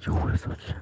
Yo, what is up, chat?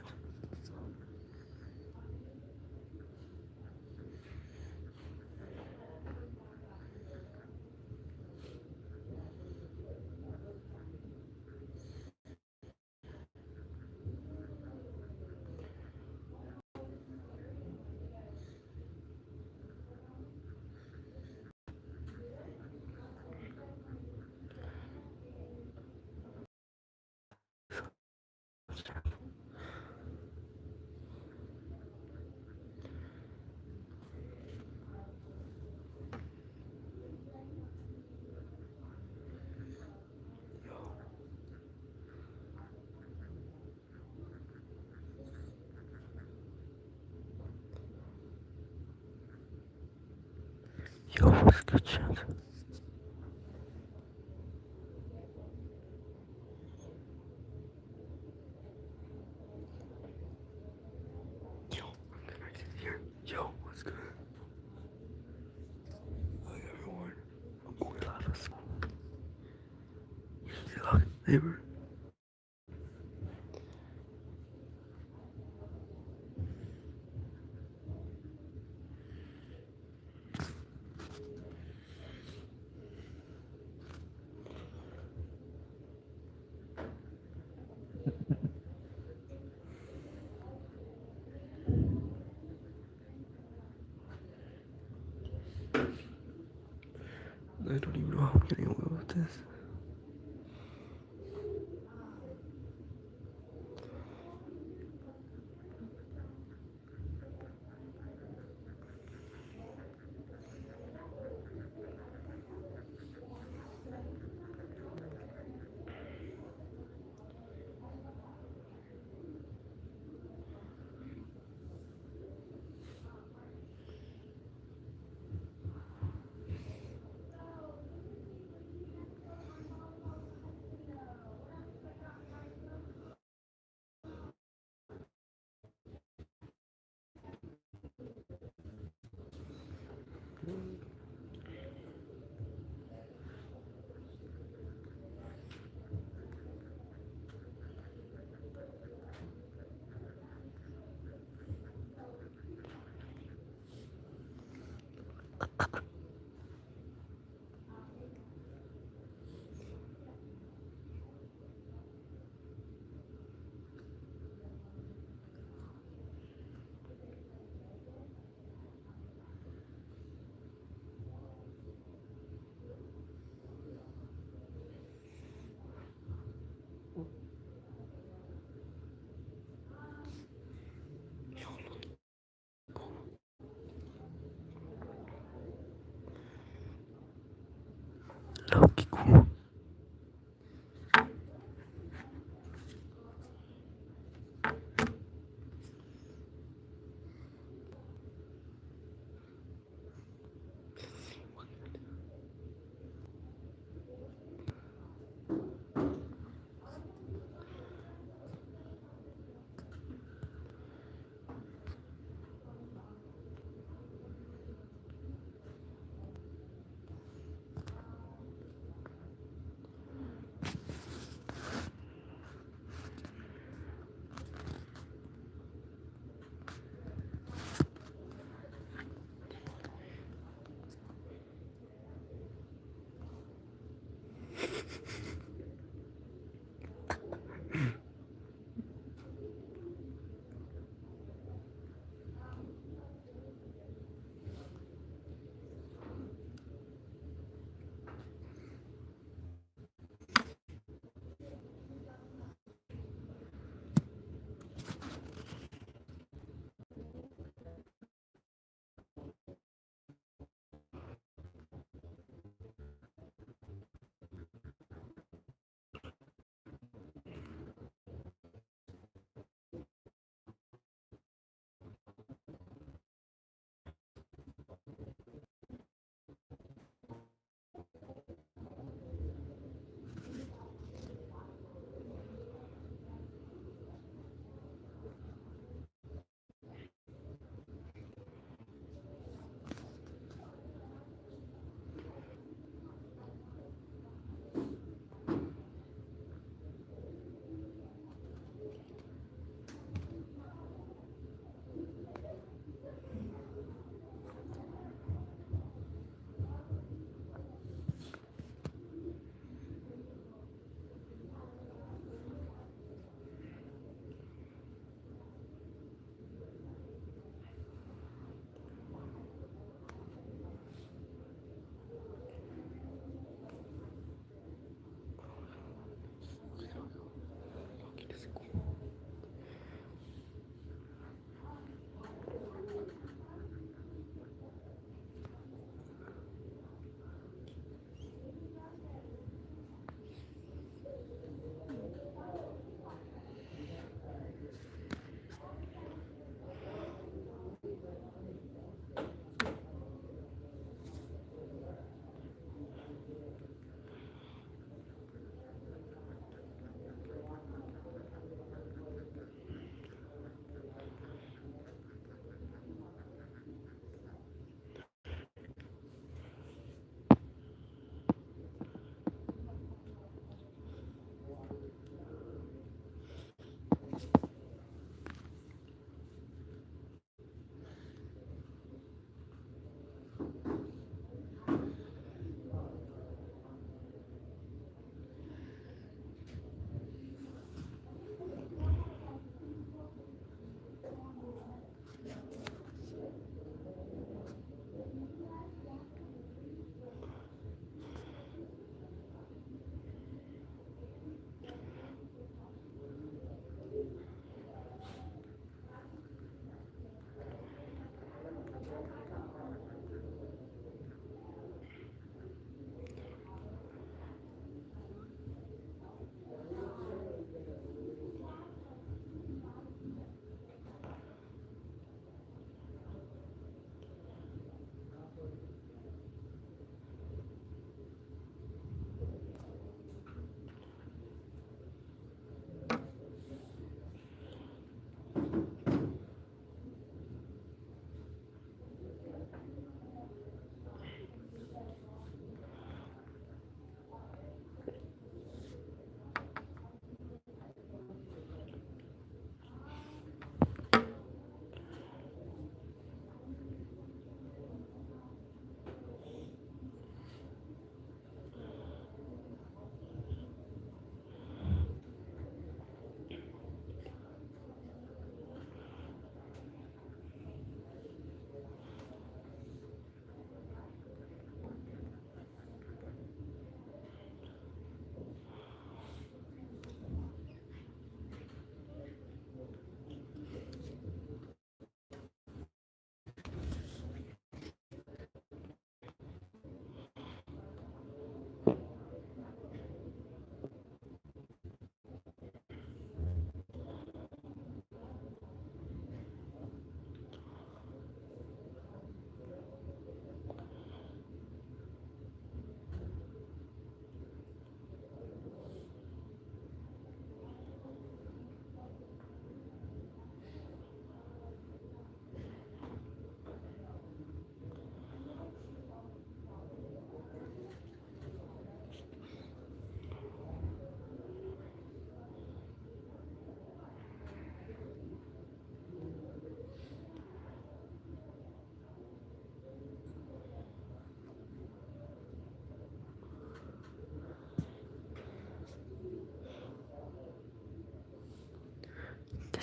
Yo, what's good, chat? Yo, I can hear. Yo, what's good? Hi, everyone. I'm going live as well. Hello, neighbor. I don't even know how I'm getting away with this.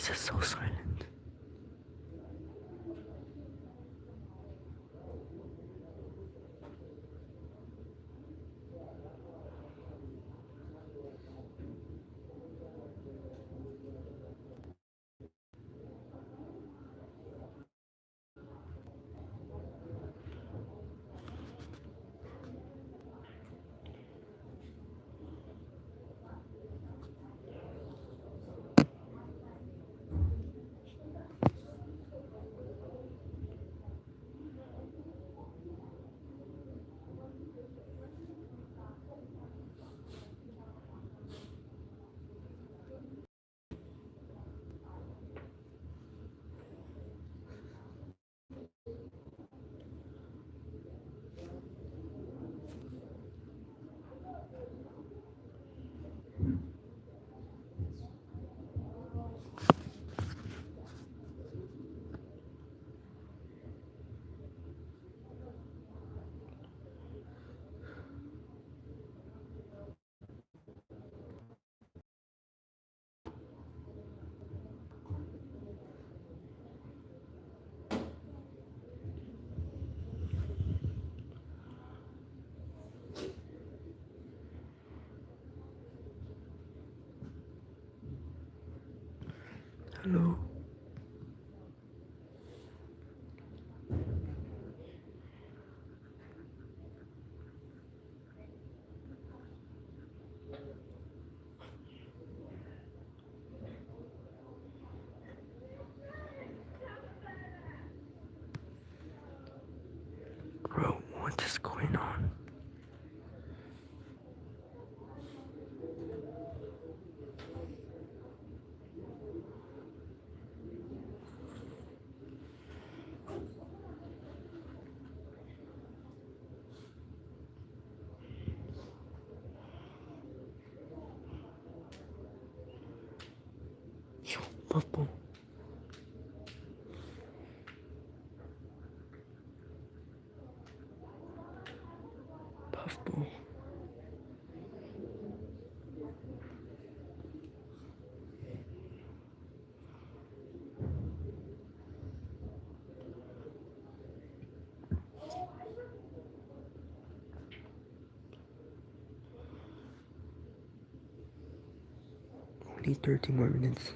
is it so silent? Hello? Bro, what is going on? Yo, bubble. Puffball. Only 30 more minutes.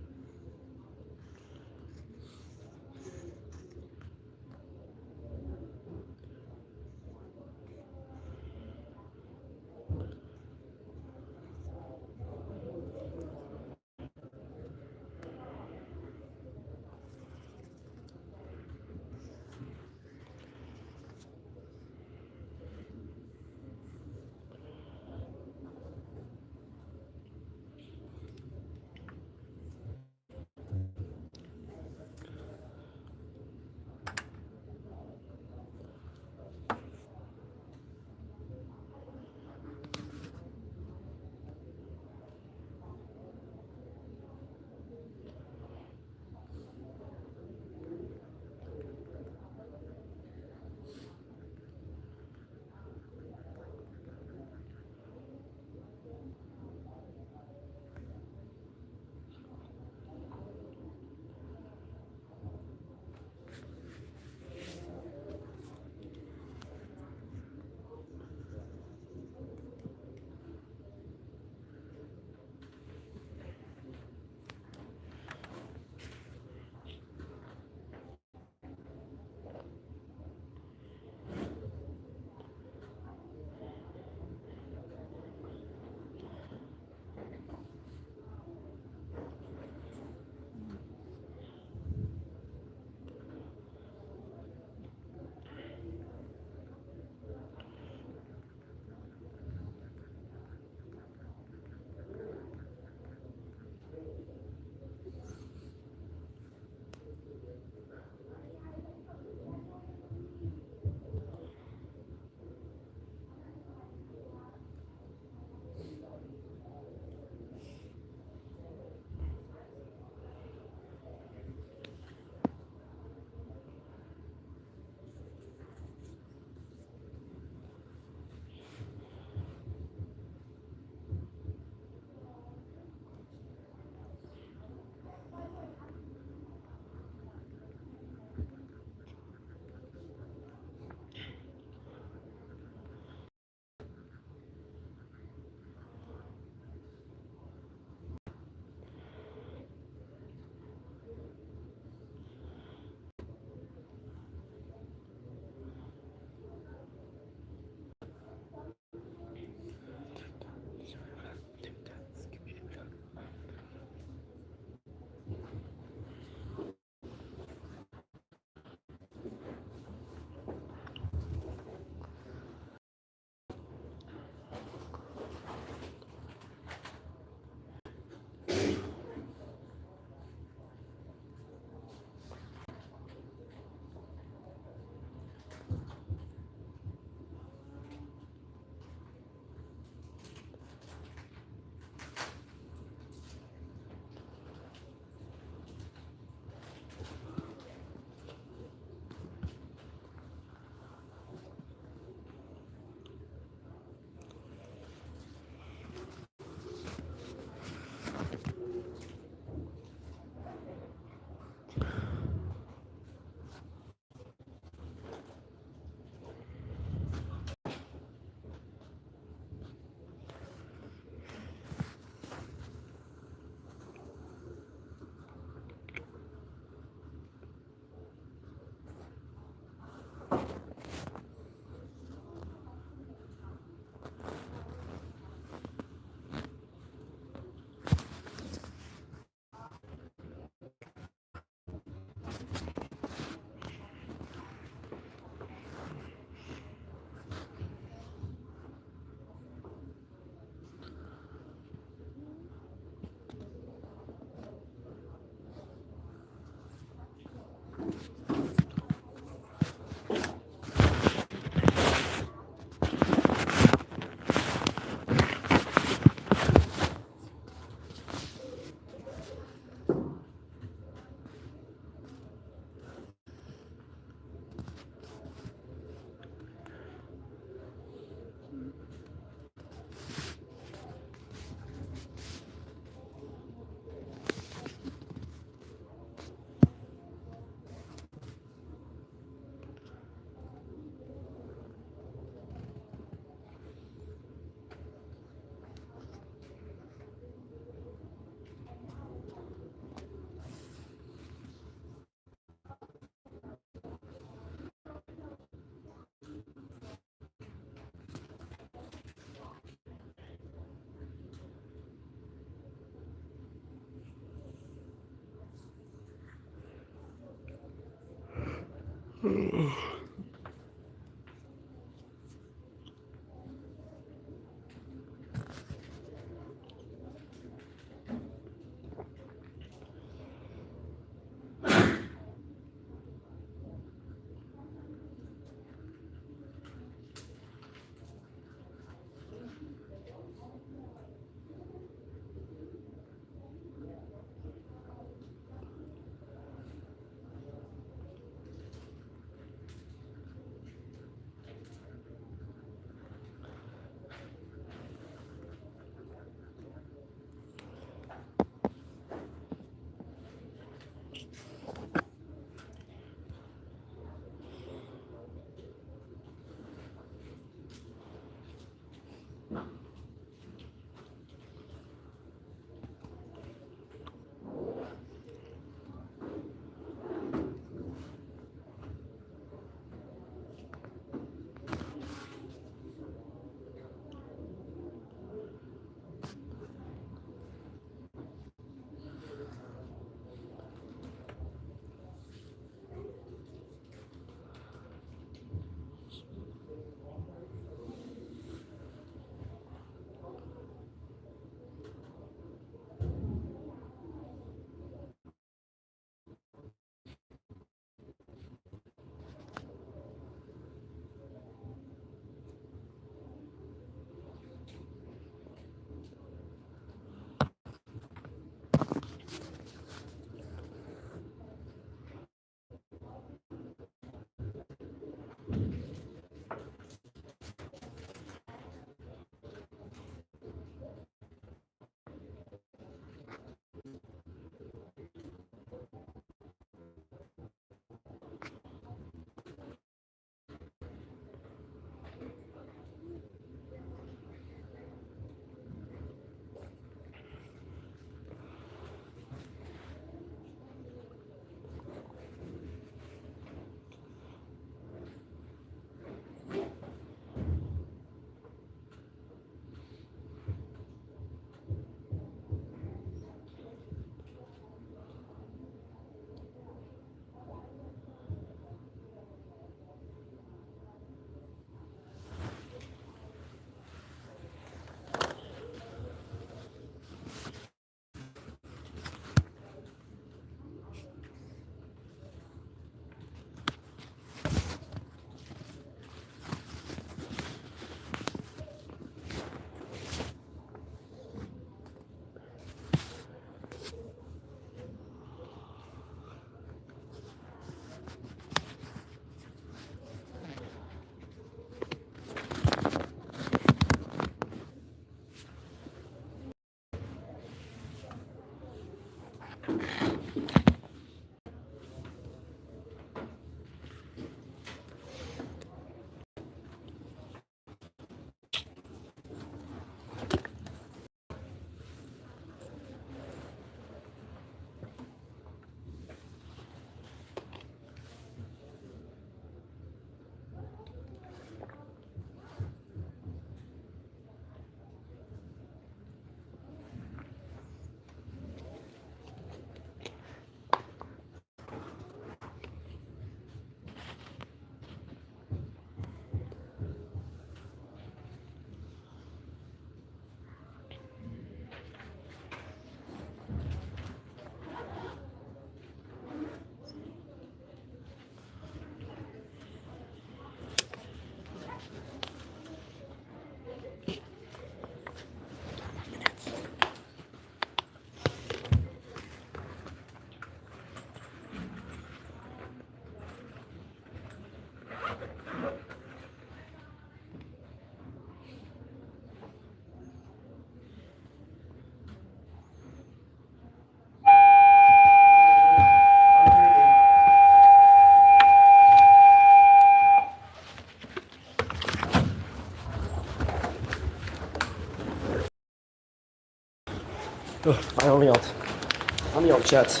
chat.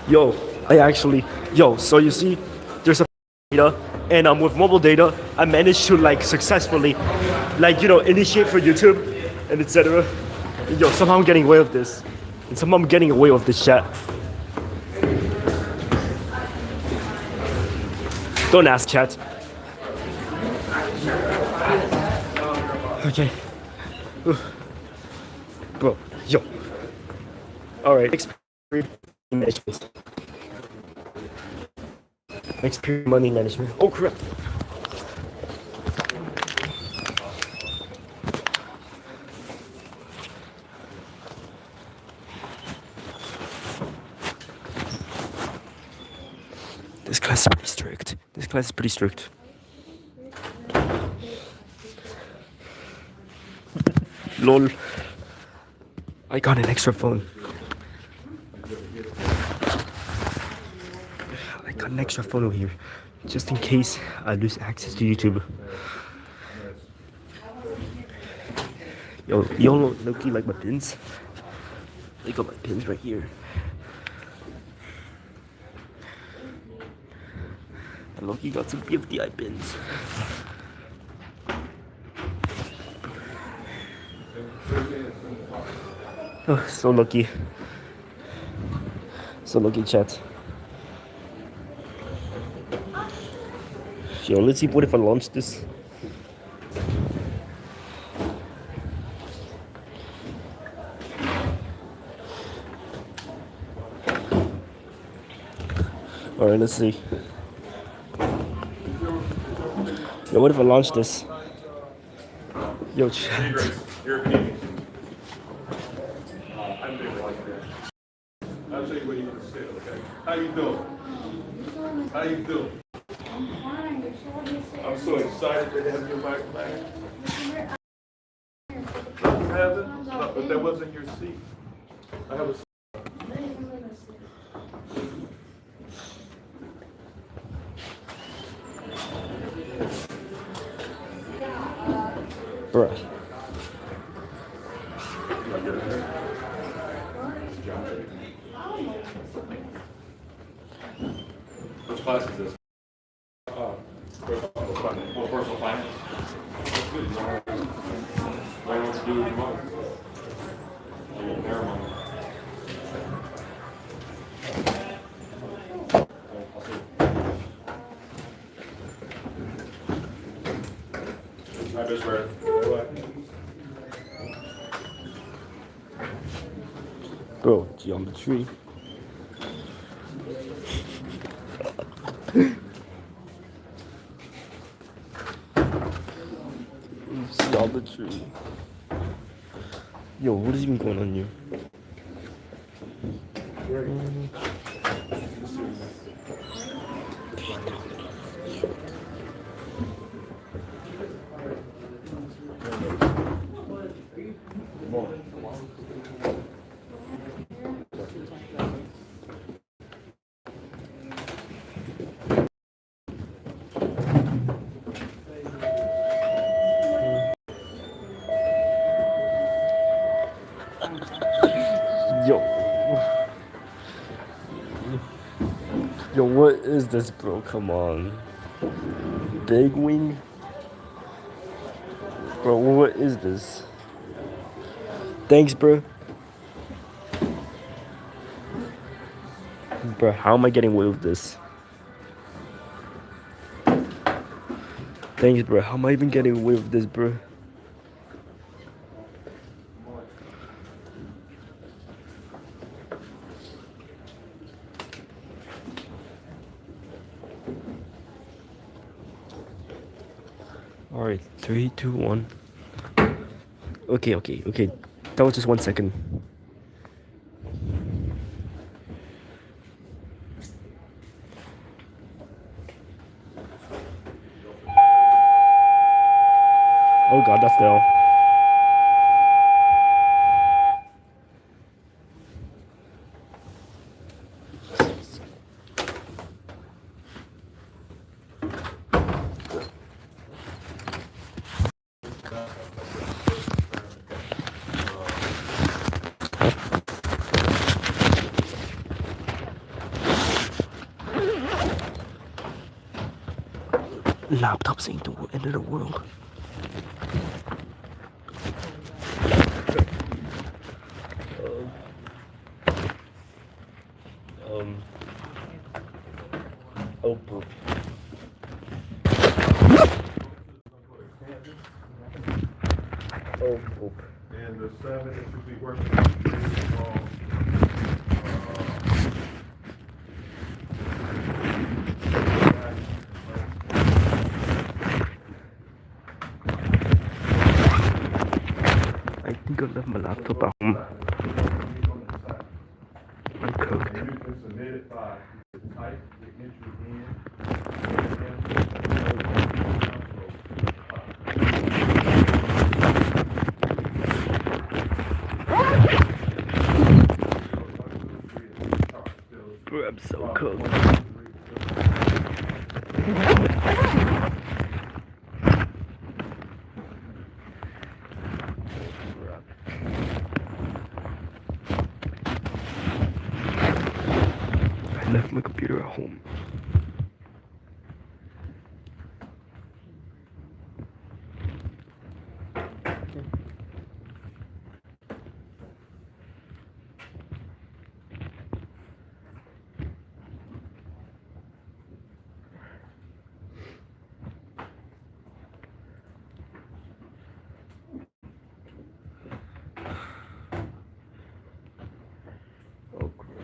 Yo, so you see, there's a data, and with mobile data, I managed to like successfully, like initiate for YouTube, and etc. Yo, somehow I'm getting away with this, and somehow I'm getting away with this chat. Don't ask, chat. Okay. Bro, yo. Alright, experience management. Experience money management. Oh crap. This class is pretty strict. This class is pretty strict. Lol. I got an extra phone. I got an extra phone over here, just in case I lose access to YouTube. Yo, y'all low-key like my pins? I got my pins right here. I low-key got some BFDI pins. Oh, so lucky. So lucky, chat. Yo, let's see what if I launch this. Alright, let's see. Yo, what if I launch this? Yo, chat. I'll tell you what you want to say, okay? How you doing? How you doing? I'm fine. I'm so excited to have you back. You have it? No, but that wasn't your seat. I have a seat. Bruh. Which class is this? Personal finance. That's good. Why don't you do it tomorrow? Never mind. I just read. Bro, geometry. Geometry. Yo, what is even going on here? Yo, what is this, bro? Come on. Big wing? Bro, what is this? Thanks, bro. Bro, how am I getting away with this? Thanks, bro. How am I even getting away with this, bro? Alright, 3, 2, 1. Okay. That was just 1 second. Oh god, that's Dell. Laptops ain't the end of the world. Oh poop. Oh poop. And the 7 that should be working on I think I left my laptop at home. Uncooked. and you can submit it by type the entry in. Bro, I'm so cooked. I left my computer at home. Oh crap.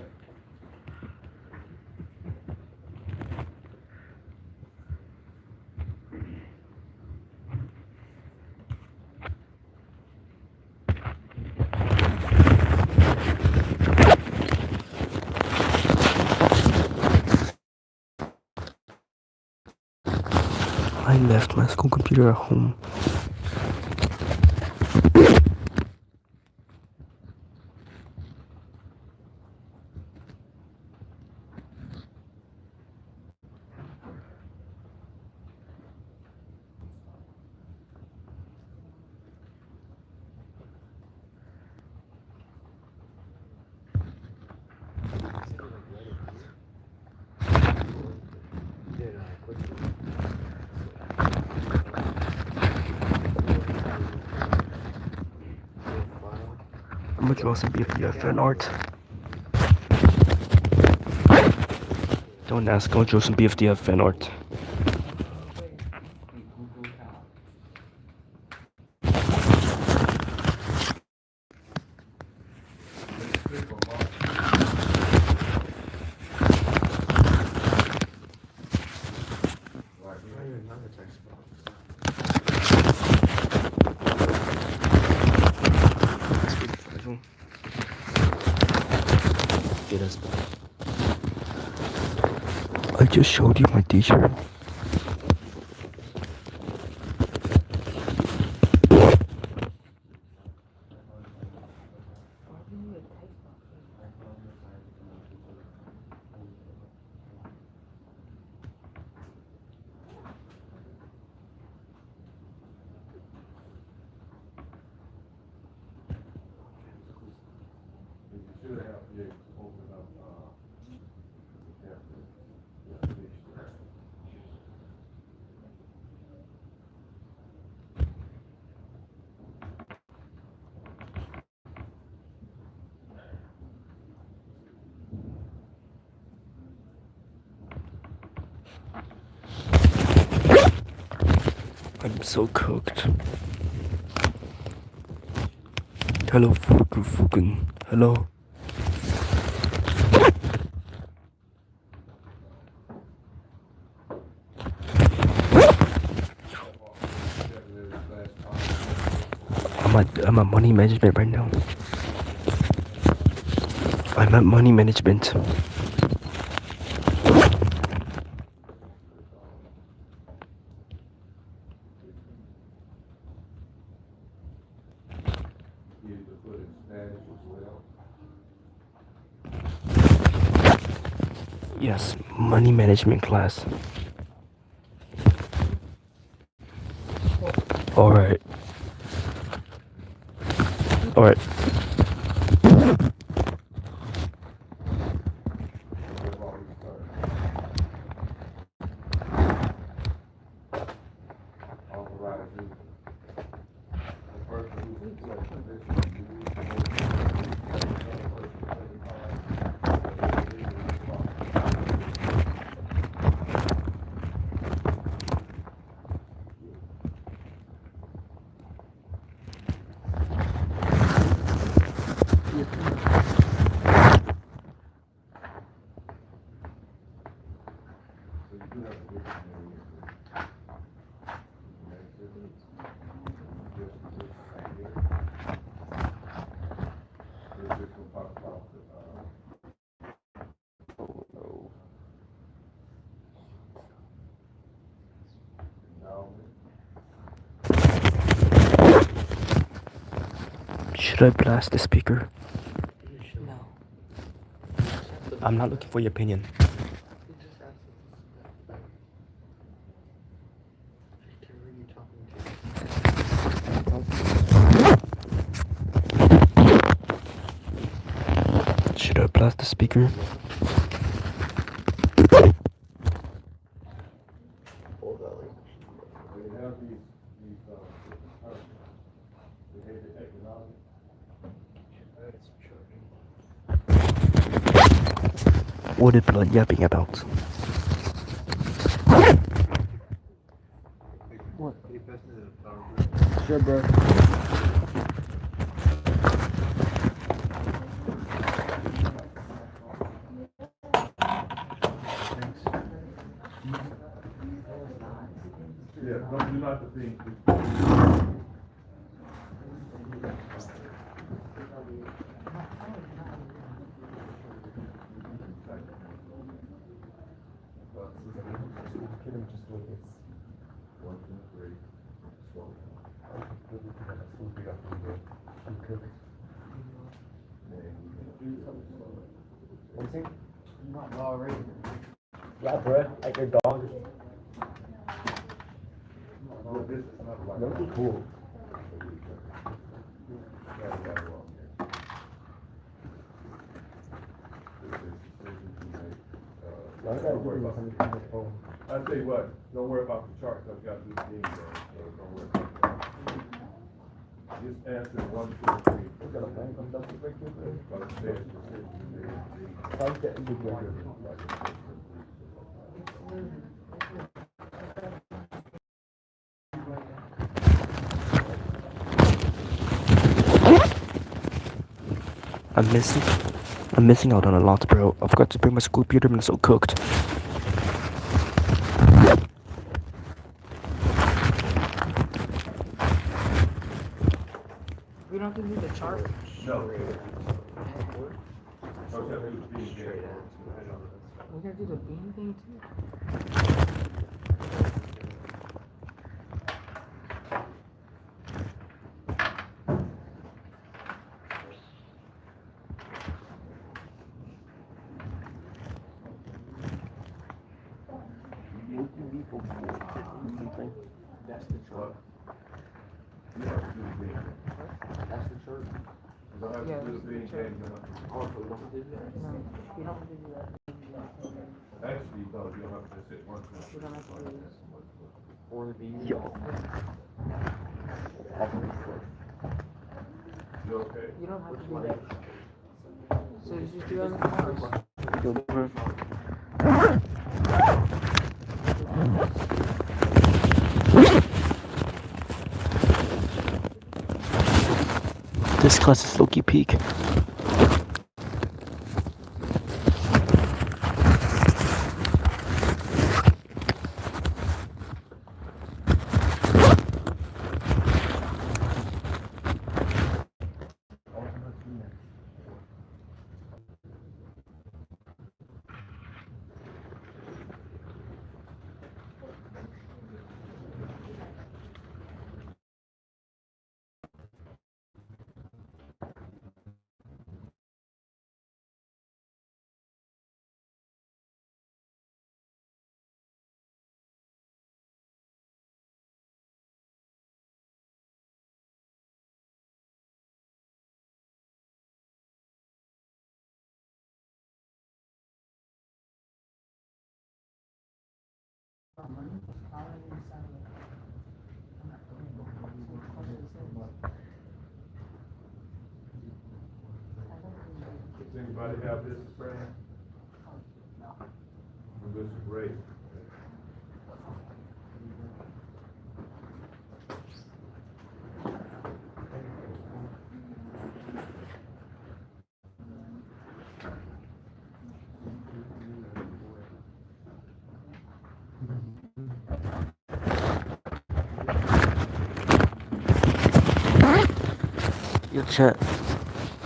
I left my school computer at home. I'm gonna draw some BFDF fan art. Don't ask, I'll draw some BFDF fan art. I just showed you my t-shirt. I'm so cooked. Hello, Fuku. Hello. I'm at money management right now. I'm at money management. Yes, money management class. Alright. Alright. Should I blast the speaker? No. I'm not looking for your opinion. Should I blast the speaker? What is blood yapping about? What? Sure, bro. Yeah, don't do not the thing. Not already. Yeah, bro. Like your dog. Those are cool. I tell you what, don't worry about the chart, because you got to do the thing, so don't worry about that. Just answer 1, 2, 3. I'm missing out on a lot, bro. I forgot to bring my school computer and it's so cooked. We don't have to do the chart. No. Don't have to do the thing, yeah. We gotta do the beam thing too. That's the chart. You have to do the thing. That's the chart. You don't have to do the thing, and you don't have to. Oh, so we don't have to do that? No, we don't have to do that. Actually, no, you don't have to sit one. We don't have to do this. Or the beam. Yo. You okay? You don't have to do that. So you just do everything else. This class is low-key peak. Does anybody have this, Fran? This is great. Yo, chat.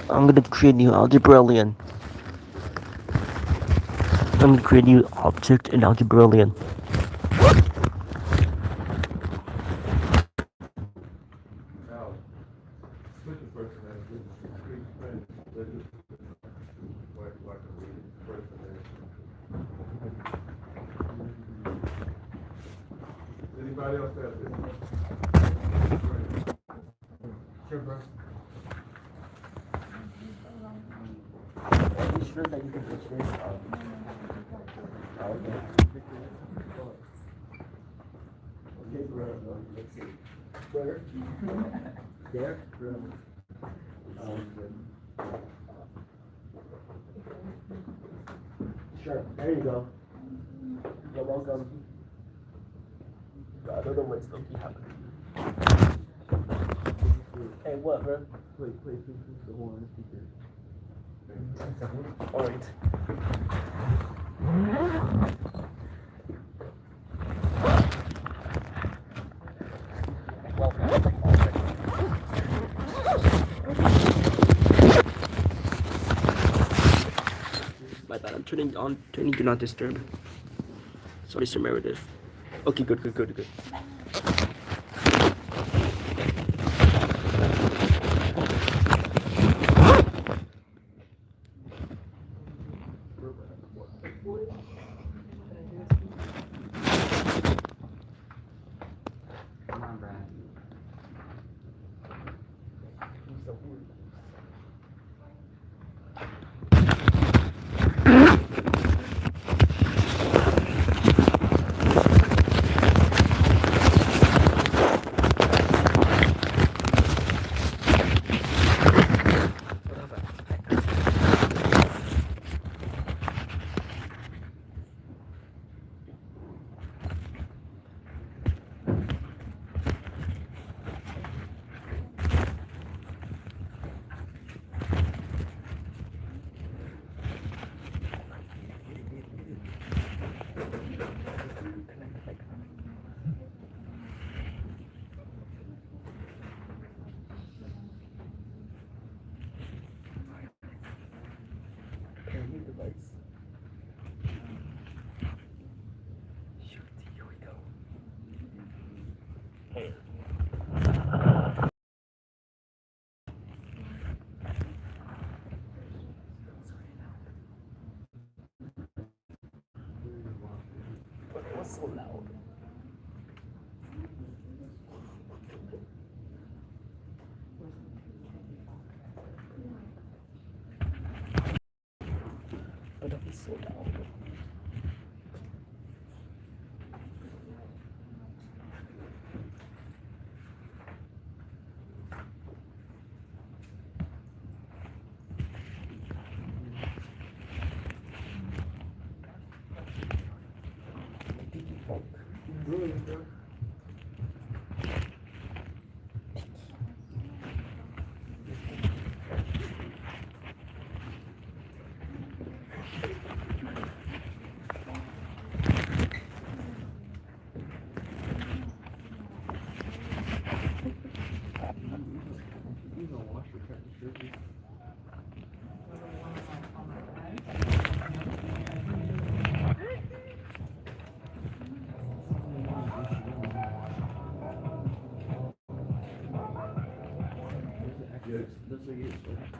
I'm gonna create a new algebraian. I'm gonna create a new object in algebraian. Now, switch the person that is Everybody else has it. Sure, bro. Are you sure that you can reach this? Okay. Okay, bro. Let's see. Where? There, bro. Sure. There you go. You're welcome. I don't know what's going to be happening. Hey, what, bro? Play the horn on the speaker. Alright. My bad, I'm turning do not disturb. Sorry, Sir Meredith. Okay, good. Come on, Brad. So loud. But that is so loud.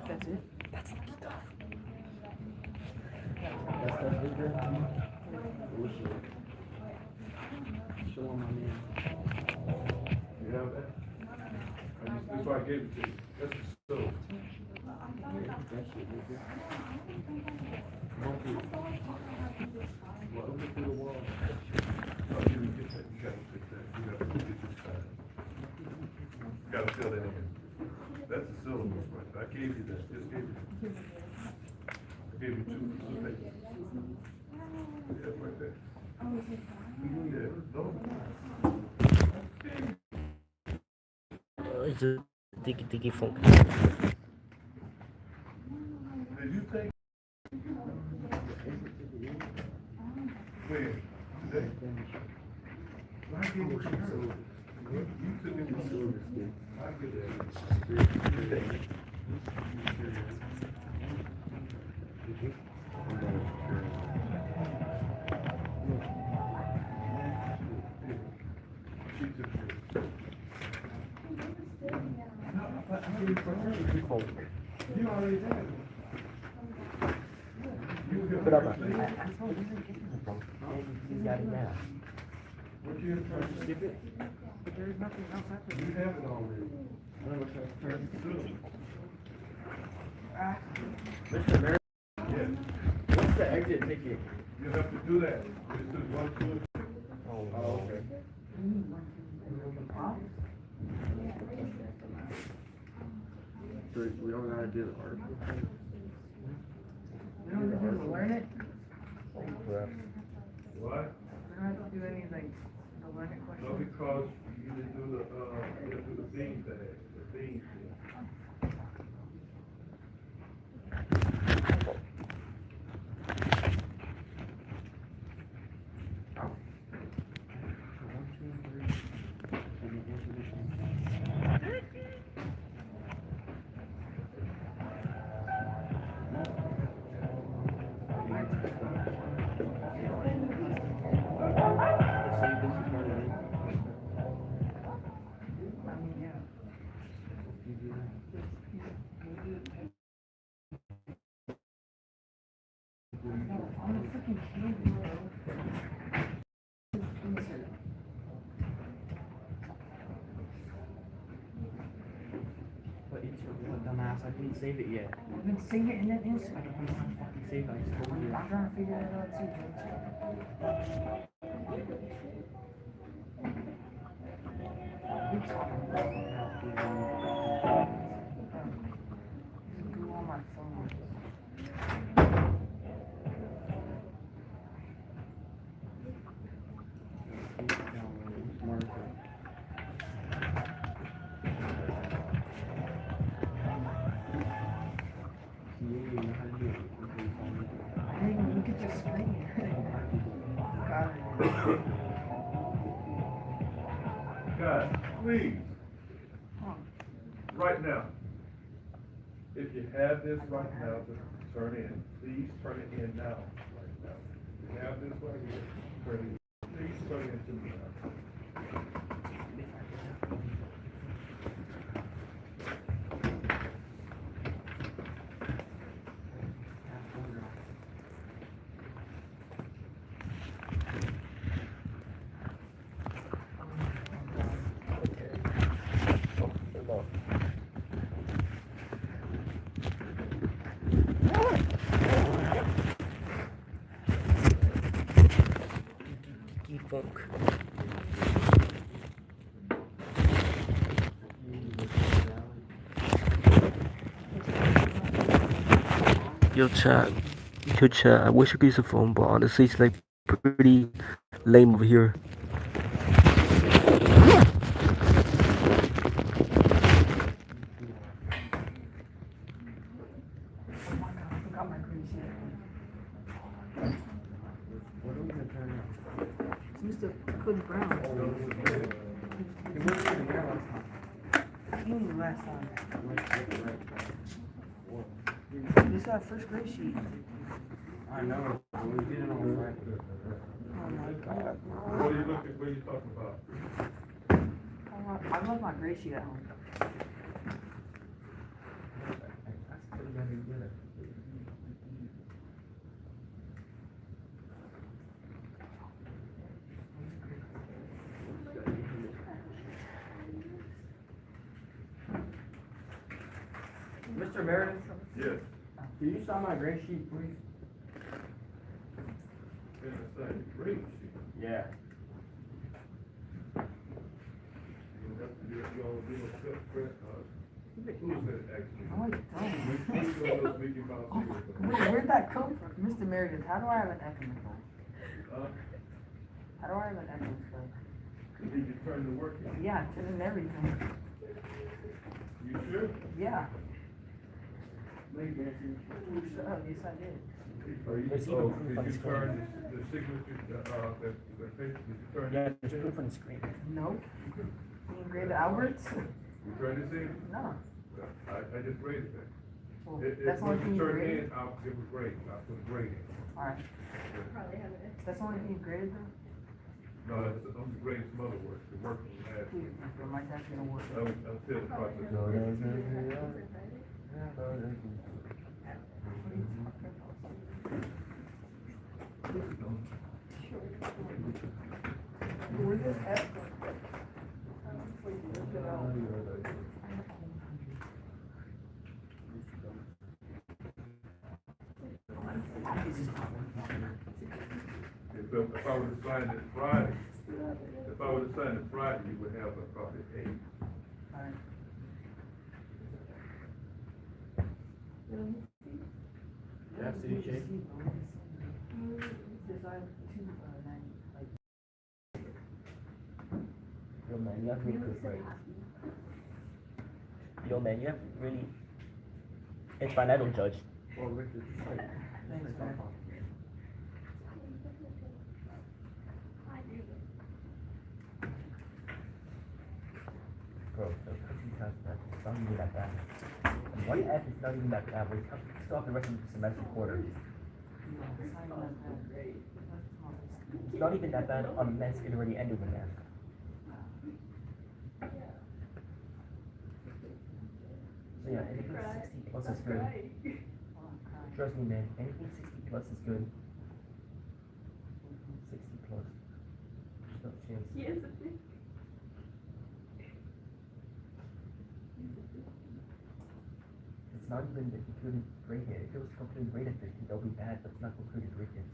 That's it? That's the guitar. That's that bigger? Show him my man. You have that? That's why I gave it to you. That's the stove. That shit bigger. Well, look through the wall. Oh, you didn't get that. You gotta fix that. You gotta get this side. Gotta fill that in. That's the cylinder, right? I gave you that. Just gave you. I gave you 2 pieces of paper. Yeah, right there. Yeah, no. It's a dicky funk. Did you think? When? Today? I gave you some. You took it to service. I get that. You already had it. Put up. I told you. He's got it now. What you trying to skip it? But there's nothing else after You this. have it already. Mr. Mayor, Yes, what's the exit ticket? you have to do that. This is 1, 2. Oh, okay. So we don't gotta do the article? We don't have to do to learn it. What? We don't have to do anything to learn it No, question. because you didn't do the thing thing, the thing thing. I mean, yeah. On the freaking camera. But it's your dumbass, I didn't save it yet. We've been seeing it in that instant. I didn't fucking save it, I just told you. I'm trying to figure that out too. Do on my phone. Hey, look at your screen. Got it. Guys, please, Huh. right now, if you have this right now, just turn in. Please turn it in now, right now. If you have this right here, turn it in. Please turn it to me now. Funk. Yo, chat. Yo, chat. I wish I could use a phone, but honestly, it's like pretty lame over here. Oh my God, I forgot my green sheet. What are we gonna turn on? It's Mr. Cody Brown. It wasn't even there last time. He knew last time. This is our first grade sheet. I know, but we did it on Friday. Oh my God. What are you looking, what are you talking about? I love my grade sheet at home. That's pretty good. Mr. Meredith, Yes, can you sign my grade sheet, please? in the same grade sheet. Yeah. You have to do, you all do a set press, who is that actually? Oh, it's dumb. Who's one of those Mickey Mouse figures? Wait, where'd that come from? Mr. Meredith, how do I have an economic phone? How do I have an economic phone? Did you turn the work in? Yeah, turn in everything. You sure? Yeah. Wait, Nancy. Shut up, yes I did. Are you, Is he oh, the proof did on you the turn the signature, the page, did you turn? Yeah, there's proof on the screen. Nope. You engraved Alberts? You turned this in? No. I just graded that. Well, If that's the only thing when you you turn graded? in, I'll give a grade, I'll put a grade in. Alright. That's the only thing you graded though? No, that's, I'm grading some other work, the work from last week. Okay, my dad's gonna work. Until the project. If I would have signed it Friday, you would have a copy 8. Yeah, CJ. Yo, man, you have really good grades. Yo, man, you have really. It's fine, I don't judge. Well, Richard, just like, Bro, the cooking test, it's not even that bad. And 1F is not even that bad. We still have the rest of the semester quarter. It's not even that bad unless it already ended with F. So yeah, anything 60 plus is good. Trust me, man, anything 60 plus is good. 60 plus. There's no chance. It's not even the included grade yet. If it was completely graded 50, that'll be bad, but it's not included grade yet.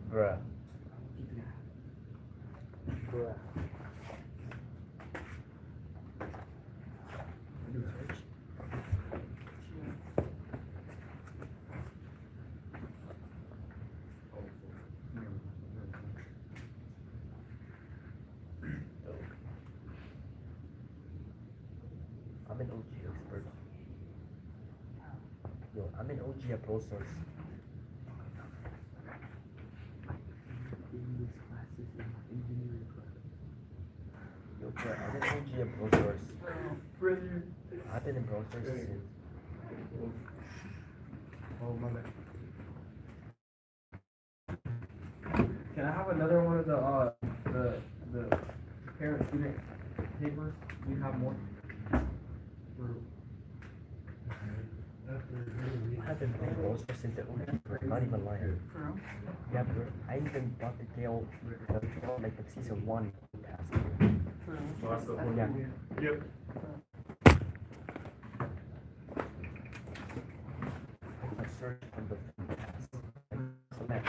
Bruh. Bruh. I'm an OG expert. Yo, I'm an OG at Pro Source. Yo, bro, I'm an OG at Pro Source. I've been in Pro Source since. oh my bad. Can I have another one of the parent student papers? Do you have more? I've been playing Pro Source since the OG, bro. Not even lying. Yeah, bro. I even bought the Gale, like the season 1 past year. Yeah. Yep. I searched on the past. Collect.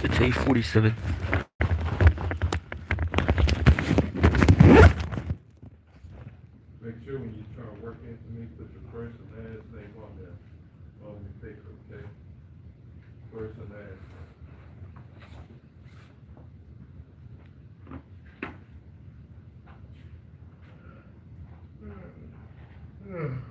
It's 8:47. Make sure when you try to work into me, put your first and last name on there, on the paper, okay? First and last name.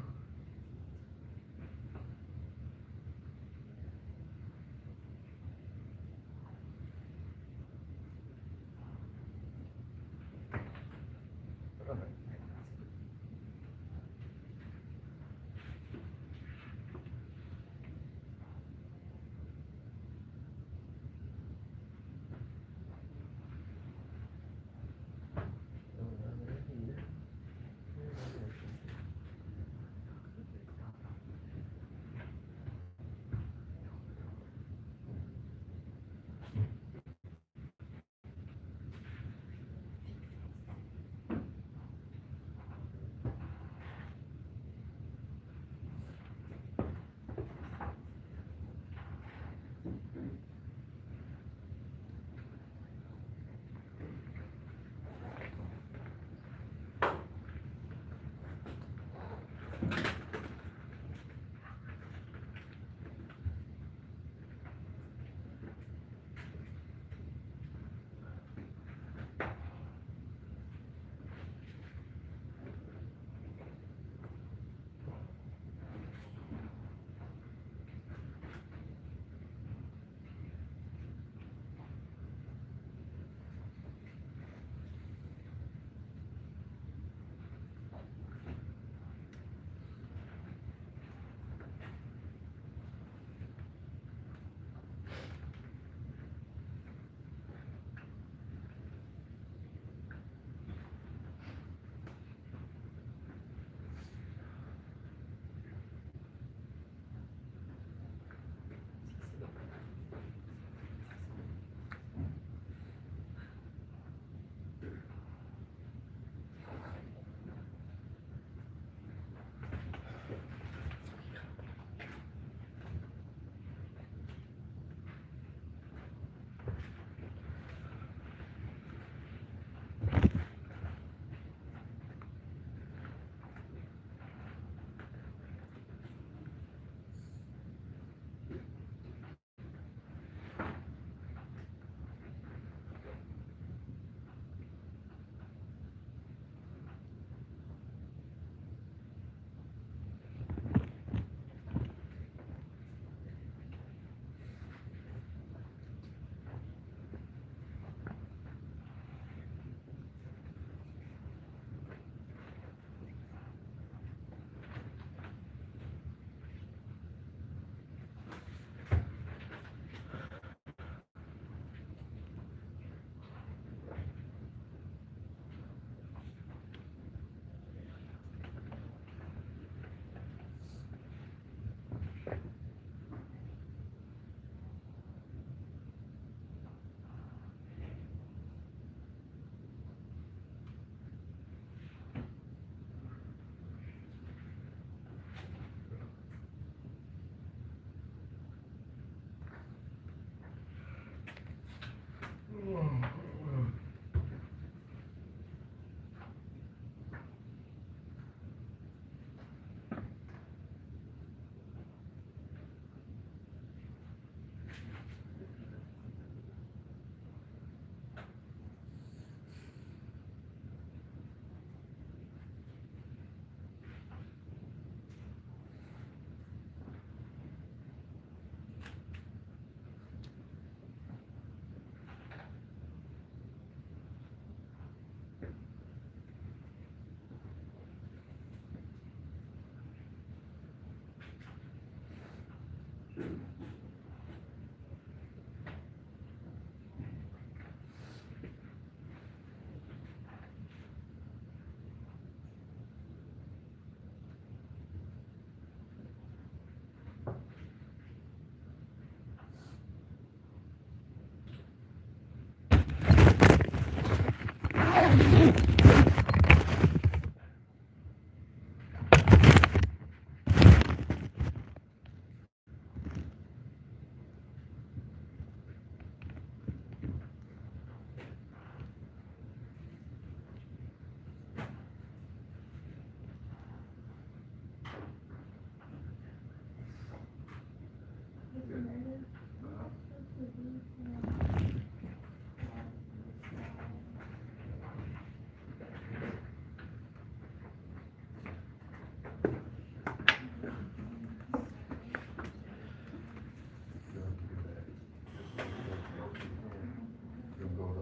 You'll go to,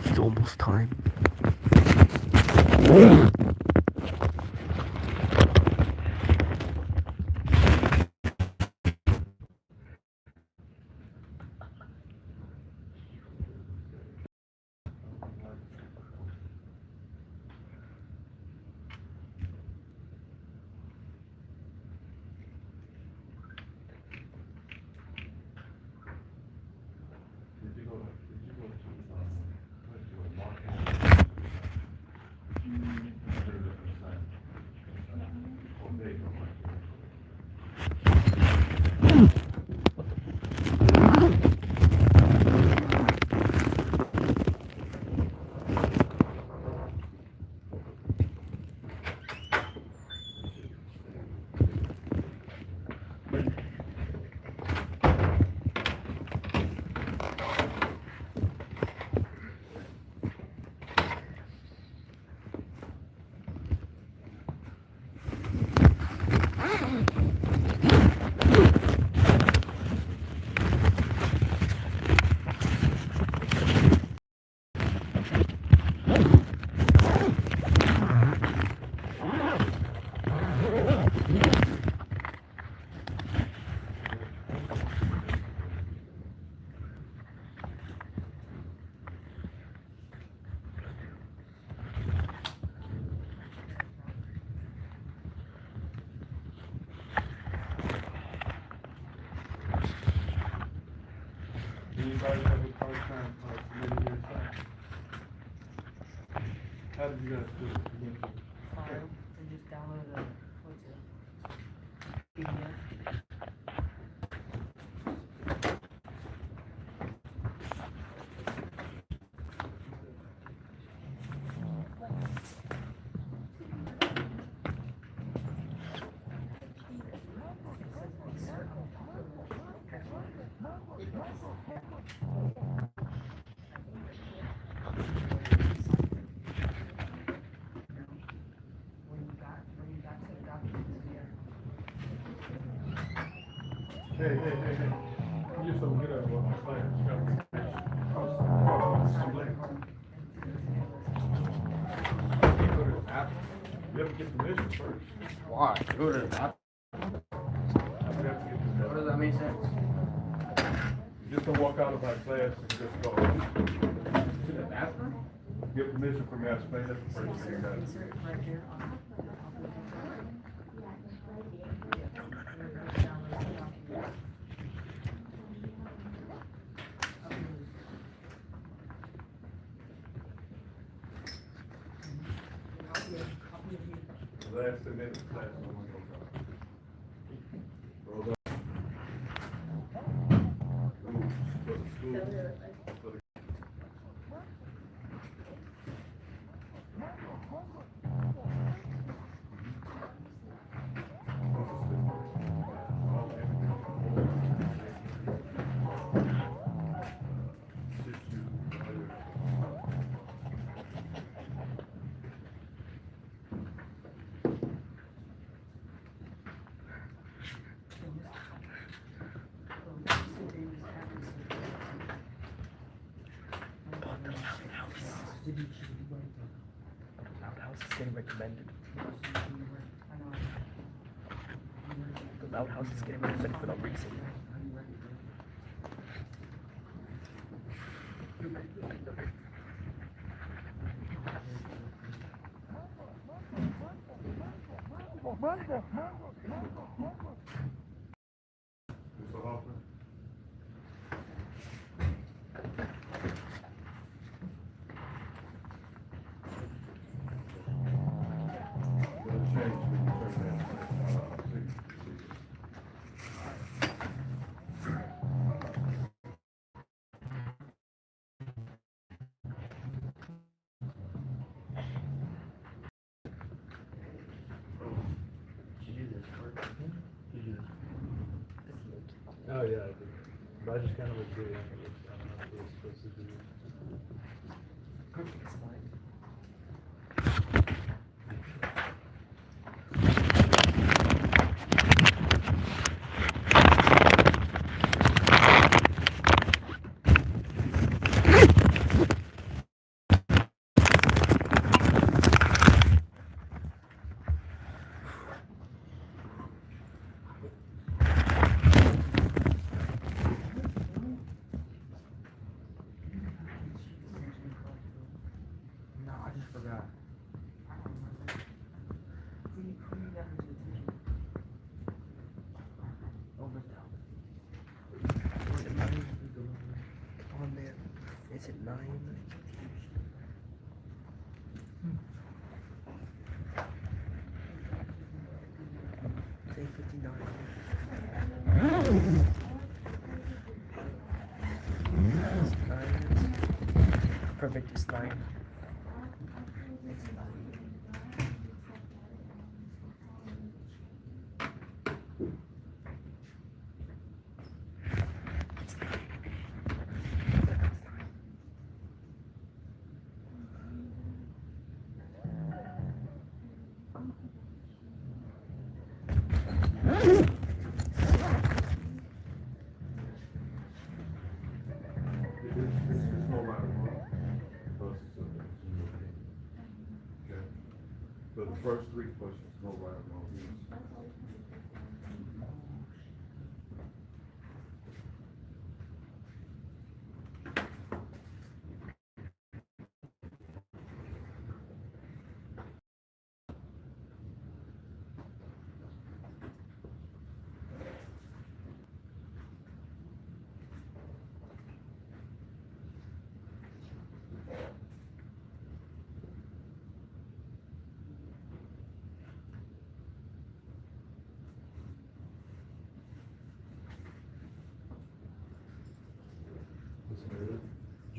It's almost time. did you go to, what did you go, walk in? How did you guys do it? File and just download the what's it? PDF. Hey, hey, hey, hey. You just don't get out of my class. You gotta finish. I'm late. You go to the bathroom. You have to get permission first. Why? Go to the bathroom. You have to get What permission. does that make sense? You just don't walk out of my class and just go. To the bathroom? Get permission from me, I explain that the first thing you gotta do. Insert right here on The last 10 minutes of class, no one goes out. Roll up. Rules for the school, for the Outhouse is getting recommended. The outhouse is getting recommended for no reason. Mr. Hoffman? Gonna change when you turn that, see. Oh, yeah, I did. But I just kind of was doing it. I don't know what it's supposed to do. It's fine. No, I just forgot. Over down. On there. Is it 9? Say 59. It's 9. Perfect is 9. It's 9. It's no matter what. Plus, it's in your opinion. Okay? So the first 3 questions, no right or wrong answer.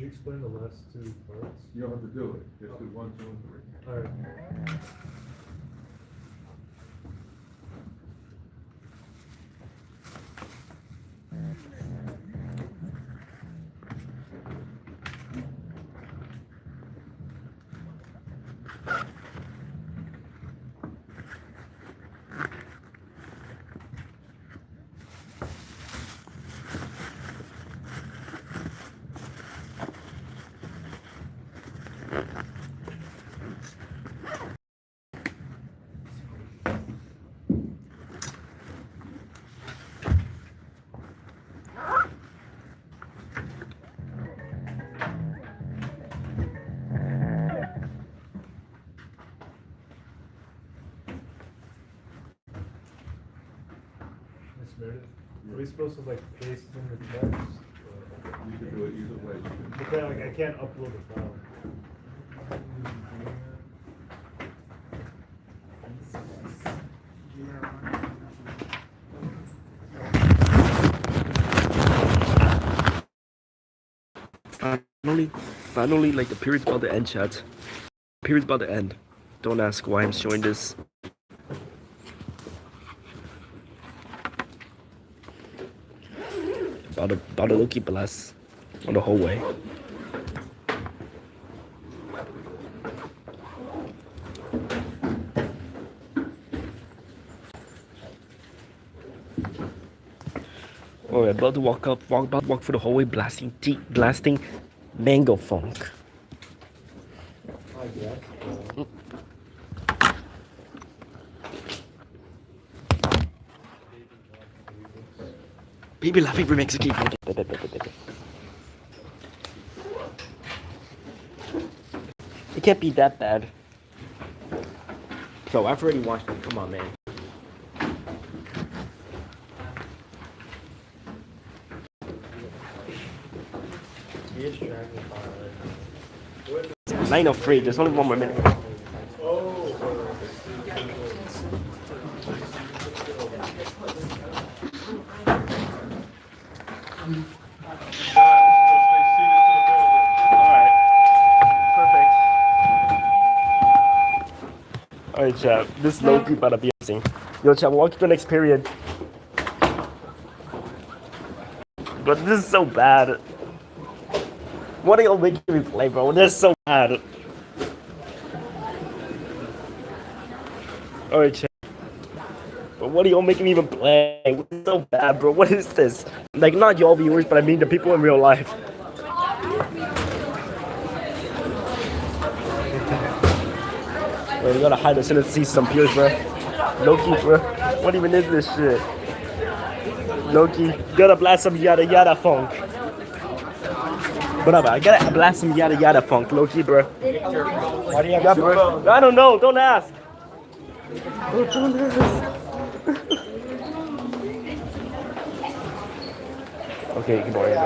you explain the last two parts? You don't have to do it, just do 1, 2, and 3. Alright. Are we supposed to like paste in the text? You can do it either way. But then like, I can't upload the file. Finally, like the period's about to end, chat. Period's about to end. Don't ask why I'm showing this. About to low-key bless on the whole way. Oh, we're about to walk through the hallway, blasting mango funk. I guess. Baby laughing remix, okay. It can't be that bad. So I've already watched it. Come on, man. He is trying to find it. 9:03. There's only 1 more minute. Alright, chat. This low-key about to be amazing. Yo, chat, we'll walk to the next period. But this is so bad. What are y'all making me play, bro? This is so bad. Alright, chat. But what are y'all making me even play? It's so bad, bro. What is this? Like, not y'all viewers, but I mean the people in real life. Bro, we gotta hide us in and see some peers, bro. Loki, bro. What even is this shit? Loki, gotta blast some yada yada funk. Whatever, I gotta blast some yada yada funk, Loki, bro. Why do you have Yeah, two bro. phones? I don't know, don't ask. Bro, don't ask. Okay, ignore it,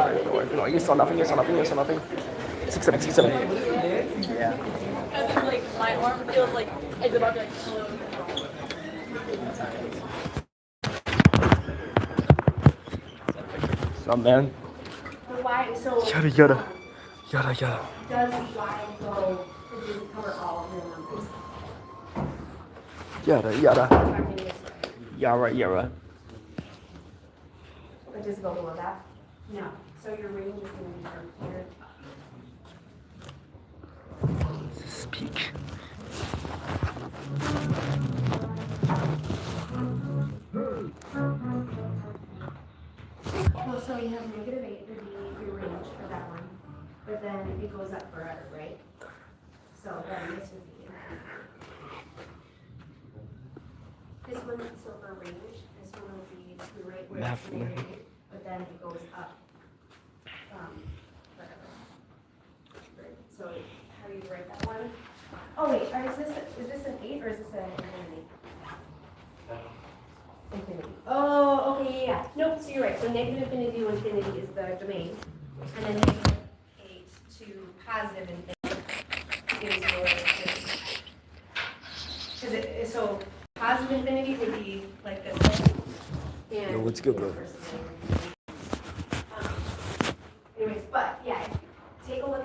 ignore it. You saw nothing, you saw nothing, you saw nothing. 6, 7, 6, 7. Yeah. Like my arm feels like it's about to explode. What's up, man? Why, so Yada yada. Yada yada. does why go, does it cover all of the numbers? Yada yada. Checking this way. Yara yara. But does it go below that? No, so your range is gonna be from here. Speak. Well, so you have -8 would be your range for that one, but then it goes up forever, right? So then this would be. This one, so for range, this one will be right where it's Math. -8, but then it goes up, forever. Right, so how do you write that one? Oh wait, is this an 8 or is this an infinity? Infinity. Oh, okay, yeah. Nope, so you're right. So negative infinity to infinity is the domain. And then -8 to positive infinity is your distance. Is it, so positive infinity would be like this. And Yo, what's good, bro? Anyways, but yeah, take a look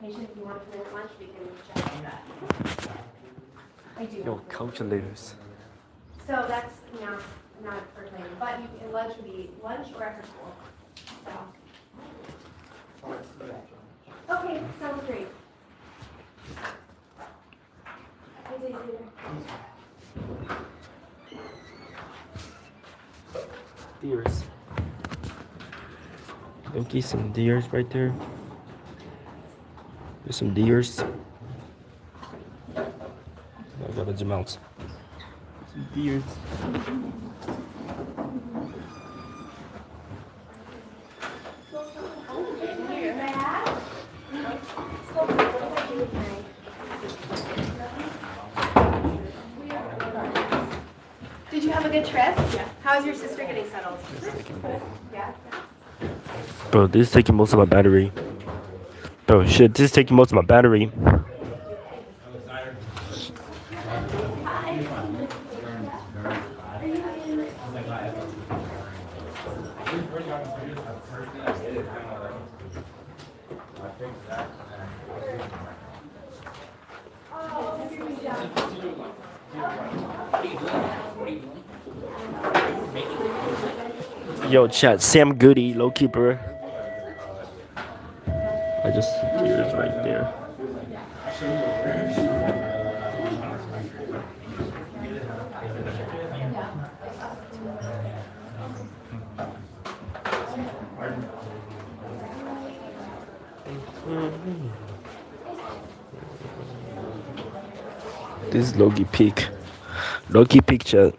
presentation. If you want to come in at lunch, we can chat about that. I do. Yo, calculators. So that's not for planning, but lunch would be lunch or after school. So. Okay, sounds great. I'll see you later. Deers. Okay, some deers right there. There's some deers. I gotta zoom out. Some deers. Did you have a good trip? Yeah. How's your sister getting settled? Yeah. Bro, this is taking most of my battery. Bro, shit, this is taking most of my battery. Yo, chat, Sam Goody, low keeper. I just deers right there. This is Logie Peak. Logie Peak chat.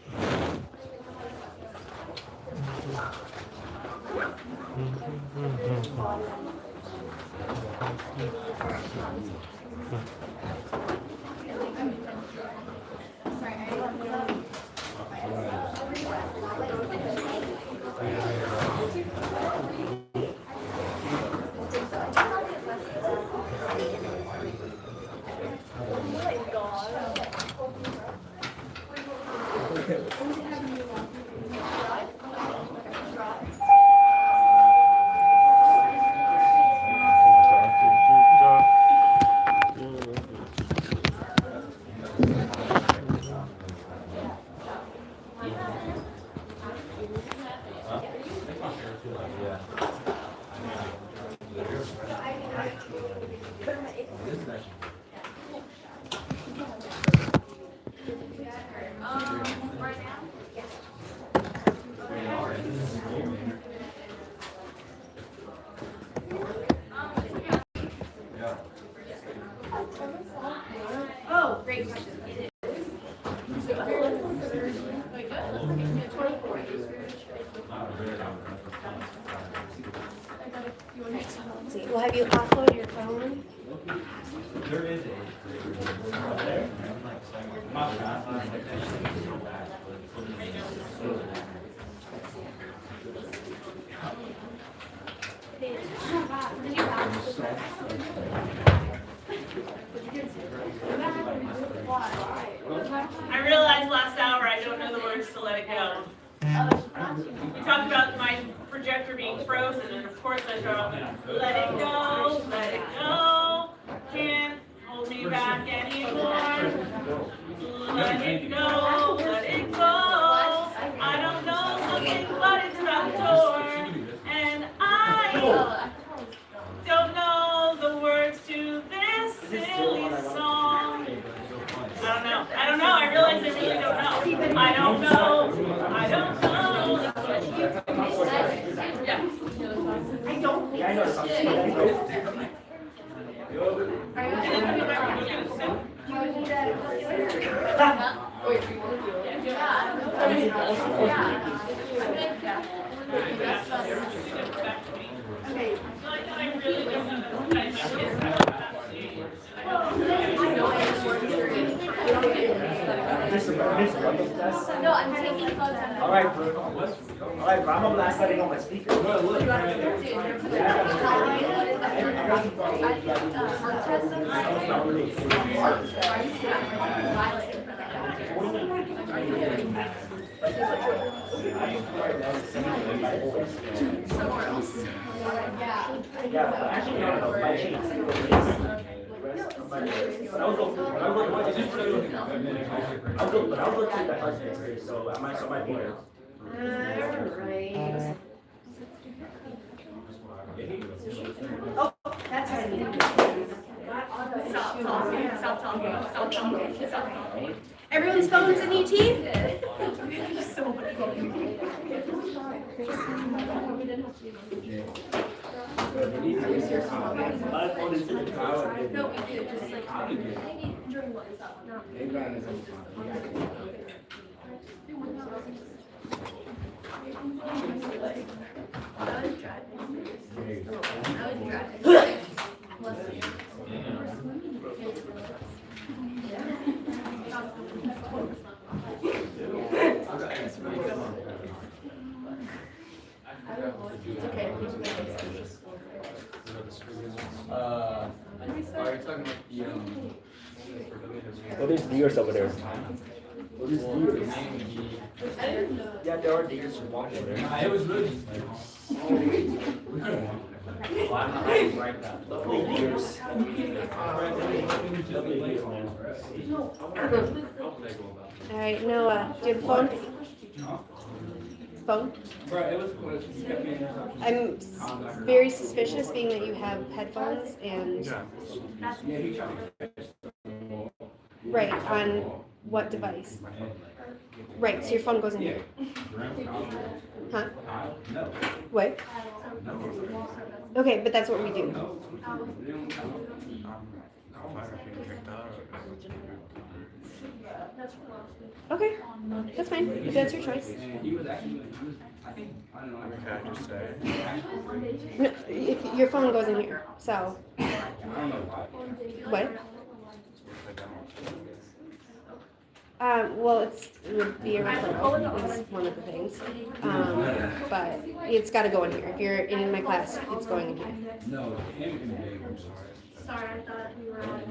Oh, great question. Let's see. Well, have you offloaded your phone? I realized last hour I don't know the words to Let It Go. We talked about my projector being frozen, and of course I start let it go, can't hold me back anymore. Let it go, let it go. I don't know something, but it's around the door, and I don't know the words to this silly song. I don't know, I realize I really don't know. I don't know. Yeah. I don't think No, I'm taking photos. All right, bro. All right, bro. I'm gonna blast that in on my speaker. Yeah. somewhere else. Yeah, but actually, no, by chance. But I was looking at the husband space, so I might be there. Alright. Oh, that's what I need. Stop talking, stop talking, stop talking, stop talking. Everyone's phones in ET? So much My phone is in the car. No, we do, just like, during what is that one? I was driving. Oh, there's deers over there. Oh, there's deers. Yeah, there are deers walking there. It was really. Lovely deers. Lovely deers, man. Alright, Noah, do you have a phone? Phone? I'm very suspicious being that you have headphones and. Right, on what device? Right, so your phone goes in here. Huh? What? Okay, but that's what we do. Okay, that's fine, if that's your choice. No, if your phone goes in here, so. What? Well, it would be a referral is one of the things, but it's got to go in here. If you're in my class, it's going in here. No, Sorry, I thought we were on.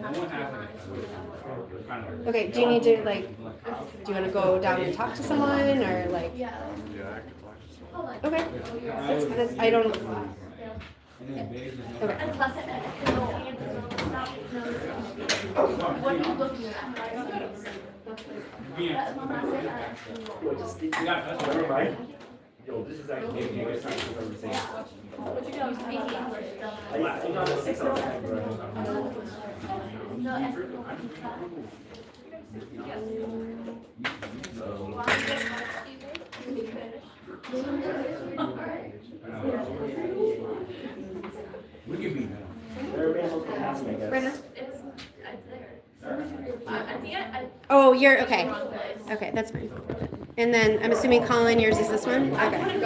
Okay, do you need to like, do you want to go down and talk to someone or like? Yeah. Okay, that's I don't. Okay. What are you looking at? Never mind. Yo, this is actually the worst time I've ever seen. What you got? Speaking English. I got a 6 out of 10, bro. we can be now. They're available for passing, I guess. Brenda? It's there. I think I Oh, you're okay. wrong place. Okay, that's fine. And then I'm assuming Colin, yours is this one. Okay.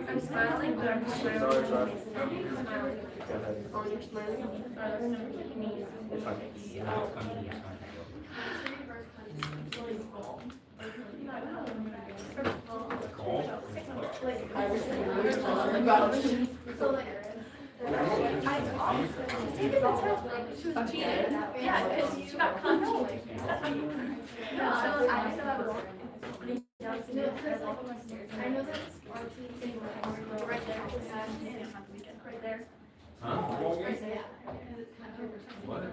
I'm smiling, but I'm smiling. Sorry. Smiling. Oh, you're smiling? That's me. It's fine. So like, she was cheating. Yeah, because she got caught. No, I still have a I know that right there. Right there. Huh? Right there. What?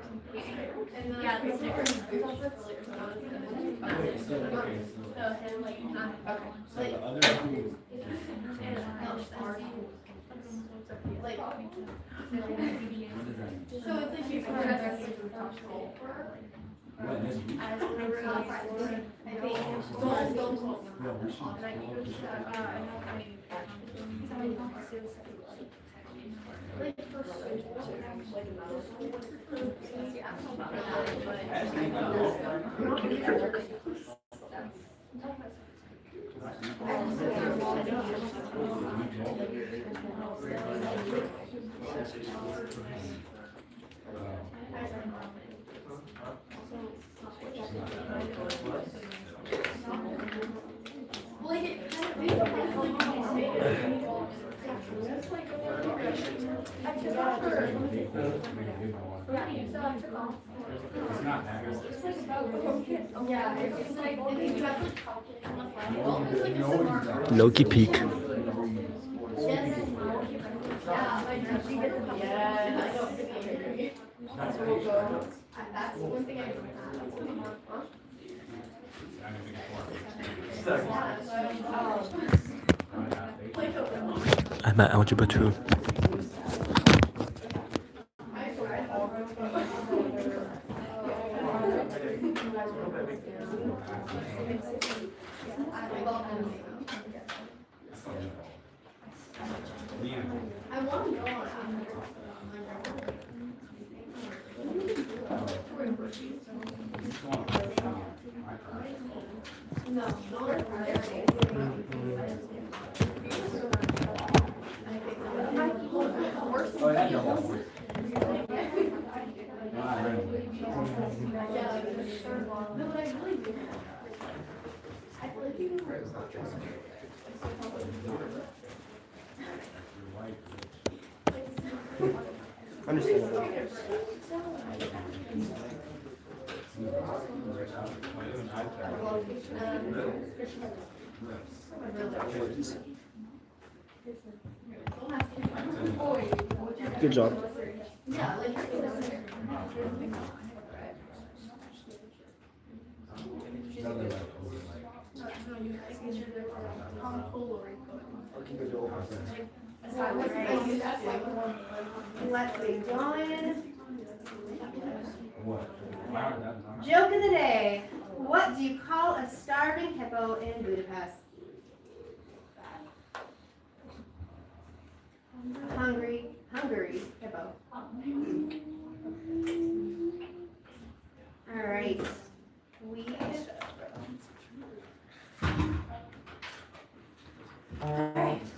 Yeah, the sticker. So it's like she's Loki peak. I'm at algebra 2. Understandable. Good job. Let's get going. Joke of the day. What do you call a starving hippo in Budapest? Hungry hippo. All right.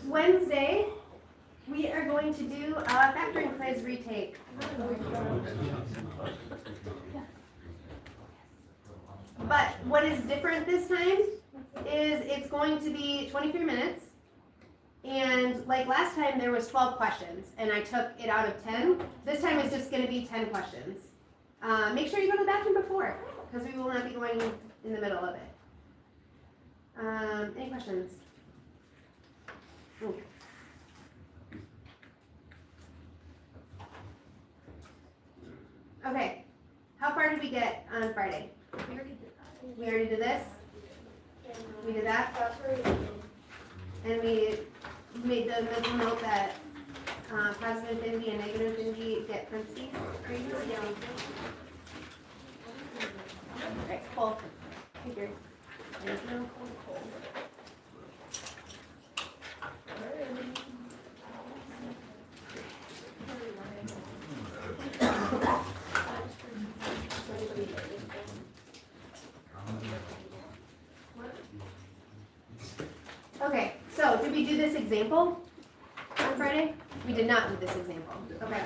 Wednesday, we are going to do a factoring quiz retake. But what is different this time is it's going to be 23 minutes. And like last time, there was 12 questions, and I took it out of 10. This time it's just going to be 10 questions. Make sure you go to the bathroom before, because we will not be going in the middle of it. Any questions? Ooh. Okay, how far did we get on Friday? We already did this? We did that? And we made the mental note that positive infinity and negative infinity get parentheses? Alright, cool. Figure. Thank you. Okay, so did we do this example on Friday? We did not do this example. Okay.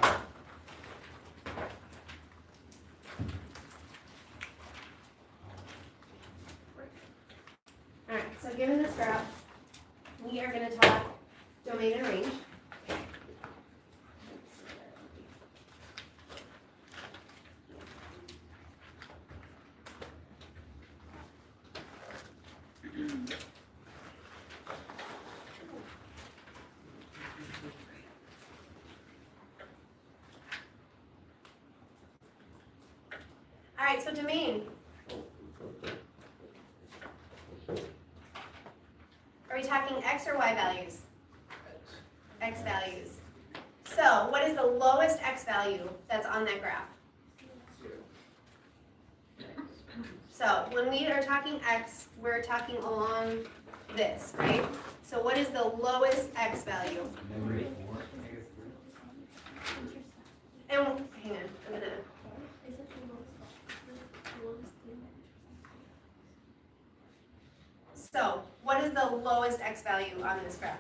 Alright, so given this graph, we are going to talk domain and range. Alright, so domain. Are we talking X or Y values? X values. So, what is the lowest X value that's on that graph? So, when we are talking X, we're talking along this, right? So, what is the lowest X value? And, hang on, I'm gonna... So, what is the lowest X value on this graph?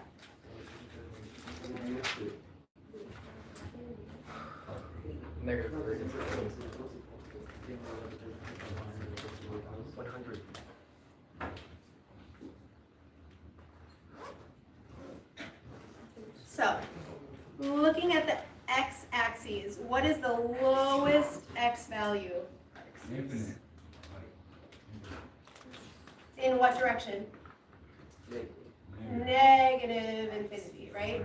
Negative 100. So, looking at the X-axis parentheses, what is the lowest x value? Infinite. In what direction? Negative infinity, right?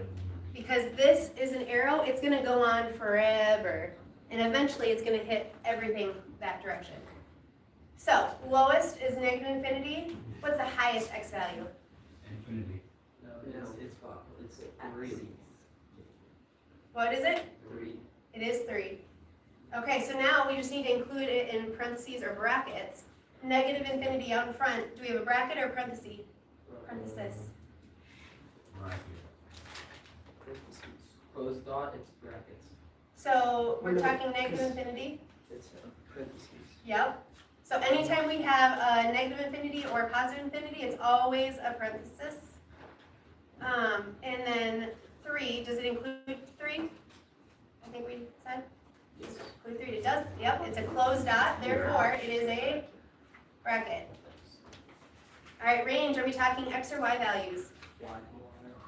Because this is an arrow, it's going to go on forever. And eventually it's going to hit everything that direction. So, lowest is negative infinity. What's the highest x value? Infinity. No, it's 3. What is it? 3. It is 3. Okay, so now we just need to include it in parentheses or brackets. Negative infinity out in front. Do we have a bracket or a parenthesis? Parenthesis. Closed dot, it's brackets. So we're talking negative infinity? It's parentheses. Yep. So anytime we have a negative infinity or a positive infinity, it's always a parenthesis. And then 3, does it include 3? I think we said? Yes. Include 3, it does. Yep, it's a closed dot, therefore it is a bracket. All right, range, are we talking x or y values?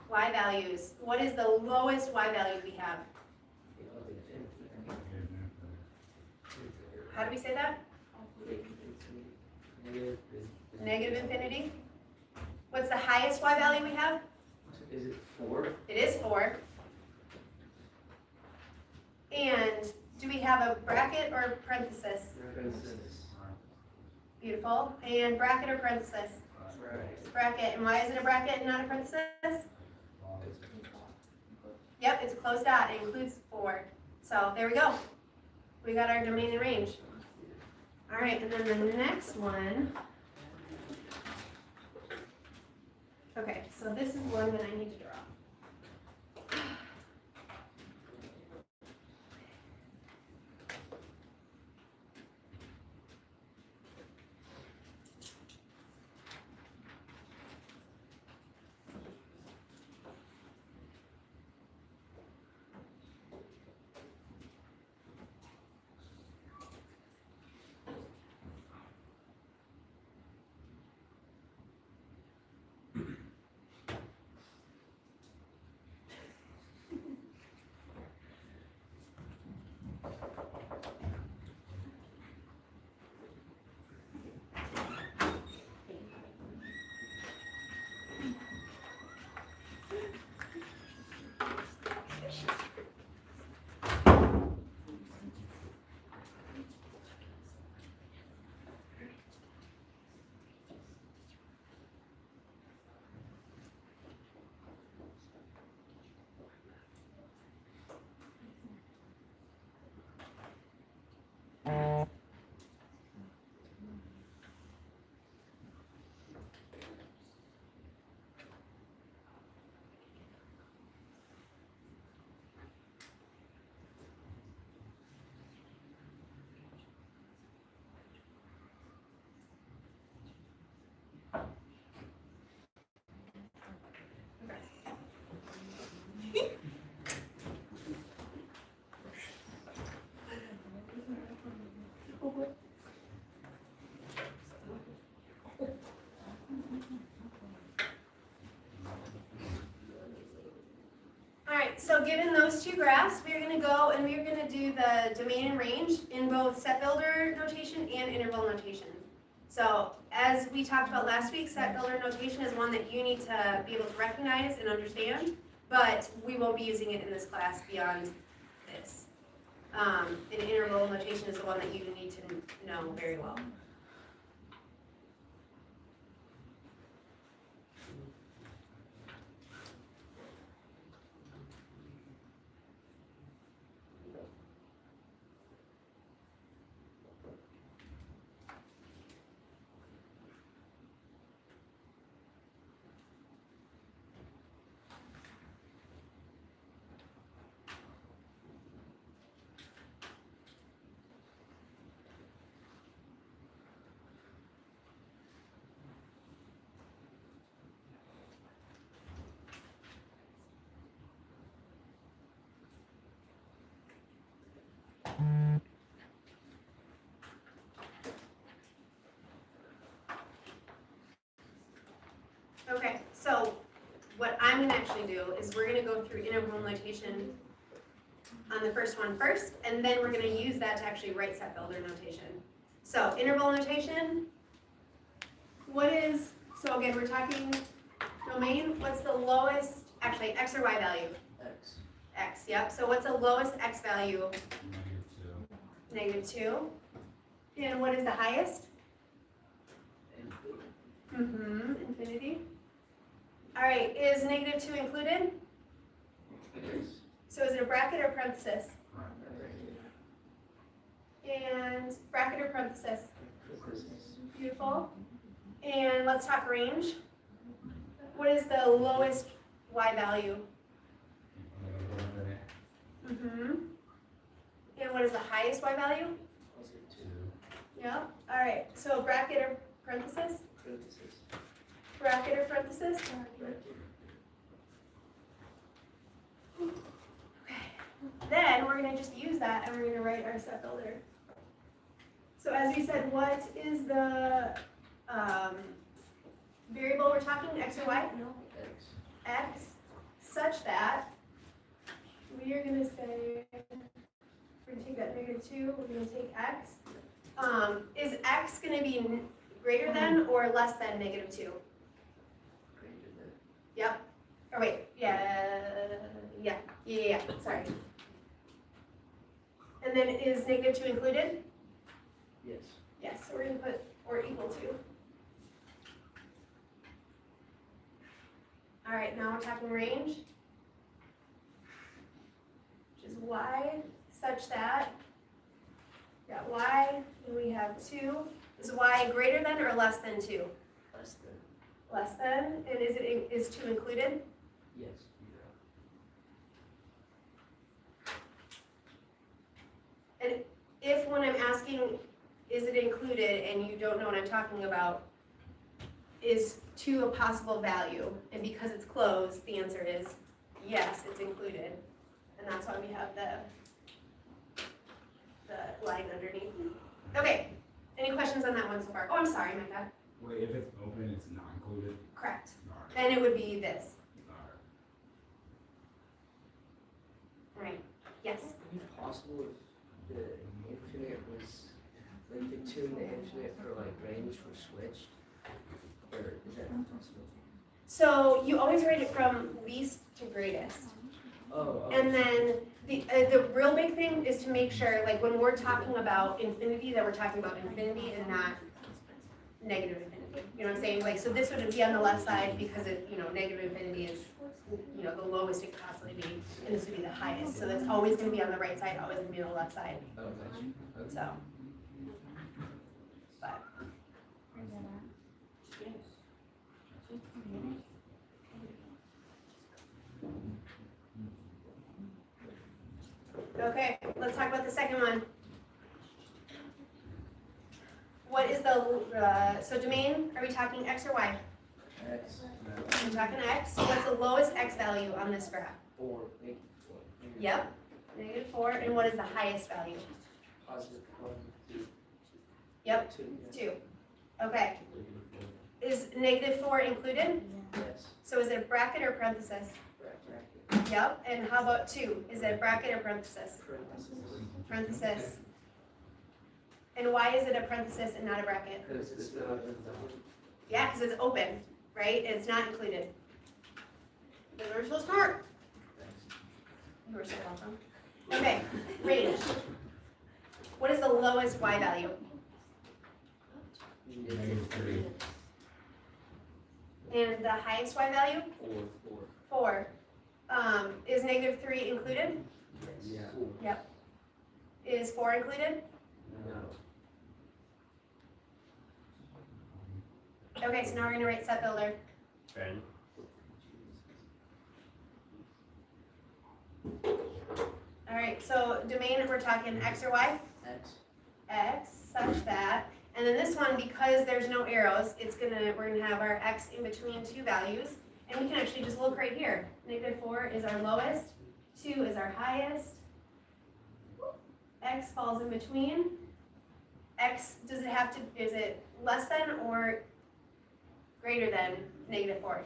Y values. What is the lowest y value we have? How do we say that? Negative infinity. What's the highest y value we have? Is it 4? It is 4. And do we have a bracket or a parenthesis? Parentheses. Beautiful. And bracket or parenthesis? Bracket. And why is it a bracket and not a parenthesis? Yep, it's a closed dot. It includes 4. So there we go. We got our domain and range. All right, and then the next one. Okay, so this is one that I need to draw. So given those two graphs, we're going to go and we're going to do the domain and range in both set builder notation and interval notation. So as we talked about last week, set builder notation is one that you need to be able to recognize and understand, but we won't be using it in this class beyond this. And interval notation is the one that you need to know very well. Okay, so what I'm going to actually do is we're going to go through interval notation on the first one first, and then we're gonna use that to actually write set builder notation. So interval notation, what is, so again, we're talking domain, what's the lowest, actually x or y value? X. X, yep, so what's the lowest x value? -2. And what is the highest? Infinity. All right, is -2 included? Yes. So is it a bracket or parenthesis? And bracket or parenthesis? Beautiful. And let's talk range. What is the lowest y value? And what is the highest y value? Yeah. All right. So bracket or parenthesis? Bracket or parenthesis? Okay. Then we're going to just use that and we're going to write our set builder. So as we said, what is the variable we're talking, x or y? X. X, such that we are going to say, we're going to take that -2, we're going to take x. Is x going to be greater than or less than -2? Greater than. Yep. Or wait, yeah, sorry. And then is -2 included? Yes. Yes, so we're going to put or equal to. All right, now we're talking range, which is y such that, y, and we have 2. Is y greater than or less than 2? Less than. Less than, and is 2 included? Yes. And if when I'm asking, is it included, and you don't know what I'm talking about, is 2 a possible value? And because it's closed, the answer is yes, it's included. And that's why we have the line underneath. Okay, any questions on that one so far? Oh, I'm sorry, Micah. Wait, if it's open, it's not included? Correct. Alright. Then it would be this. Alright. All right, yes? Would it be possible if the infinite was, like the 2 and the infinite for like range were switched? Or is that not possible? So you always write it from least to greatest. Oh. And then the real big thing is to make sure, like when we're talking about infinity, that we're talking about infinity and not negative infinity. You know what I'm saying? Like, so this would be on the left side because it, negative infinity is, the lowest it could possibly be, and this would be the highest. So that's always going to be on the right side, always going to be on the left side. Oh, gotcha. Okay. So, but. Okay, let's talk about the second one. What is the, so domain, are we talking x or y? X. We're talking x. So what's the lowest x value on this graph? 4. Yep, -4. And what is the highest value? Positive 1, 2. Yep, 2. 2. Okay. Is -4 included? Yes. So is it bracket or parenthesis? Bracket. Yep. And how about 2? Is it bracket or parenthesis? Parentheses. Parenthesis. And why is it a parenthesis and not a bracket? Because it's not in the. Yeah, because it's open, right? It's not included. You were so smart. You were so welcome. Okay, range. What is the lowest y value? -3. And the highest y value? 4. 4. Is -3 included? Yes. Yep. Is 4 included? No. Okay, so now we're gonna write set builder. And All right, so domain, we're talking x or y? X. X, such that, and then this one, because there's no arrows, we're gonna have our x in between 2 values, and we can actually just look right here. -4 is our lowest, 2 is our highest. X falls in between. X, is it less than or greater than -4? Greater than.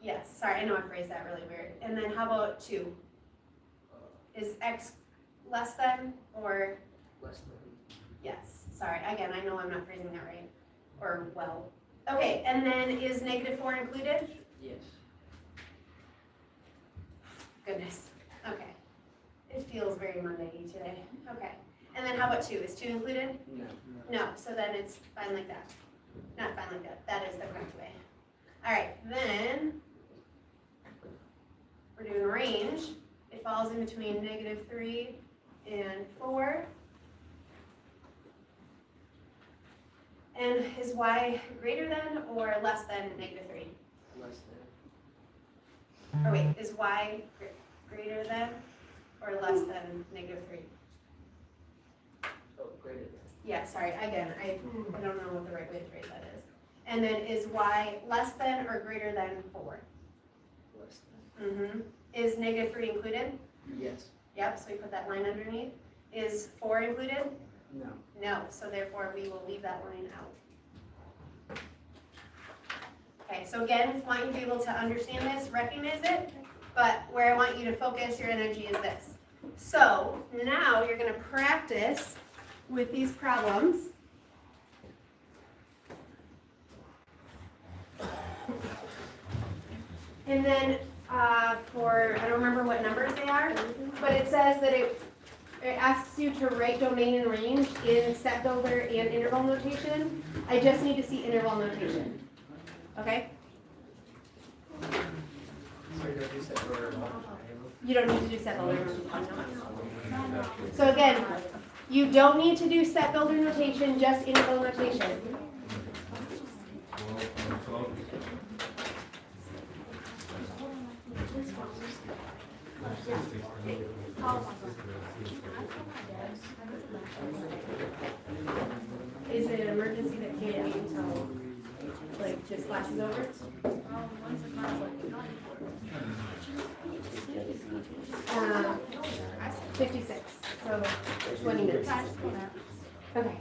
Yes, sorry, I know I phrased that really weird. And then how about 2? Is x less than or, Less than. yes, sorry, again, I know I'm not phrasing that right, or well. Okay, and then is -4 included? Yes. Goodness, okay. It feels very Monday-y today, okay. And then how about 2, is 2 included? No. No, so then it's fine like that. Not fine like that, that is the correct way. All right, then we're doing range. It falls in between -3 and 4. And is y greater than or less than -3? Less than. Or wait, is y greater than or less than -3? Oh, greater than. Yeah, sorry, again, I don't know what the right way to phrase that is. And then is y less than or greater than 4? Less than. Is -3 included? Yes. Yep, so we put that line underneath. Is 4 included? No. No, so therefore we will leave that line out. Okay, so again, want you to be able to understand this, recognize it, but where I want you to focus your energy is this. So now you're gonna practice with these problems. And then for, I don't remember what numbers they are, but it says that it asks you to write domain and range in set builder and interval notation. I just need to see interval notation. Okay? You don't need to do set builder notation. So again, you don't need to do set builder notation, just interval notation. Is it an emergency that can't wait until, like, just class is over? 56, so 20 minutes. Okay.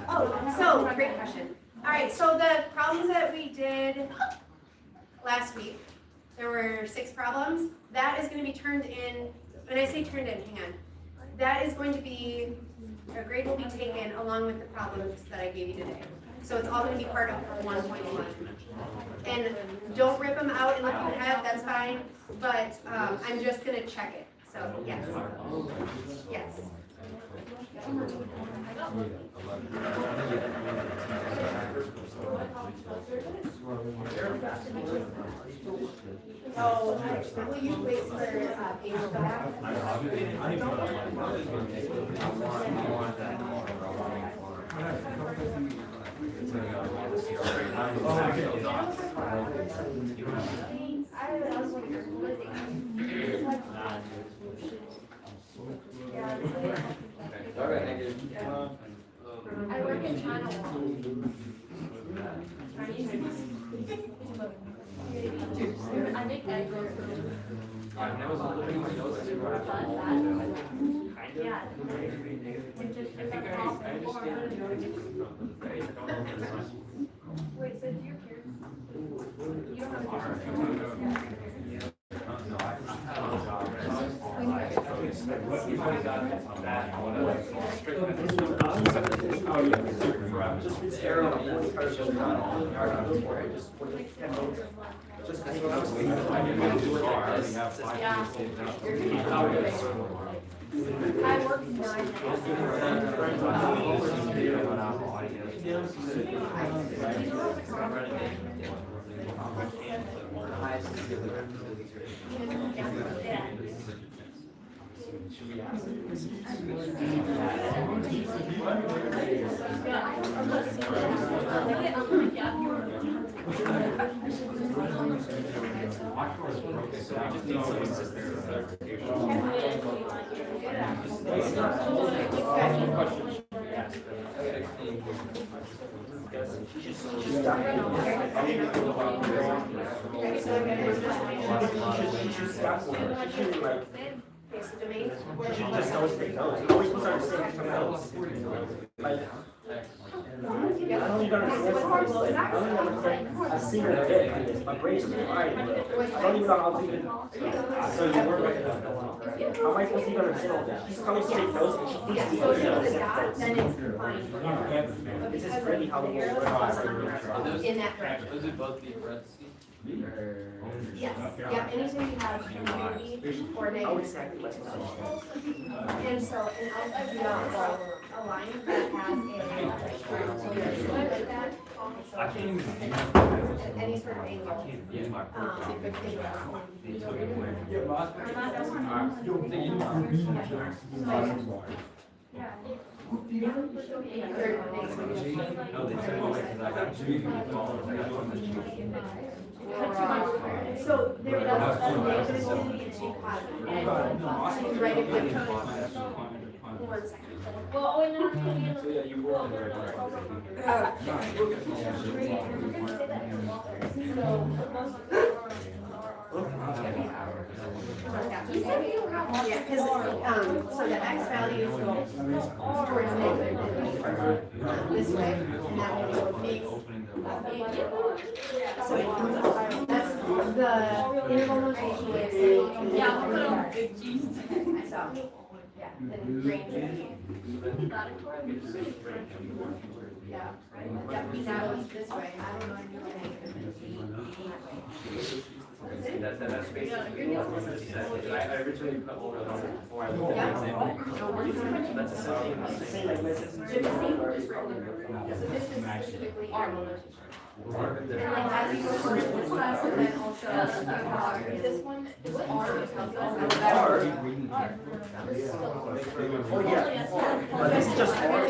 Oh, so great question. All right, so the problems that we did last week, there were 6 problems. That is going to be turned in, when I say turned in, hang on. That is going to be, a grade will be taken along with the problems that I gave you today. So it's all going to be part of 1.1. And don't rip them out and look at your head, that's fine. But I'm just going to check it. So yes. Yes. Oh, will you wait for page back? I work in China. I make egg rolls. Yeah. Wait, so do your peers? You don't have a I worked 9 Okay, so domain. Just always take notes. You always supposed to understand from notes. Like, I don't even understand. I don't even understand a single bit of this. My brain is fine. I don't even know how to even. So you work with it. How am I supposed to even understand all that? She's telling me to take notes and she thinks So me if to it's a understand dot, notes. then it's confined. This is really how we work. In that direction. Those would both be parentheses? Yes, yeah, anytime you have community or How negative. exactly what's going on? And so, and I'll do out a line that has any sort of angle. So you could think so there is a negative infinity and two positive. So you write it like 1 second. Well, oh, no. So yeah, you were in the right direction. Yeah, because, so the X values go towards negative this way, and that way it would make. So that's the interval notation way of saying. Yeah, I'll put on big G's. So, yeah, and range of yeah, that was this way, I don't know anything. That's basically what it said. I originally put over the number before I looked at the example. That's the same. So this is specifically interval notation. And like as you go further in this class, and then also this one is R is Oh, yeah. But this is just hard.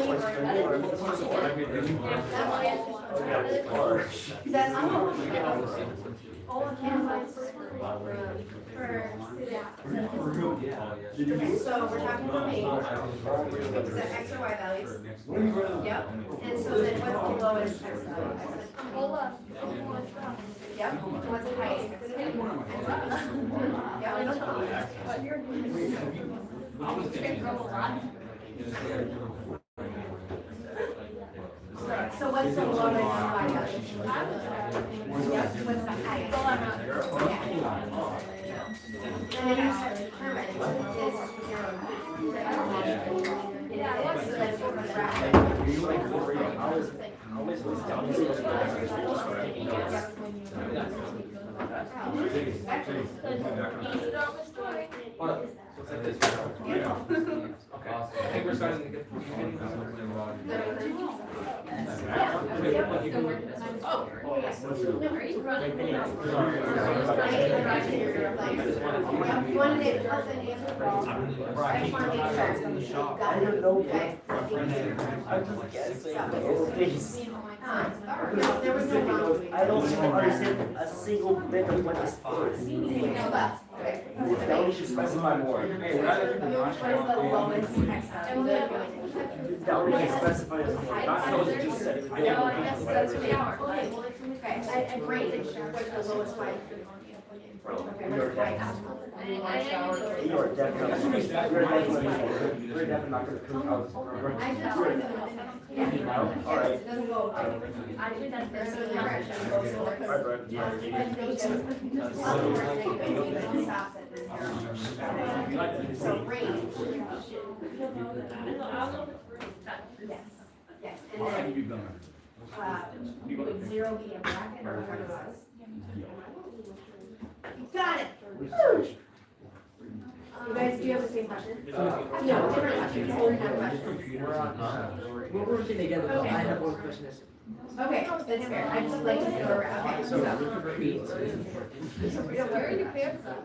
That's all of them. So we're talking about is that X or Y values? Yep. And so then what's the lowest X value? Yep. What's the highest? So what's the lowest Y value? Yep. What's the highest? And then you have to determine is 0. So that's what we're I think we're starting to get. You want to make an answer wrong. I just want to make sure. I don't know. Okay. I'm just guessing. No, there was no wrong. I don't even understand a single bit of what this is. That we should specify more. What is the lowest X value? That we should specify as more. Not so it's just said. That's what they are. Okay, I rated what's the lowest Y. You are definitely not going to prove how this works. I just wanted to know. All right. It doesn't go. I think that's the direction. So range. Yes. Yes. And then would 0 be a bracket or whatever it was? Got it. Woo. You guys, do you have the same question? No, different questions. Different questions. We're working together, but Okay. I have one question. Okay, that's fair. I just like to go around. Okay, so. Where are your pants at?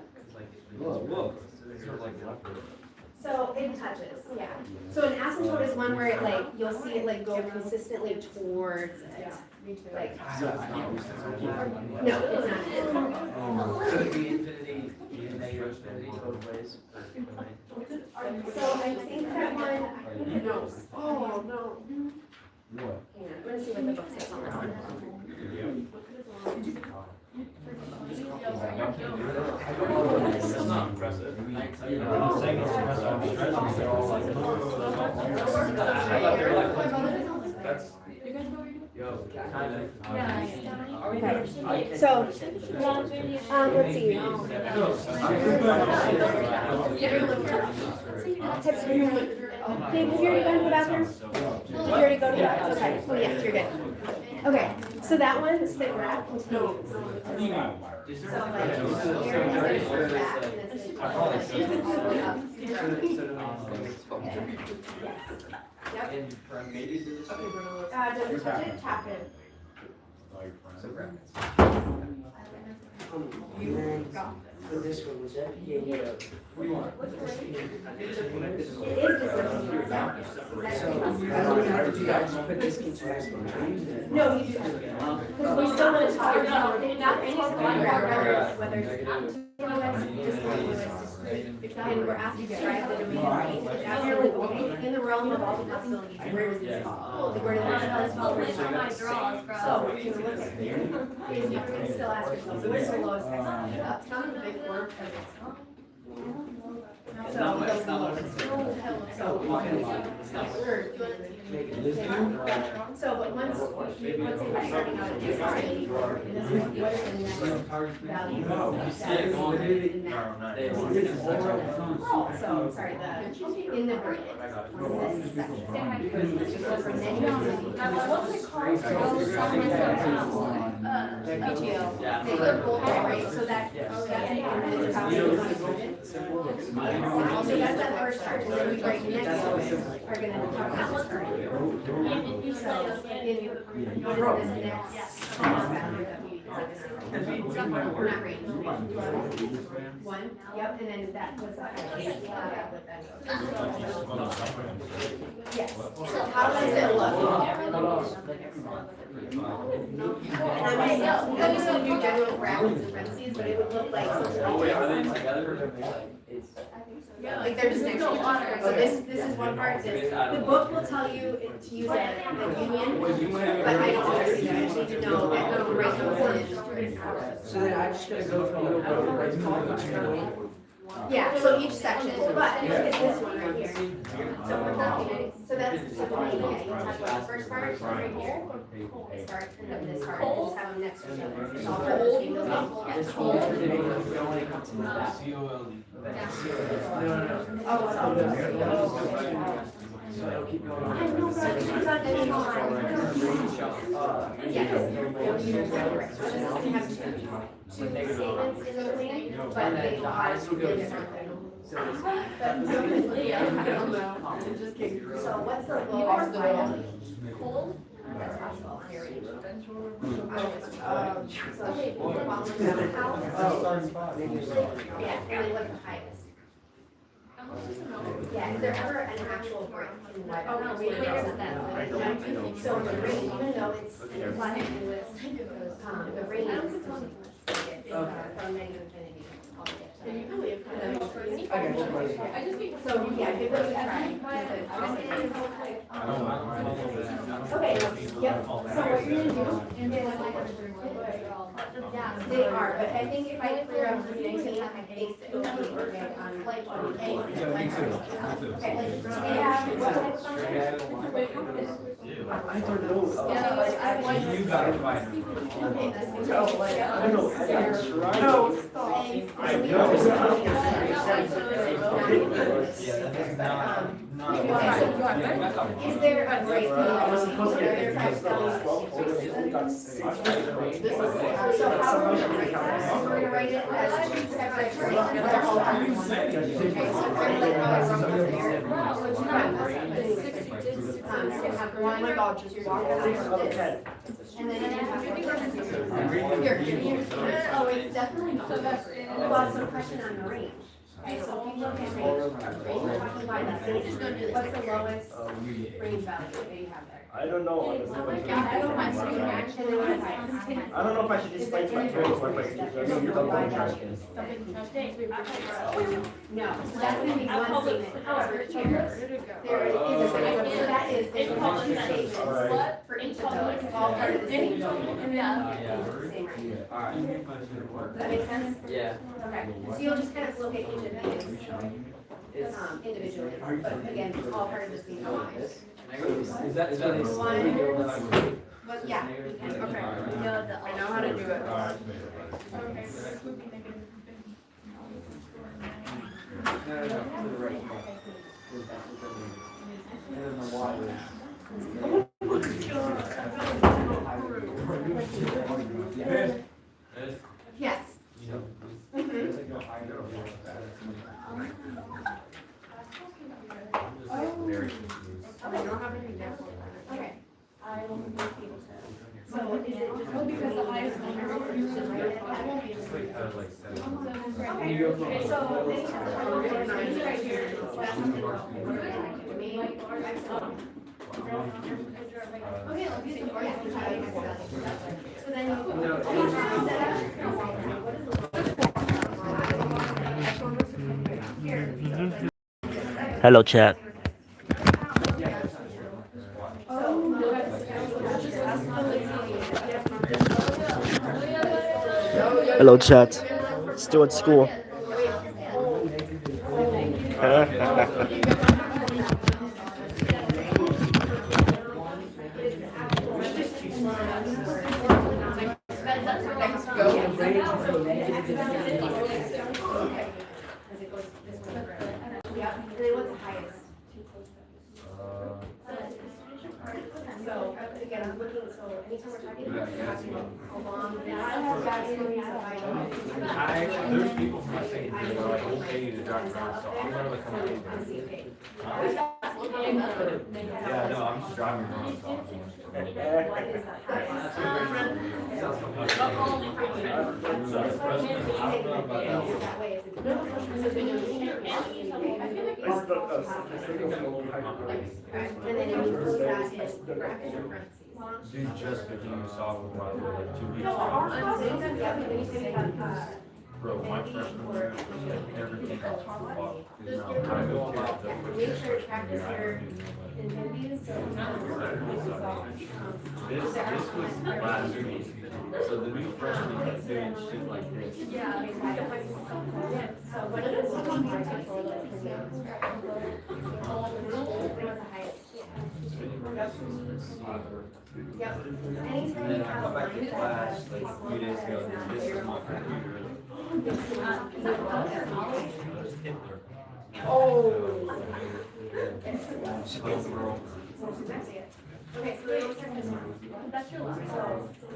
So it touches, yeah. So an asymptote is one where it like, you'll see it like go consistently towards it. Like, no, it's not. Could it be infinity, negative infinity, both ways? So I think that one, no. Oh, no. Hang on, I'm gonna see what the book says on that one. That's not impressive. That's. So, let's see. Dave, have you already gone to the bathroom? Did you already go to the bathroom? Okay, oh yes, you're good. Okay, so that one, the spit wrap, continues. So like, here, it's gonna go back, and it's gonna go all the way up. Yep. Does it touch it? Tap it. For this one, was that PA? It is discontinuous, yeah. So, how did you guys put discontinuous one? No, you do. Because we still want to talk about, not any whether it's discontinuous, and we're asked to describe the domain range, which actually in the realm of all the possibilities, where does this fall? Where does this fall? Where does this fall? So, if you look at here, you can still ask yourself, so where's the lowest x? It's kind of a big word, because it's so, but once you're starting out at this point, and this is what is the next value? So, sorry, in the bracket, on this section. From then you what's it called? PTO. They look both right, so that's so that's that first chart, and then we right next to it are gonna talk about this chart. So, what is this next value that we, not range. One, yep, and then that was, with that. Yes, so how does it look? And I'm just gonna do general brackets and parentheses, but it would look like something like they're just next to each other. So this is one part. The book will tell you to use a union, but I don't understand. I just need to know that the ratio is. So then I just gotta go from a little bit of right column. Yeah, so each section, but look at this one right here. So we're talking, so that's, so yeah, you talk about the first part right here. This part, and then this part, and just have them next to each other. It's all for the same building. This whole thing, we only come to that. Oh, it's all good. I know, but she's not anymore. Yeah. So this is, we have two statements in the plan, but they all have to be different. So what's the lowest value? Cold? That's possible. Here, so, okay, well, the house. Yeah, and then what's the highest? Yeah, is there ever an actual break in what? Oh, no, we don't have that. So the range, even though it's implied in this, the range is continuous. From negative infinity all the way up to. So, yeah, give those a try. Okay, yep, so what you're gonna do is, they are, but I think if I clear up the 19, I think it would be okay on like on A. Okay, yeah, I don't know. Yeah, like, I like. You gotta find her. No, like, I don't know. I haven't tried. No, stop. I know. Yeah, that's not. Is there a great? I was supposed to get it because I was 12, so it's only got 6. So how are we gonna write that? We're gonna write it as two separate traits. Okay, so kind of like how I wrote it there. You have one. Oh my God, just walk out. And then you have here. Oh, it's definitely not. Well, so question on the range. Okay, so if you look at range, we're talking about what's the lowest range value that you have there? I don't know. I don't mind saying range, and then what if I don't know if I should just fight my parents or if I should just you're the trash can. No, so that's gonna be one statement. However, here, there is a statement, so that is, there's one statement for each of those, all part of the same document. Same range. Does that make sense? Yeah. Okay, so you'll just kind of look at each of these, individually, but again, it's all part of the same document. Is that But yeah, you can. Okay. I know how to do it. Yes. Okay, I don't have an example. Okay. I will be able to. So is it just because the highest number of users, right? I won't be able to. Okay, so these right here, that's something wrong. Okay, let's use it. So then you. Hello, chat. Hello, chat. Still at school. So again, I'm looking, so anytime we're talking about along this, I have bad stories of my own. There's people from my state that are like, okay to drive around, so I'm gonna come over. Yeah, no, I'm just driving around. So What is the highest? That way it's a no. And then you close that in brackets or parentheses. Dude just became a sophomore by the way, like 2 weeks No, ago. I'm saying that, yeah, when you say that, Bro, my freshman year, everything else was fucked. Because now I go about yeah, make sure to practice your infinities, so. This was last week. So the new freshman is doing shit like this. Yeah, exactly. So what is this one part for the what's the highest? Yep. Anytime And you then I have come a back to line class like a few days ago, and this is my computer. Okay, so let's start this one. That's your last. So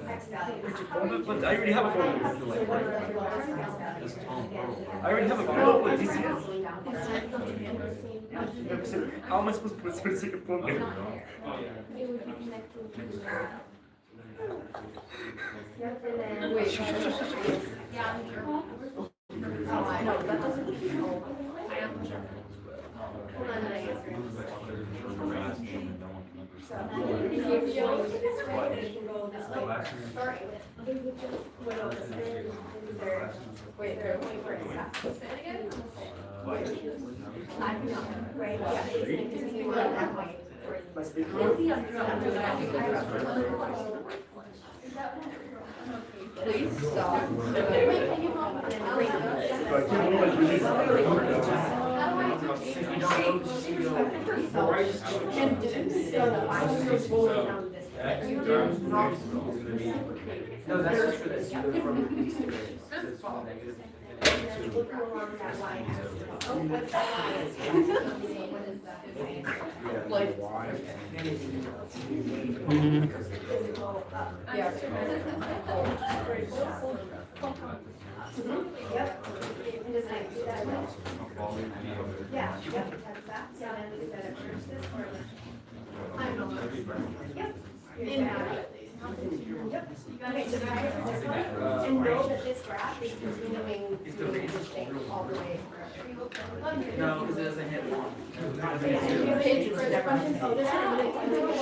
X value. But I already have a phone. I already have a phone with DCS. How am I supposed to put a specific phone there? Wait. Oh, I know, that doesn't. I am. Hold on, I answer. So, if you go this way, you can go this way. Start wait, they're waiting for it to stop. Say it again? I know, right, yeah, it's continue on that way. Please stop. Wait, can you help? And then bring it up. I was just rolling down this. No, that's just for this, either from east to west. It's negative. Look along that line. Oh, what's that line? What is that? Like, Yeah. Yep. And just like do that. Yeah, yep, that's that. So then is that a curse this or? I don't know. Yep. Yep. Okay, so try it for this one, and know that this graph is continuing to stay all the way forever. no, because it doesn't hit one.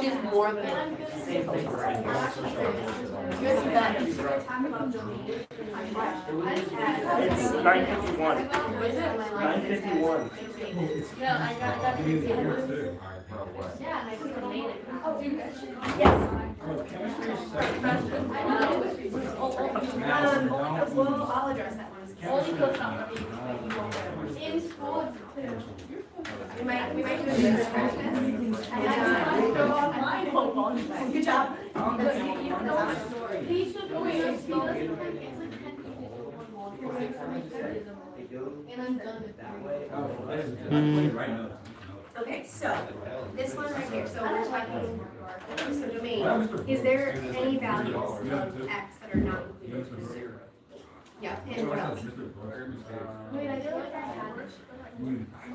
She's more than Same thing. It's 9:51. 9:51. Yeah, I got that. Yeah, and I could have made it. Yes. Well, I'll address that one. Only close up. In school, it's clear. We might do a business practice. Good job. And I'm done with that. Okay, so this one right here, so we're talking, so domain, is there any values of x that are not included? Zero. Yeah, and what else? Wait, I feel like I had it.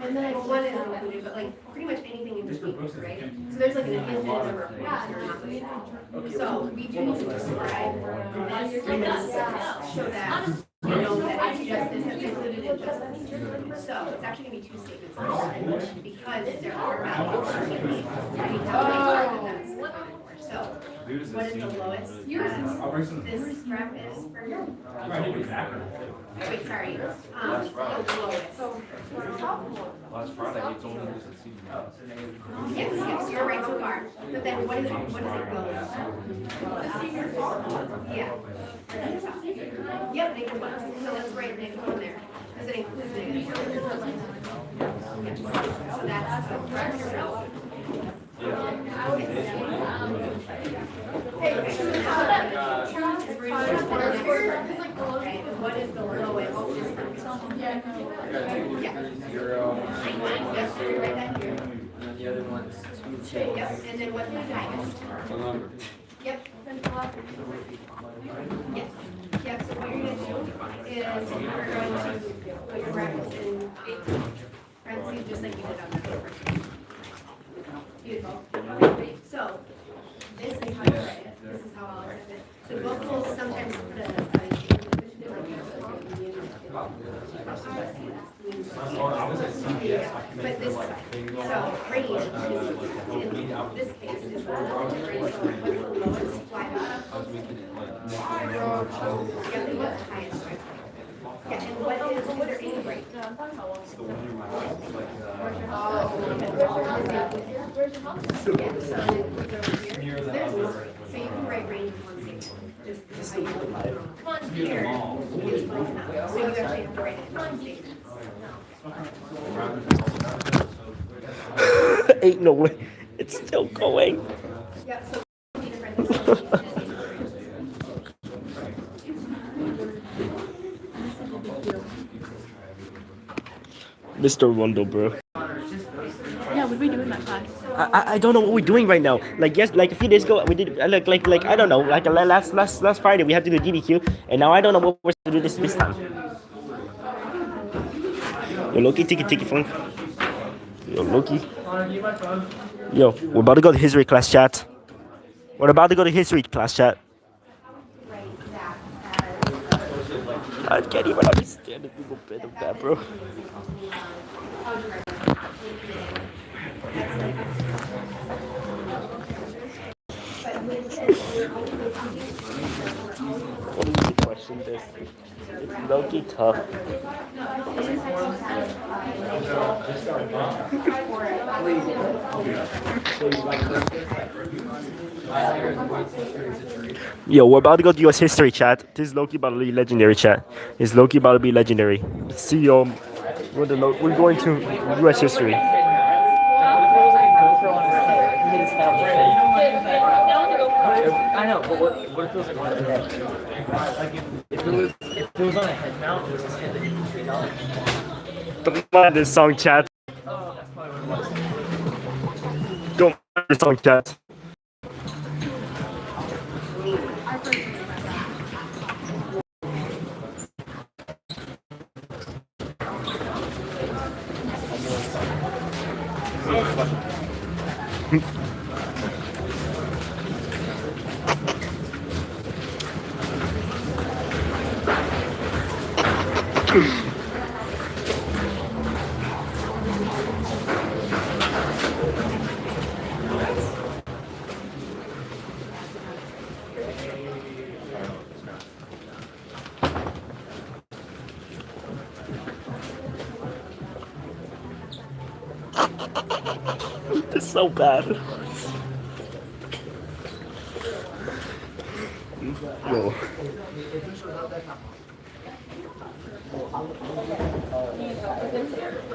And then one is included, but like pretty much anything in between, right? So there's like an infinite number of things that are not included. So we do need to describe this so that we know that it's just this that's included in just this. So it's actually gonna be two statements in one, because there are values that we have to make sure that that's. So, what is the lowest? This graph is for you. Wait, sorry. The lowest. Last Friday, it's only used at season. Yes, you're right so far. But then what is it go? Yeah. Yep, negative one. So let's write negative one there, because it includes negative one. So that's correct. Okay, and what is the lowest? Zero. Yes, so you write that here. And then the other one's two. Yep, and then what's the highest? Yep. Yes. Yep, so what you're gonna do is you're going to put your brackets in parentheses, just like you did on the paper. Beautiful. So, this is how you write it. This is how I'll write it. So both will sometimes put a but this, so range is, in this case, is the lowest, right? So what's the lowest? Why not? Yeah, and what's the highest, right? Yeah, and what is there any break? So you can write range in one statement. Just how you come on here. It's broken up. So you actually have to write it in one statement. Ain't no way. It's still going. Yeah, so different. Mr. Rondo, bro. Yeah, what did we do in that class? I don't know what we're doing right now. Like yes, like a few days ago we did like I don't know, like last Friday we had to do DBQ, and now I don't know what we're supposed to do this time. Yo, Loki, tiki phone. Yo, Loki. Yo, we're about to go to history class chat. We're about to go to history class chat. I can't even understand a single bit of that, bro. What do you question this? It's low-key tough. Yo, we're about to go to US history chat. This is Loki about to be legendary chat. It's Loki about to be legendary. See you. We're going to US history. What if it was like on a head? Like if it was on a head mount, it would just hit the $83. Don't mind this song, chat. Oh, that's probably what it was. Don't mind this song, chat. It's so bad. Yo.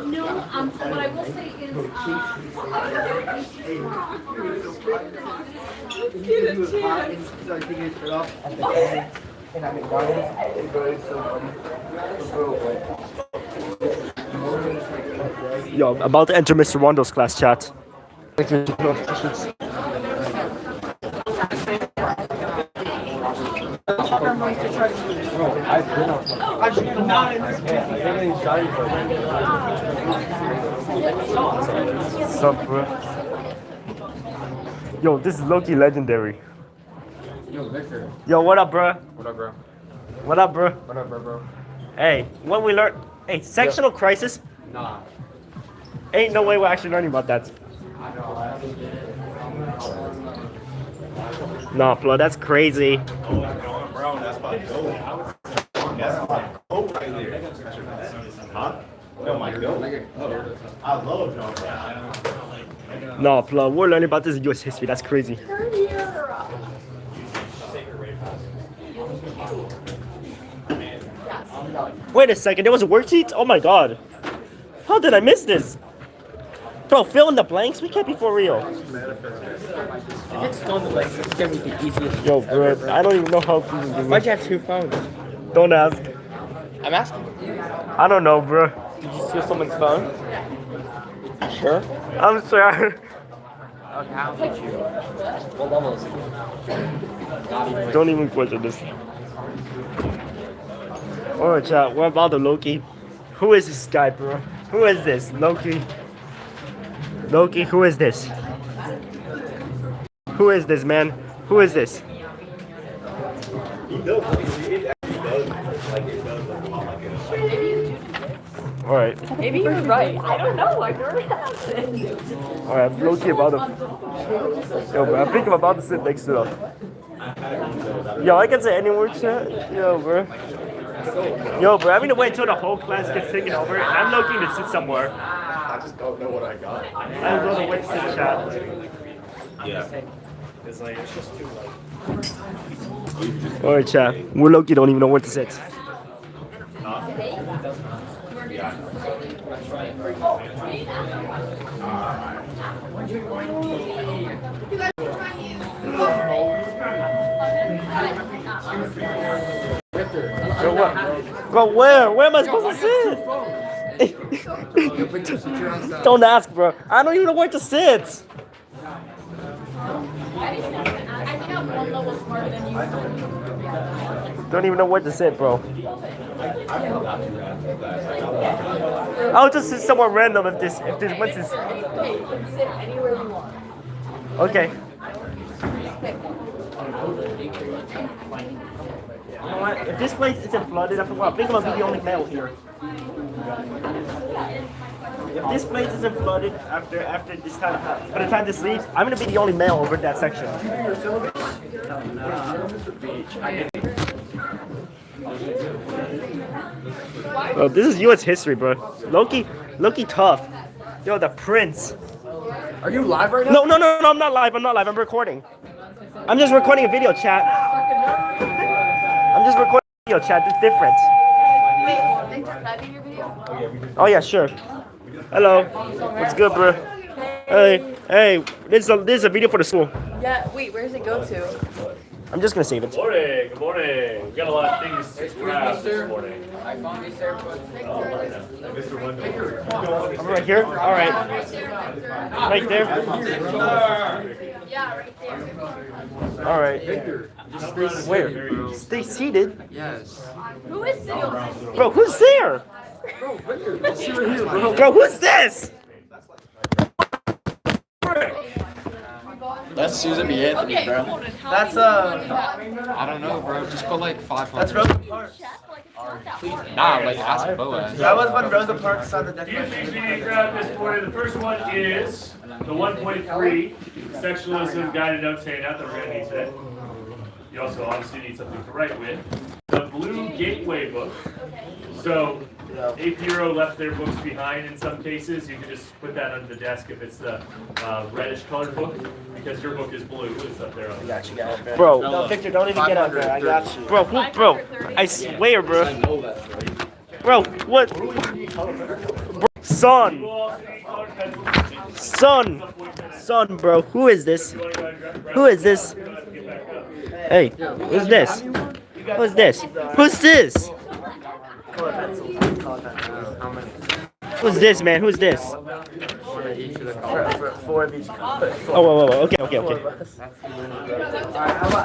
No, so what I will say is, Yo, I'm about to enter Mr. Rondo's class, chat. What's up, bro? Yo, this is low-key legendary. Yo, Victor. Yo, what up, bro? What up, bro? What up, bro? What up, bro? Hey, what we learned? Hey, sectional crisis? Nah. Ain't no way we're actually learning about that. I know. Nah, bro, that's crazy. Brown, that's my goat. That's my goat right there. Huh? Oh my goat. I love John Brown. Nah, bro, we're learning about this in U.S. history. That's crazy. Wait a second, there was a worksheet? Oh my god. How did I miss this? Bro, fill in the blanks? We can't be for real. If it's fun, like, it's gonna be the easiest. Yo, bro, I don't even know how to do Why'd this. you have two phones? Don't ask. I'm asking. I don't know, bro. Did you steal someone's phone? You sure? I'm sorry. Okay, I'll teach you. What level is it? Don't even question this. Alright, chat, what about the Loki? Who is this guy, bro? Who is this? Loki? Loki, who is this? Who is this, man? Who is this? Alright. Maybe you're right. I don't know. I've never had it. Alright, I'm Loki about to. Yo, bro, I think I'm about to sit next to them. Yo, I can say any word, chat. Yo, bro. Yo, bro, I'm gonna wait until the whole class gets taken over. I'm looking to sit somewhere. I just don't know what I got. I'm gonna wait to sit chat. Yeah. It's like, it's just too like. Alright, chat. We're Loki, don't even know where to sit. So what? Bro, where? Where am I supposed to sit? Don't ask, bro. I don't even know where to sit. Don't even know where to sit, bro. I'll just sit somewhere random if this what's this? Okay. You know what? If this place isn't flooded after a while, I think I'm gonna be the only male here. If this place isn't flooded after this time, by the time this leaves, I'm gonna be the only male over that section. Bro, this is U.S. history, bro. Loki tough. Yo, the prince. Are you live right now? No, I'm not live. I'm recording. I'm just recording a video, chat. I'm just recording a video, chat. It's different. Oh yeah, sure. Hello. What's good, bro? Hey, this is a video for the school. Yeah, wait, where does it go to? I'm just gonna save it. Morning, good morning. We got a lot of things to grab this morning. I found me, sir. Mr. Wendell. I'm right here. All right. Right there. Yeah, right there. All right. Where? Stay seated. Yes. Who is sitting? Bro, who's there? Bro, who's this? That's Susan B. Anthony, bro. That's I don't know, bro. Just put like 500. That's Rosa Parks. Nah, like ask Boaz. That was when Rosa Parks saw the Few Declaration. things we need to grab this morning. The first one is the 1.3 Sexualism Guided Notes handout that we're going to need today. You also obviously need something to write with. The Blue Gateway book. So, AP Euro left their books behind in some cases. You can just put that under the desk if it's the reddish colored book, because your book is blue. It's up there on the Got you, guys. Bro. No, Victor, don't even get up there. I got you. Bro, bro. I swear, bro. Bro, what? Son. Son, bro. Who is this? Who is this? Hey, who's this? Who's this? Who's this? Who's this, man? Who's this? Four of each color. Oh, whoa, whoa, okay. I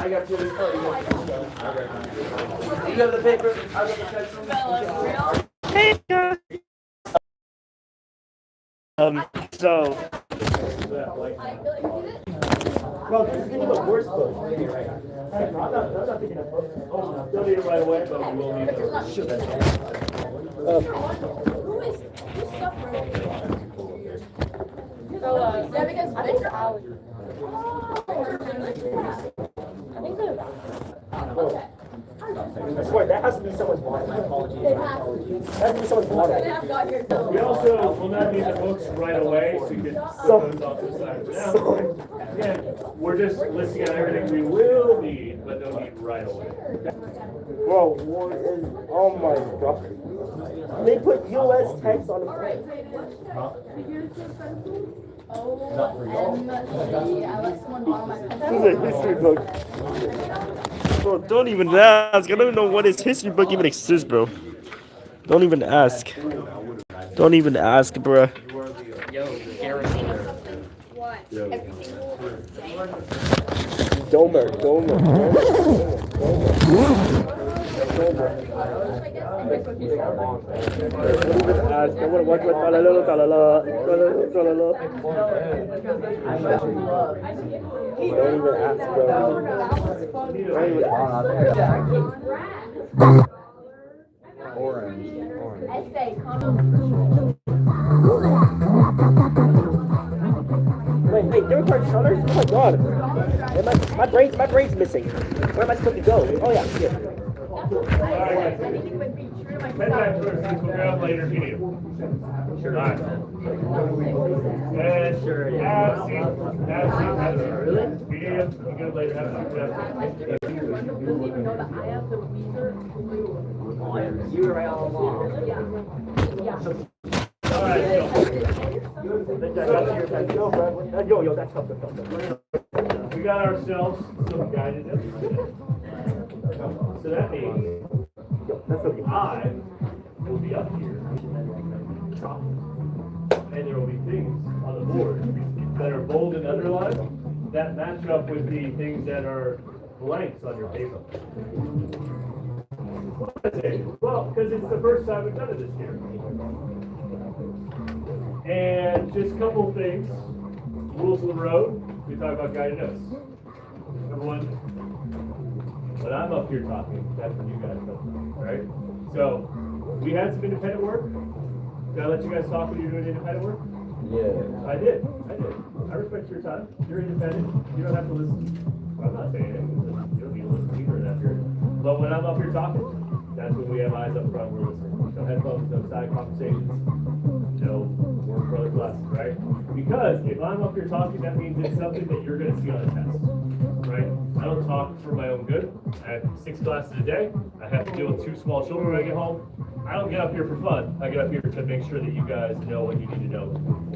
got two. You got the paper? I got the pencil. Hey, so. Bro, this is gonna be the worst book. I'm not picking up books. Don't need it right away, but we will need it. Yeah, because Victor out. I swear, that has to be someone's water. My apologies. That has to be someone's water. We also will not need the books right away, so you can put those off to the side for now. Again, we're just listing out everything we will need, but don't need right away. Bro, what is, oh my god. They put US text on the front. This is a history book. Bro, don't even ask. I don't even know what his history book even exists, bro. Don't even ask. Don't even ask, bro. Domer. Ask. I want to watch what talala. Don't even ask, bro. Don't even Wait, there are colors? Oh my god. My brain's missing. Where am I supposed to go? Oh yeah, here. Head back to our seats, we'll grab later if you need them. Alright. And have a seat. Really? You need them, you good later, have a seat. You were right all along. Alright, Yo, that's something. we got ourselves some guided notes. So that means I will be up here. And there will be things on the board that are bold and underlined that match up with the things that are blanks on your paper. Well, because it's the first time we've done it this year. And just a couple things. Rules of the road. We talk about guided notes. Number one, when I'm up here talking, that's when you guys come, right? So, we had some independent work. Did I let you guys talk when you were doing independent work? Yeah. I did. I respect your time. You're independent. You don't have to listen. I'm not saying anything. You don't need to listen either after. But when I'm up here talking, that's when we have eyes up front. We're listening. No headphones, no side conversations, no work for other classes, right? Because if I'm up here talking, that means it's something that you're going to see on a test, right? I don't talk for my own good. I have 6 classes a day. I have to deal with 2 small children when I get home. I don't get up here for fun. I get up here to make sure that you guys know what you need to know,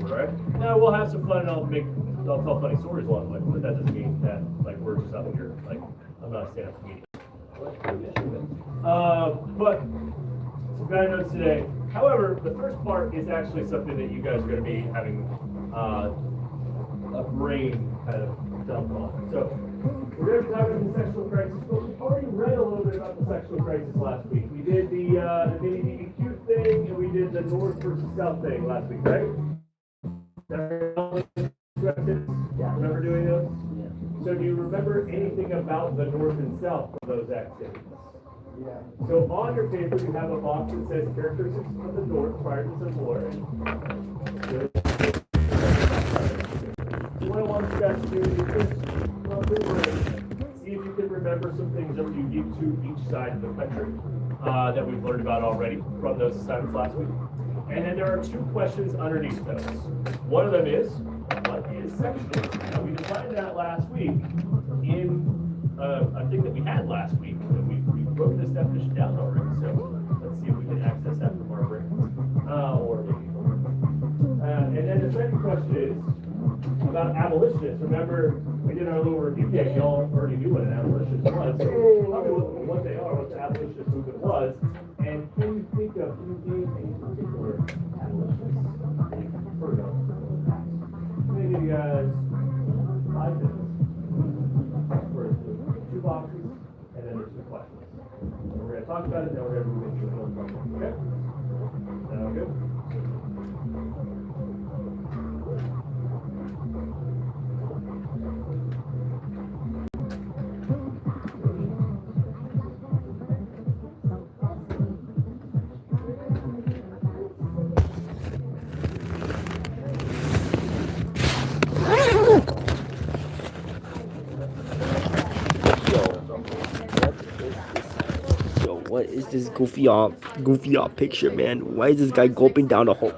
right? Now we'll have some fun and I'll tell funny stories along the way, but that doesn't mean that like we're just up here. Like I'm not a stand-up comedian. But some guy notes today. However, the first part is actually something that you guys are going to be having a brain kind of dump on. So we're going to talk about the sexual crisis, but we already read a little bit about the sexual crisis last week. We did the mini DBQ thing, and we did the North versus South thing last week, right? Remember doing those? Yeah. So do you remember anything about the North and South of those activities? Yeah. So on your paper you have a box that says characteristics of the North prior to Civil War. What I want you guys to do is just run through the see if you can remember some things that are unique to each side of the country that we've learned about already from those assignments last week. And then there are two questions underneath those. One of them is, what is sexualism? Now we defined that last week in a thing that we had last week. And we wrote this definition down already, so let's see if we can access that from our brain. And then the second question is about abolitionists. Remember, we did our little review game. Y'all already knew what an abolitionist was. So tell me what they are, what the abolitionist movement was, and can you think of any particular abolitionists? Maybe you guys 5 minutes for 2 boxes, and then there's 2 questions. And we're going to talk about it, then we're going to move into another question. Okay? Sound good? What is this goofy off picture, man? Why is this guy gulping down the whole?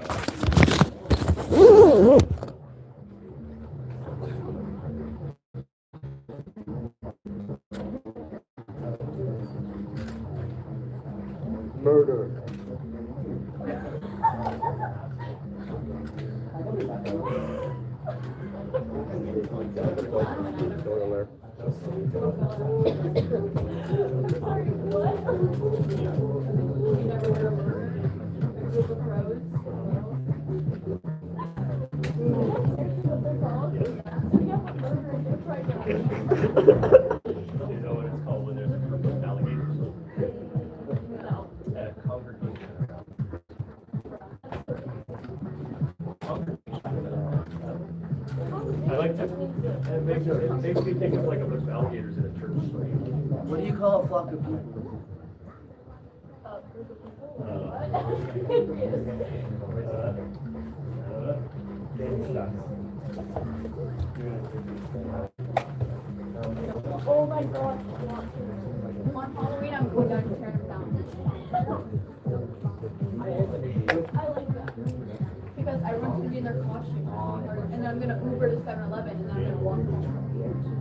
Murder. It makes me think of like a bunch of alligators in a church. What do you call a flock of people? Oh my god. On Halloween, I'm going down to tear them down. I like that. Because I want to be in their costume. And then I'm going to Uber to 7-Eleven and then I'm going to walk home.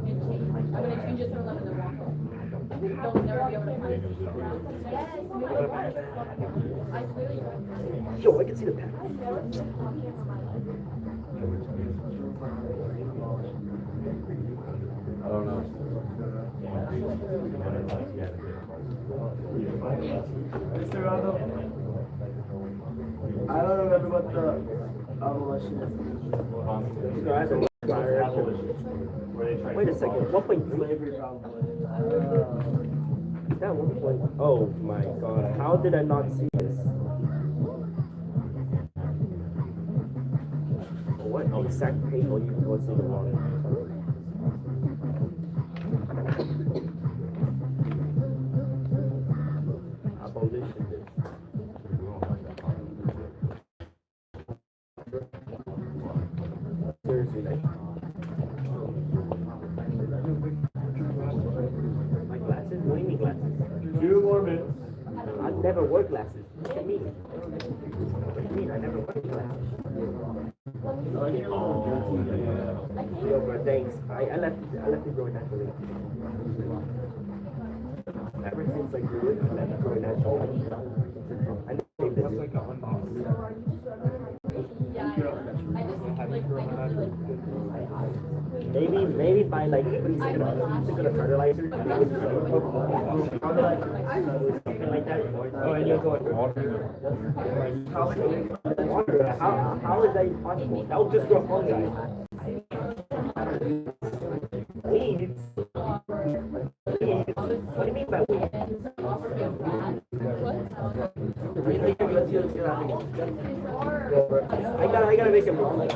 And change. I'm going to change at 7-Eleven and then walk home. They'll never be able to find me. Yes, I clearly drive. Yo, I can see the pack. I don't know. Mr. Rondo, I don't remember what the abolition is. Wait a second. 1.3. Slavery probably. That 1. Oh my god. How did I not see this? What exact page will you go to the wrong? Abolition. Seriously, like. My glasses? What do you mean glasses? 2 more minutes. I never wear glasses. What do you mean? What do you mean? I never wear glasses. Yo, bro, thanks. I left it growing naturally. Ever since I grew it, I left it growing naturally. I never shaved it. Maybe by like, what he's thinking about, he's thinking of fertilizer. Something like that. Oh, and you'll go like water. Water, how is that possible? That would just grow fungi. Weeds? What do you mean by weeds? I gotta make him wrong. I'm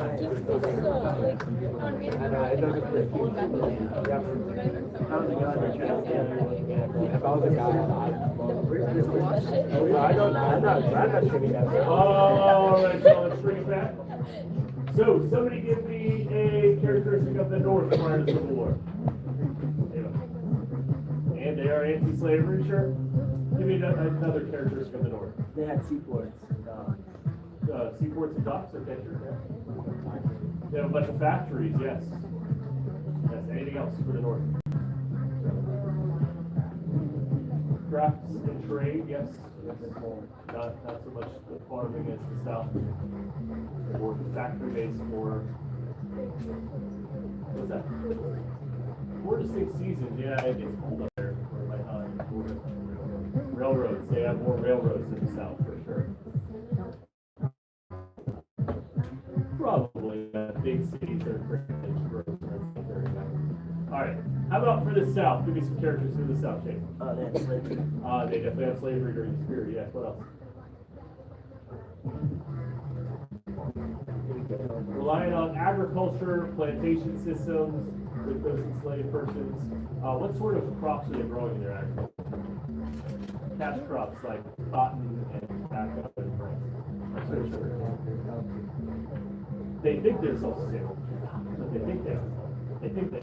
not trimming that. All right, so let's bring it back. So, somebody give me a characteristic of the North prior to the Civil War. And they are anti-slavery, sure. Give me another characteristic of the North. They had seaports. Seaports and docks, okay, sure. Yeah. They have a bunch of factories, yes. Yes, anything else for the North? Crafts and trade, yes. Not so much the farming as the South. Or the factory based, or what's that? 4 to 6 seasons, yeah, it gets cold up there for my time. Railroads, they have more railroads in the South for sure. Probably big cities are great. All right, how about for the South? Give me some characters for the South, Jake. They had slavery. They definitely have slavery during this period, yes. What else? Relying on agriculture, plantation systems with those enslaved persons. What sort of crops are they growing in their agriculture? Cash crops like cotton and tobacco and rice. They think they're self-sustainable, but they think they are. They think they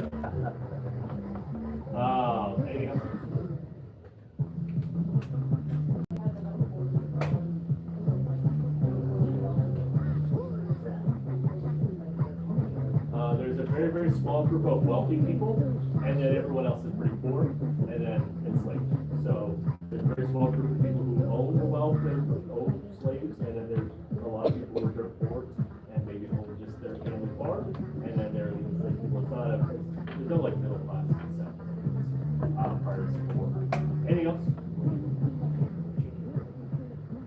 are. Anything else? There's a very, very small group of wealthy people, and then everyone else is pretty poor, and then enslaved. So there's a very small group of people who own the wealth and own slaves, and then there's a lot of people who are poor and maybe own just their family farm, and then there are these enslaved people. It's not there's no like middle class in the South prior to the war. Anything else?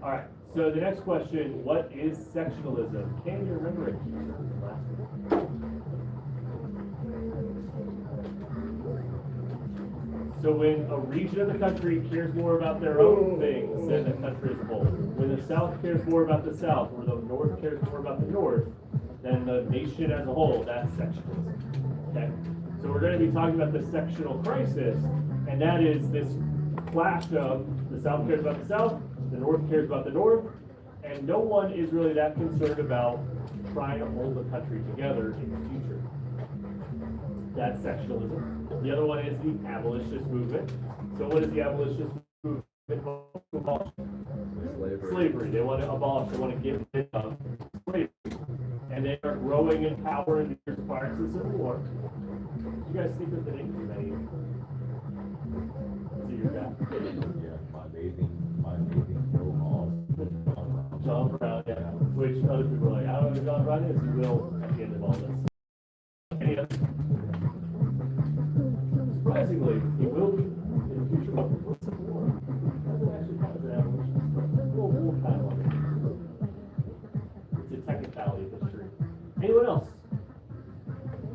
All right. So the next question: what is sectionalism? Can you remember it? So when a region of the country cares more about their own things than the country as a whole, when the South cares more about the South, or the North cares more about the North than the nation as a whole, that's sectionalism. Okay? So we're going to be talking about the sectional crisis, and that is this clash of the South cares about the South, the North cares about the North, and no one is really that concerned about trying to hold the country together in the future. That's sectionalism. The other one is the abolitionist movement. So what is the abolitionist movement? Slavery. They want to abolish, they want to get rid of slavery. And they are growing in power in the years prior to the Civil War. You guys think of the names of any? See your dad. Yeah, my bathing, John Brown, yeah. Which other people are like, I don't know who John Brown is. You will at the end of all this. Any others? Surprisingly, he will be in the future, but before the Civil War. Doesn't actually have an abolition, but we'll kind of it's a technicality of history. Anyone else?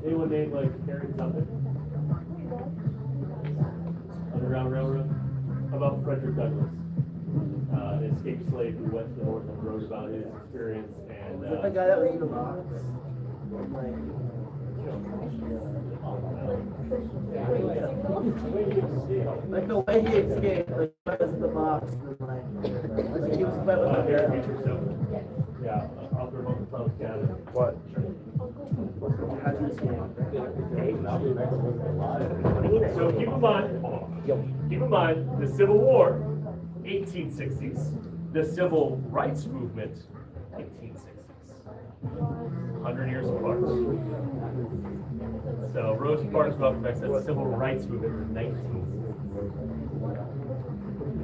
Anyone named like Harry something? Underground Railroad? How about Frederick Douglass? An escaped slave who went to the North and wrote about his experience and Is that the guy that was in the box? Like the way he escaped, like I was in the box, and like he was wet with the hair. Yeah, I'll promote the club's gathering. What? How'd you escape? So keep in mind, the Civil War, 1860s. The Civil Rights Movement, 1860s. 100 years apart. So Rosa Parks Welcome back said the Civil Rights Movement was 1960s.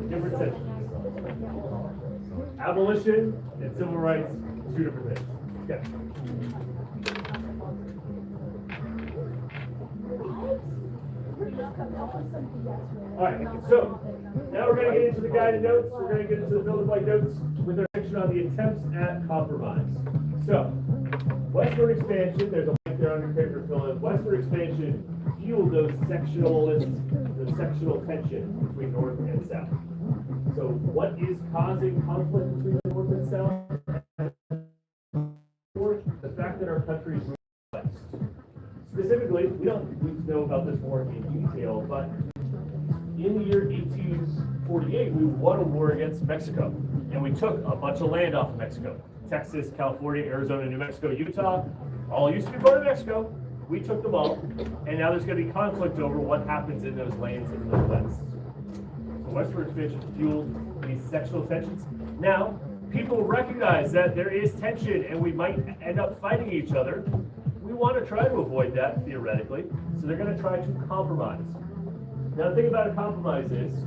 Different sections. Abolition and civil rights, two different things. Okay. Alright, so now we're going to get into the guided notes. We're going to get into the fill-in-the-blank notes with our section on the attempts at compromise. So, westward expansion, there's a blank there on your paper to fill in. Westward expansion fueled those the sectional tension between North and South. So, what is causing conflict between the North and South? The fact that our country is west. Specifically, we don't know about this war in detail, but in the year 1848, we won a war against Mexico, and we took a bunch of land off of Mexico. Texas, California, Arizona, New Mexico, Utah, all used to be part of Mexico. We took them all, and now there's going to be conflict over what happens in those lands in the West. So westward expansion fueled these sectional tensions. Now, people recognize that there is tension, and we might end up fighting each other. We want to try to avoid that, theoretically, so they're going to try to compromise. Now, the thing about a compromise is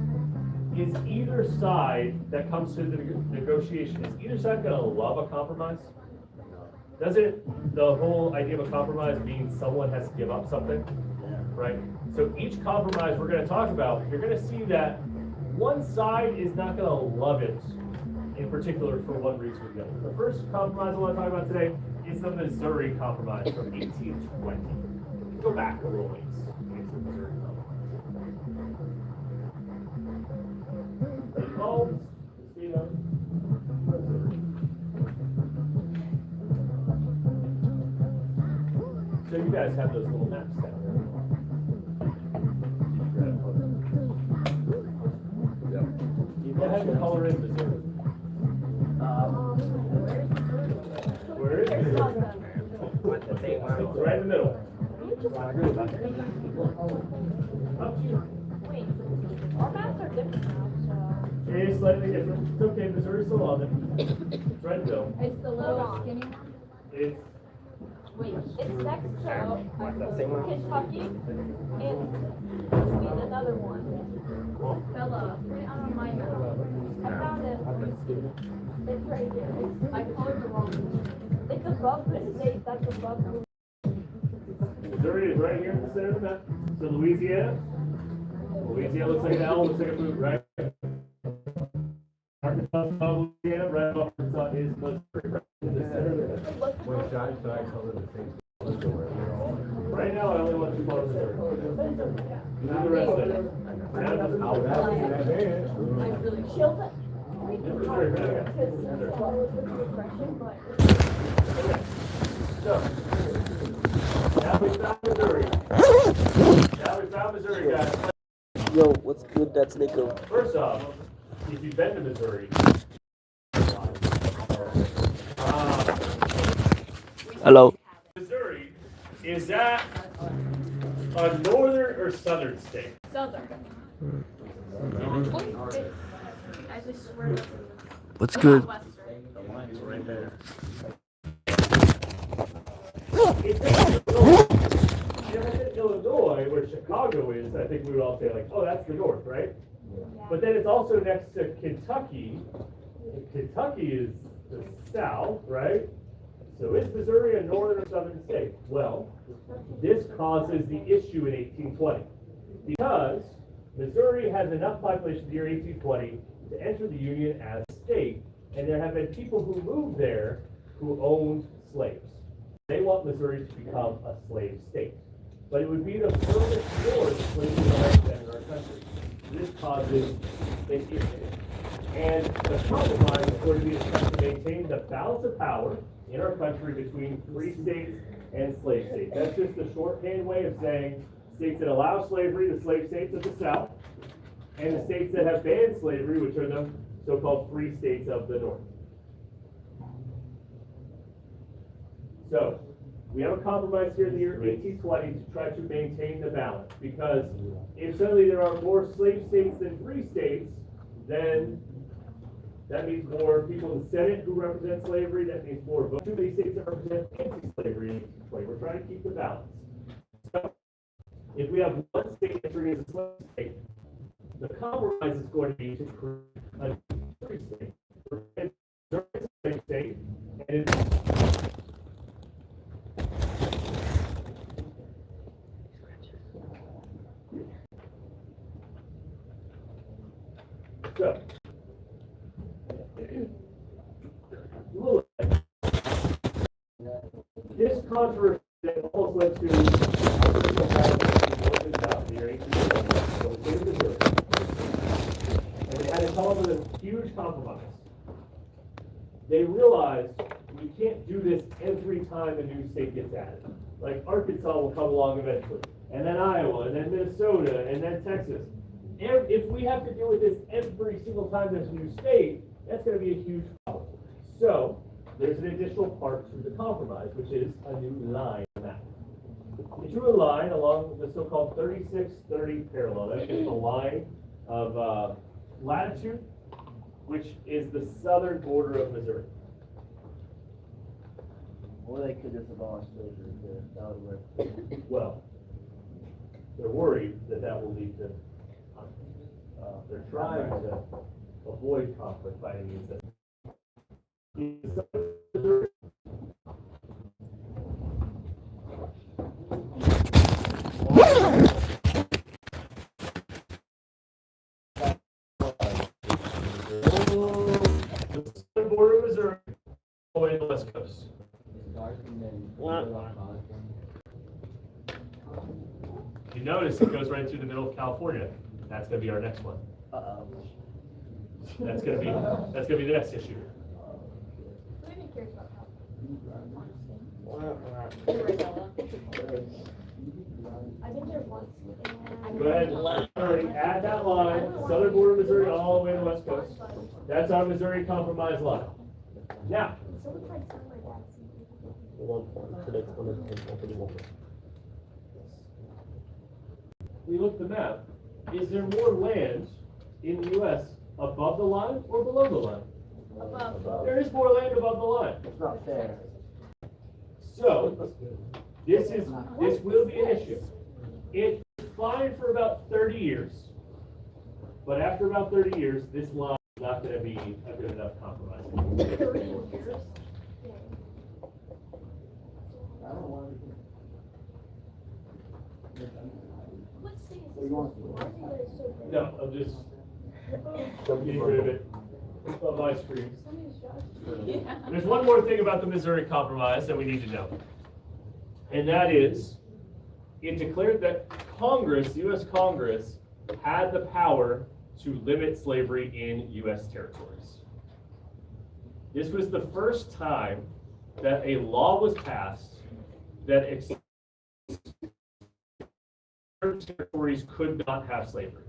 either side that comes to the negotiation, is either side going to love a compromise? Doesn't the whole idea of a compromise mean someone has to give up something? Right? So each compromise we're going to talk about, you're going to see that one side is not going to love it in particular for one reason or the other. The first compromise I want to talk about today is the Missouri Compromise from 1820. Let's go back a little ways. Missouri Compromise. Lolz, state of Missouri. So you guys have those little maps down there. You go ahead and color in Missouri. Where is it? It's right in the middle. Up to you. Wait, our maps are different now, so. It is slightly different. It's okay, Missouri's still on there. It's right in the middle. It's the little skinny one? It's Wait, it's next to Kentucky and between another one. Bella, put it on my map. I found it. It's right here. I colored the wrong one. It's above the state that's above the. Missouri is right here in the center of the map. So Louisiana looks like an L, looks like a boot, right? Arkansas, Louisiana, right above Arkansas is Missouri, right in the center of the map. Which I color the same. Right now, I only want to color Missouri. Do the rest of it. Now it doesn't matter. I really chilled it. Missouri, right? So, now we found Missouri. Guys. Yo, what's good? That's Nico. First off, if you've been to Missouri, Hello. Missouri, is that a northern or southern state? Southern. I just swear. What's good? It's right there. It's Illinois, where Chicago is, I think we would all say like, oh, that's the north, right? But then it's also next to Kentucky. Kentucky is the south, right? So is Missouri a northern or southern state? Well, this causes the issue in 1820 because Missouri has enough population in the year 1820 to enter the Union as a state, and there have been people who moved there who owned slaves. They want Missouri to become a slave state. But it would be the furthest north slavery would in our country. This causes an issue. And the compromise is going to be attempt to maintain the balance of power in our country between free states and slave states. That's just the shorthand way of saying states that allow slavery, the slave states of the South, and the states that have banned slavery, which are the so-called free states of the North. So, we have a compromise here in the year 1820 to try to maintain the balance, because if suddenly there are more slave states than free states, then that means more people in the Senate who represent slavery, that means more votes. Too many states that represent anti-slavery in 1820. We're trying to keep the balance. So, if we have one state entering as a slave state, the compromise is going to be to create a free state. We're a slave state, and it's controversy that almost led to and they had to come up with a huge compromise. They realized we can't do this every time a new state gets added. Like Arkansas will come along eventually, and then Iowa, and then Minnesota, and then Texas. If we have to deal with this every single time there's a new state, that's going to be a huge problem. So there's an additional part to the compromise, which is a new line map. They drew a line along the so-called 3630 parallel. That's just the line of latitude, which is the southern border of Missouri. Or they could just abolish slavery here. That would work. Well, they're worried that that will lead to conflict. They're trying to avoid conflict by any means. The southern border of Missouri, all the way to the west coast. You notice it goes right through the middle of California. That's going to be our next one. That's going to be the next issue. I think there's one. Go ahead and add that line, southern border of Missouri all the way to the west coast. That's our Missouri Compromise line. Now, we look at the map. Is there more land in the U.S. above the line or below the line? Above. There is more land above the line. It's not fair. So, this will be an issue. It's fine for about 30 years, but after about 30 years, this line is not going to be a good enough compromise. 30 years. I don't want to. What state is this? Why is it so big? No, I'm just getting rid of it on my screen. There's one more thing about the Missouri Compromise that we need to know, and that is it declared that Congress, the U.S. Congress, had the power to limit slavery in U.S. territories. This was the first time that a law was passed that territories could not have slavery.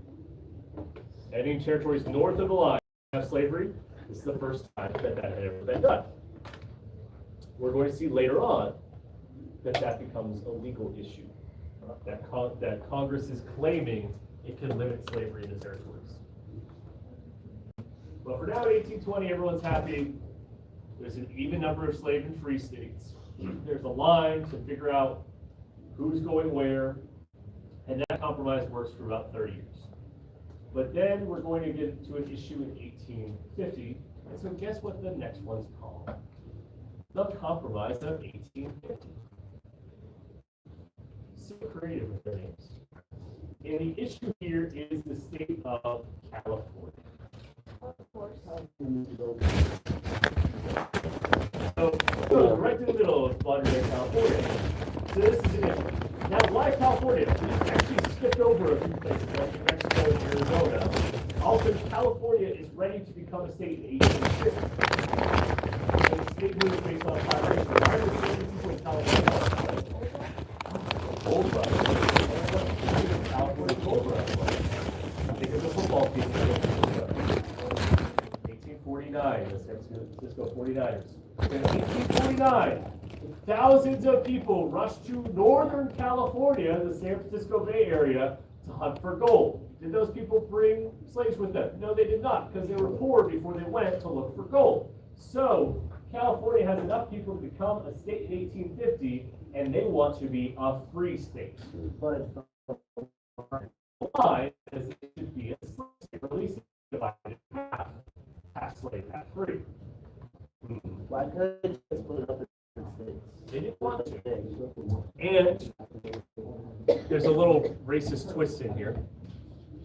Any territories north of the line have slavery. This is the first time that that had ever been done. We're going to see later on that that becomes a legal issue. That Congress is claiming it can limit slavery in the territories. But for now, 1820, everyone's happy. There's an even number of slave and free states. There's a line to figure out who's going where, and that compromise works for about 30 years. But then we're going to get to an issue in 1850, and so guess what the next one's called? The Compromise of 1850. So creative with their names. And the issue here is the state of California. Of course. So it goes right to the middle of modern-day California. So this is an issue. Now, why California? We actually skipped over a few places like New Mexico and Arizona. Also, California is ready to become a state in 1850. And the state was based on population. Why are there so many people in California? Gold rush. California gold rush. Think of the football team. 1849, the San Francisco 49ers. In 1849, thousands of people rushed to Northern California, the San Francisco Bay Area, to hunt for gold. Did those people bring slaves with them? No, they did not, because they were poor before they went to look for gold. So, California has enough people to become a state in 1850, and they want to be a free state. But Why? Because it should be a slave state, or at least divided in half slave, half free. why couldn't they just split it up in states? They didn't want to. And there's a little racist twist in here.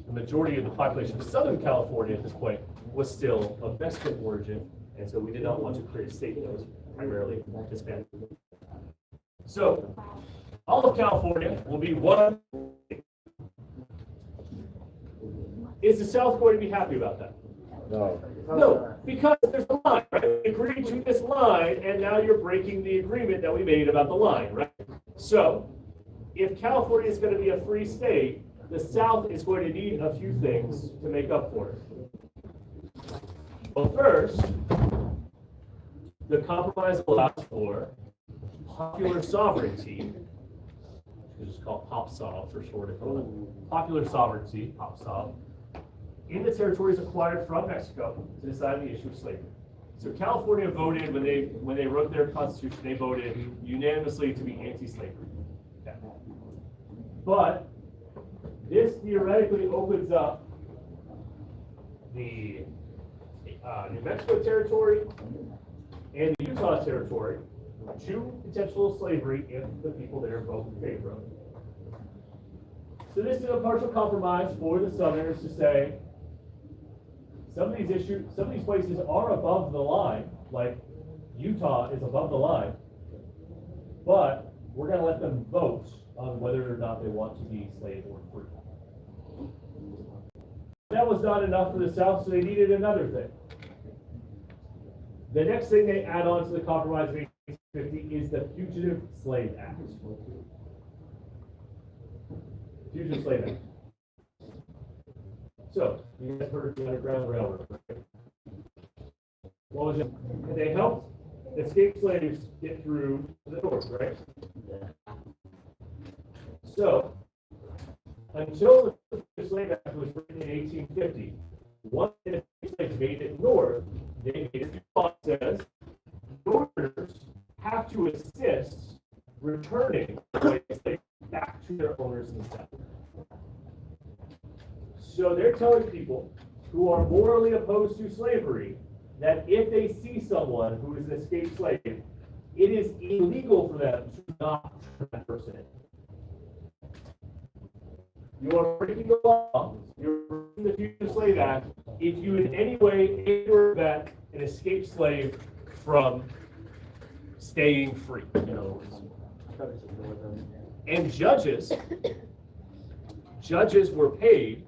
The majority of the population of Southern California at this point was still of Mexican origin, and so we did not want to create a state that was primarily Hispanic. So, all of California will be one. Is the South going to be happy about that? No. No, because there's a line, right? We agreed to this line, and now you're breaking the agreement that we made about the line, right? So, if California is going to be a free state, the South is going to need a few things to make up for it. Well, first, the compromise allows for popular sovereignty, which is called POPSOV for short, if you want. Popular sovereignty, POPSOV, in the territories acquired from Mexico to decide the issue of slavery. So California voted, when they wrote their constitution, they voted unanimously to be anti-slavery. Okay. But this theoretically opens up the New Mexico territory and the Utah territory to potential slavery if the people there vote in favor of it. So this is a partial compromise for the Southerners to say, some of these places are above the line, like Utah is above the line, but we're going to let them vote on whether or not they want to be slave or free. That was not enough for the South, so they needed another thing. The next thing they add on to the Compromise of 1850 is the Fugitive Slave Act. Fugitive Slave Act. So, you guys heard of the Underground Railroad, right? What was it? And they helped escaped slaves get through to the north, right? So, until the Fugitive Slave Act was written in 1850, once the slaves made it north, they made it says northerners have to assist returning slaves back to their owners in the South. So they're telling people who are morally opposed to slavery that if they see someone who is an escaped slave, it is illegal for them to not turn that person in. You are breaking the law, you're breaking the Fugitive Slave Act if you in any way aid or abet an escaped slave from staying free. And judges were paid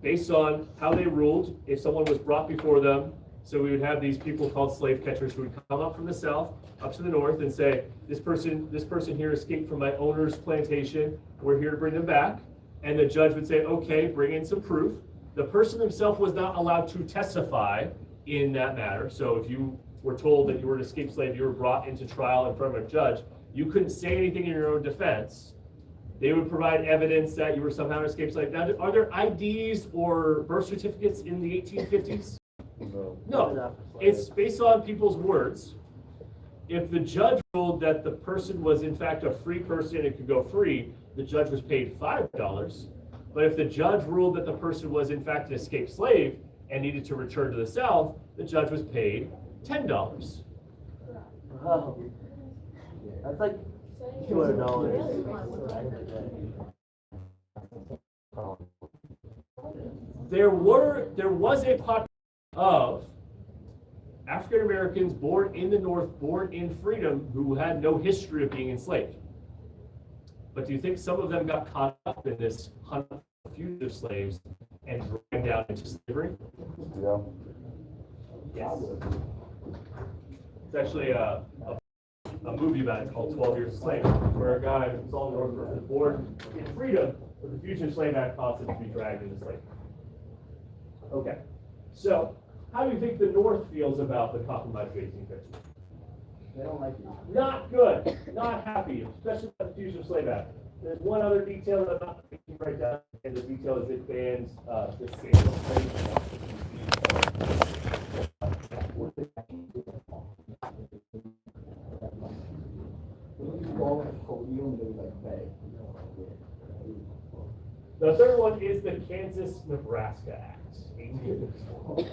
based on how they ruled if someone was brought before them. So we would have these people called slave catchers who would come up from the south up to the north and say, this person here escaped from my owner's plantation, we're here to bring them back. And the judge would say, okay, bring in some proof. The person himself was not allowed to testify in that matter. So if you were told that you were an escaped slave, you were brought into trial in front of a judge, you couldn't say anything in your own defense. They would provide evidence that you were somehow an escaped slave. Now, are there IDs or birth certificates in the 1850s? No. It's based on people's words. If the judge ruled that the person was in fact a free person and could go free, the judge was paid $5. But if the judge ruled that the person was in fact an escaped slave and needed to return to the South, the judge was paid $10. Wow. That's like $200. There was a population of African Americans born in the North, born in freedom, who had no history of being enslaved. But do you think some of them got caught up in this hunt for fugitive slaves and dragged down into slavery? Yeah. Yes. It's actually a movie about it called 12 Years a Slave, where a guy who's all North was born in freedom, but the Fugitive Slave Act caused him to be dragged into slavery. Okay, so how do you think the North feels about the Compromise of 1850? They don't like it. Not good, not happy, especially about the Fugitive Slave Act. There's one other detail that I'm not thinking right down, and the detail is it bans the sale of slaves. The third one is the Kansas-Nebraska Act, 1854.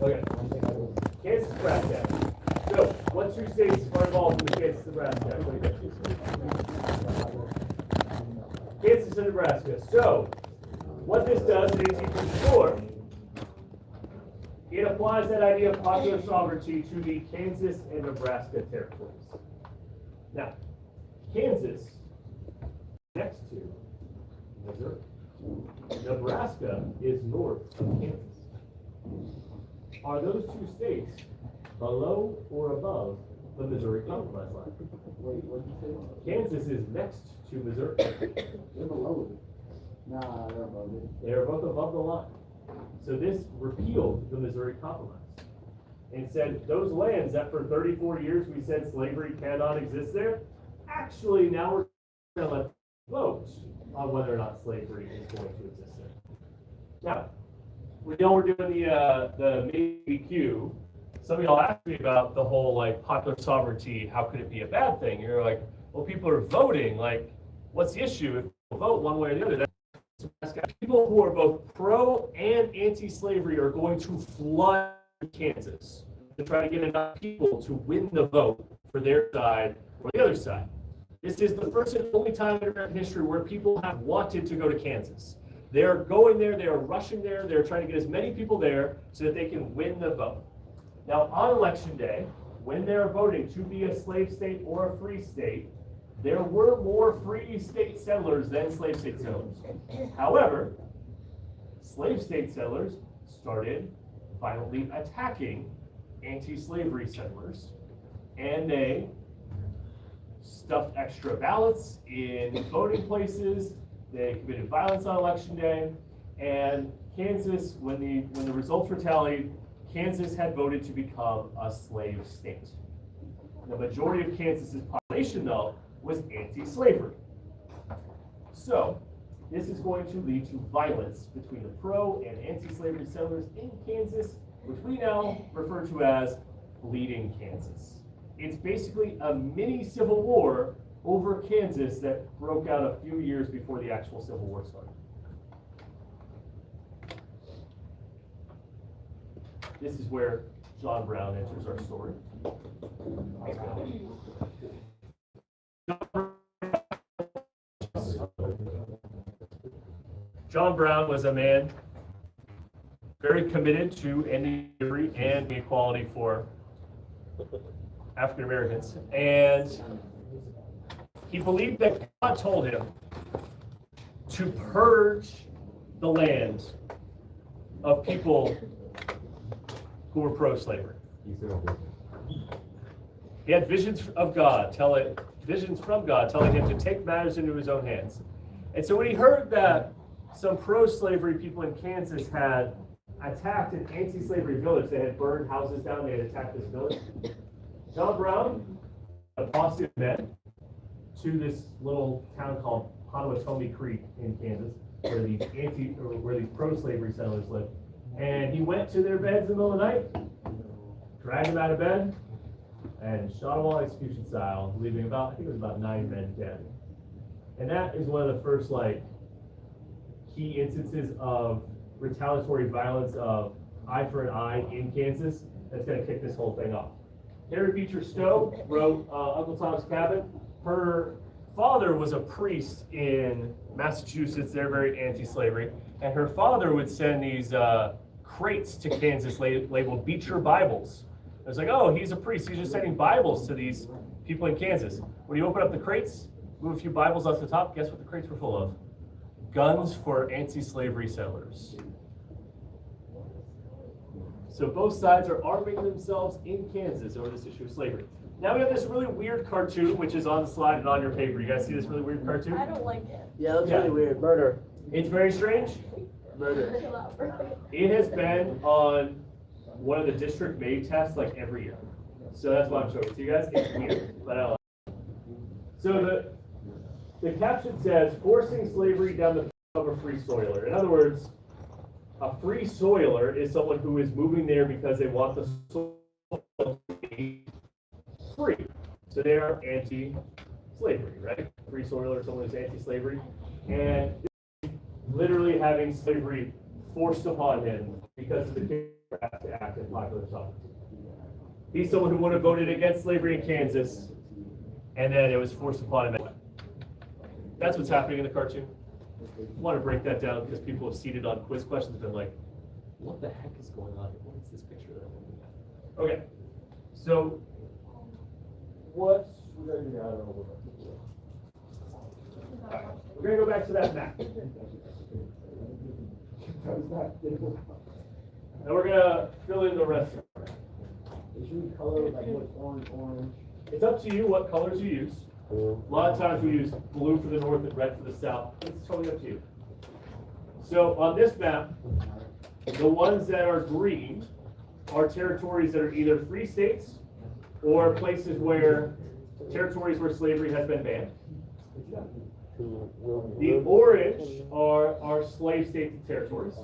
Okay, Kansas-Nebraska Act. So, what two states are involved in the Kansas-Nebraska Act? Kansas and Nebraska. So, what this does in 1854, it applies that idea of popular sovereignty to the Kansas and Nebraska territories. Now, Kansas, next to Missouri. Nebraska is north of Kansas. Are those two states below or above the Missouri Compromise line? Kansas is next to Missouri. They're below it. Nah, they're above it. They are both above the line. So this repealed the Missouri Compromise and said those lands that for 34 years we said slavery cannot exist there, actually now we're going to let vote on whether or not slavery is going to exist there. Now, we know we're doing the BQ. Some of y'all asked me about the whole like popular sovereignty, how could it be a bad thing? You're like, well, people are voting, like, what's the issue if people vote one way or the other? People who are both pro and anti-slavery are going to flood Kansas to try to get enough people to win the vote for their side or the other side. This is the first and only time in American history where people have wanted to go to Kansas. They're going there, they are rushing there, they're trying to get as many people there so that they can win the vote. Now, on election day, when they're voting to be a slave state or a free state, there were more free state settlers than slave state settlers. However, slave state settlers started violently attacking anti-slavery settlers, and they stuffed extra ballots in voting places. They committed violence on election day, and Kansas, when the results were tallied, Kansas had voted to become a slave state. The majority of Kansas's population, though, was anti-slavery. So, this is going to lead to violence between the pro and anti-slavery settlers in Kansas, which we now refer to as Bleeding Kansas. It's basically a mini civil war over Kansas that broke out a few years before the actual Civil War started. This is where John Brown enters our story. John Brown was a man very committed to ending slavery and equality for African Americans. And he believed that God told him to purge the land of people who were pro-slavery. He had visions from God telling him to take matters into his own hands. And so when he heard that some pro-slavery people in Kansas had attacked an anti-slavery village, they had burned houses down, they had attacked this village, John Brown, a posse of men, to this little town called Potawatomi Creek in Kansas, where these pro-slavery settlers lived. And he went to their beds in the middle of the night, dragged them out of bed, and shot them all execution style, leaving about 9 men dead. And that is one of the first key instances of retaliatory violence of eye for an eye in Kansas that's going to kick this whole thing off. Harry Beecher Stowe wrote Uncle Tom's Cabin. Her father was a priest in Massachusetts. They're very anti-slavery. And her father would send these crates to Kansas labeled Beecher Bibles. It was like, oh, he's a priest. He's just sending Bibles to these people in Kansas. When you open up the crates, move a few Bibles off the top, guess what the crates were full of? Guns for anti-slavery settlers. So both sides are arming themselves in Kansas over this issue of slavery. Now we have this really weird cartoon, which is on the slide and on your paper. You guys see this really weird cartoon? I don't like it. Yeah, that's really weird. Murder. It's very strange. Murder. It has been on one of the district made tests every year. So that's why I'm showing it to you guys. It's weird, but I like it. So the caption says, forcing slavery down the throat of a free soiler. In other words, a free soiler is someone who is moving there because they want the soil to be free. So they are anti-slavery, right? Free soiler, someone who's anti-slavery. And literally having slavery forced upon him because of the has to act in popular sovereignty. He's someone who would have voted against slavery in Kansas, and then it was forced upon him anyway. That's what's happening in the cartoon. want to break that down because people have seen it on quiz questions and been like, what the heck is going on? What is this picture that I'm looking at? Okay, so what we're going to do now, I don't know what we're going to go back to that map. Now we're going to fill in the rest of it. It's up to you what colors you use. A lot of times we use blue for the north and red for the south. It's totally up to you. So on this map, the ones that are green are territories that are either free states or places where territories where slavery has been banned. The orange are slave states and territories.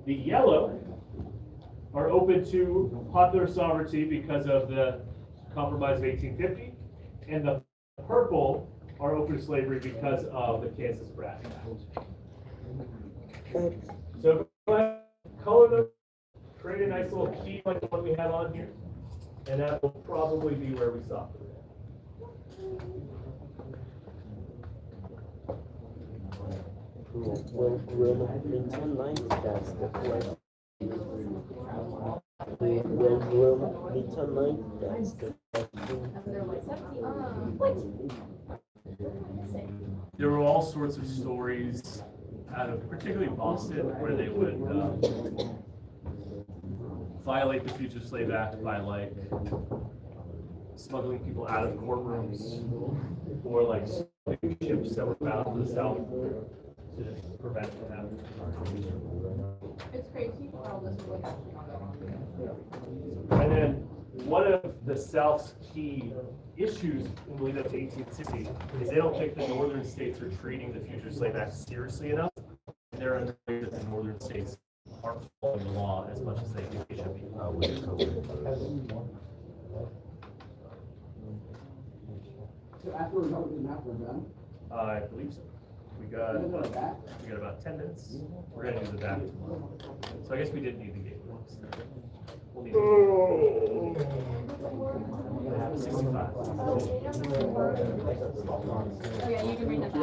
The yellow are open to popular sovereignty because of the Compromise of 1850, and the purple are open to slavery because of the Kansas-Nebraska Act. So go ahead, color them, create a nice little key like the one we have on here, and that will probably be where we stop. Well, Wilmington line, that's the question. Well, Wilmington line, that's the There were all sorts of stories out of particularly Boston where they would violate the Fugitive Slave Act by like smuggling people out of courtrooms or like ships that were bound for the South to prevent it from happening. It's crazy how this is what happened. And then one of the South's key issues in the lead up to 1860 is they don't think the northern states are treating the Fugitive Slave Act seriously enough. They're under that the northern states aren't following the law as much as they think they should be. So after we're done with the map, we're done? I believe so. We got about 10 minutes. We're going to do the back tomorrow. So I guess we didn't need the gate blocks. We'll need 65. Oh yeah, you can bring that back.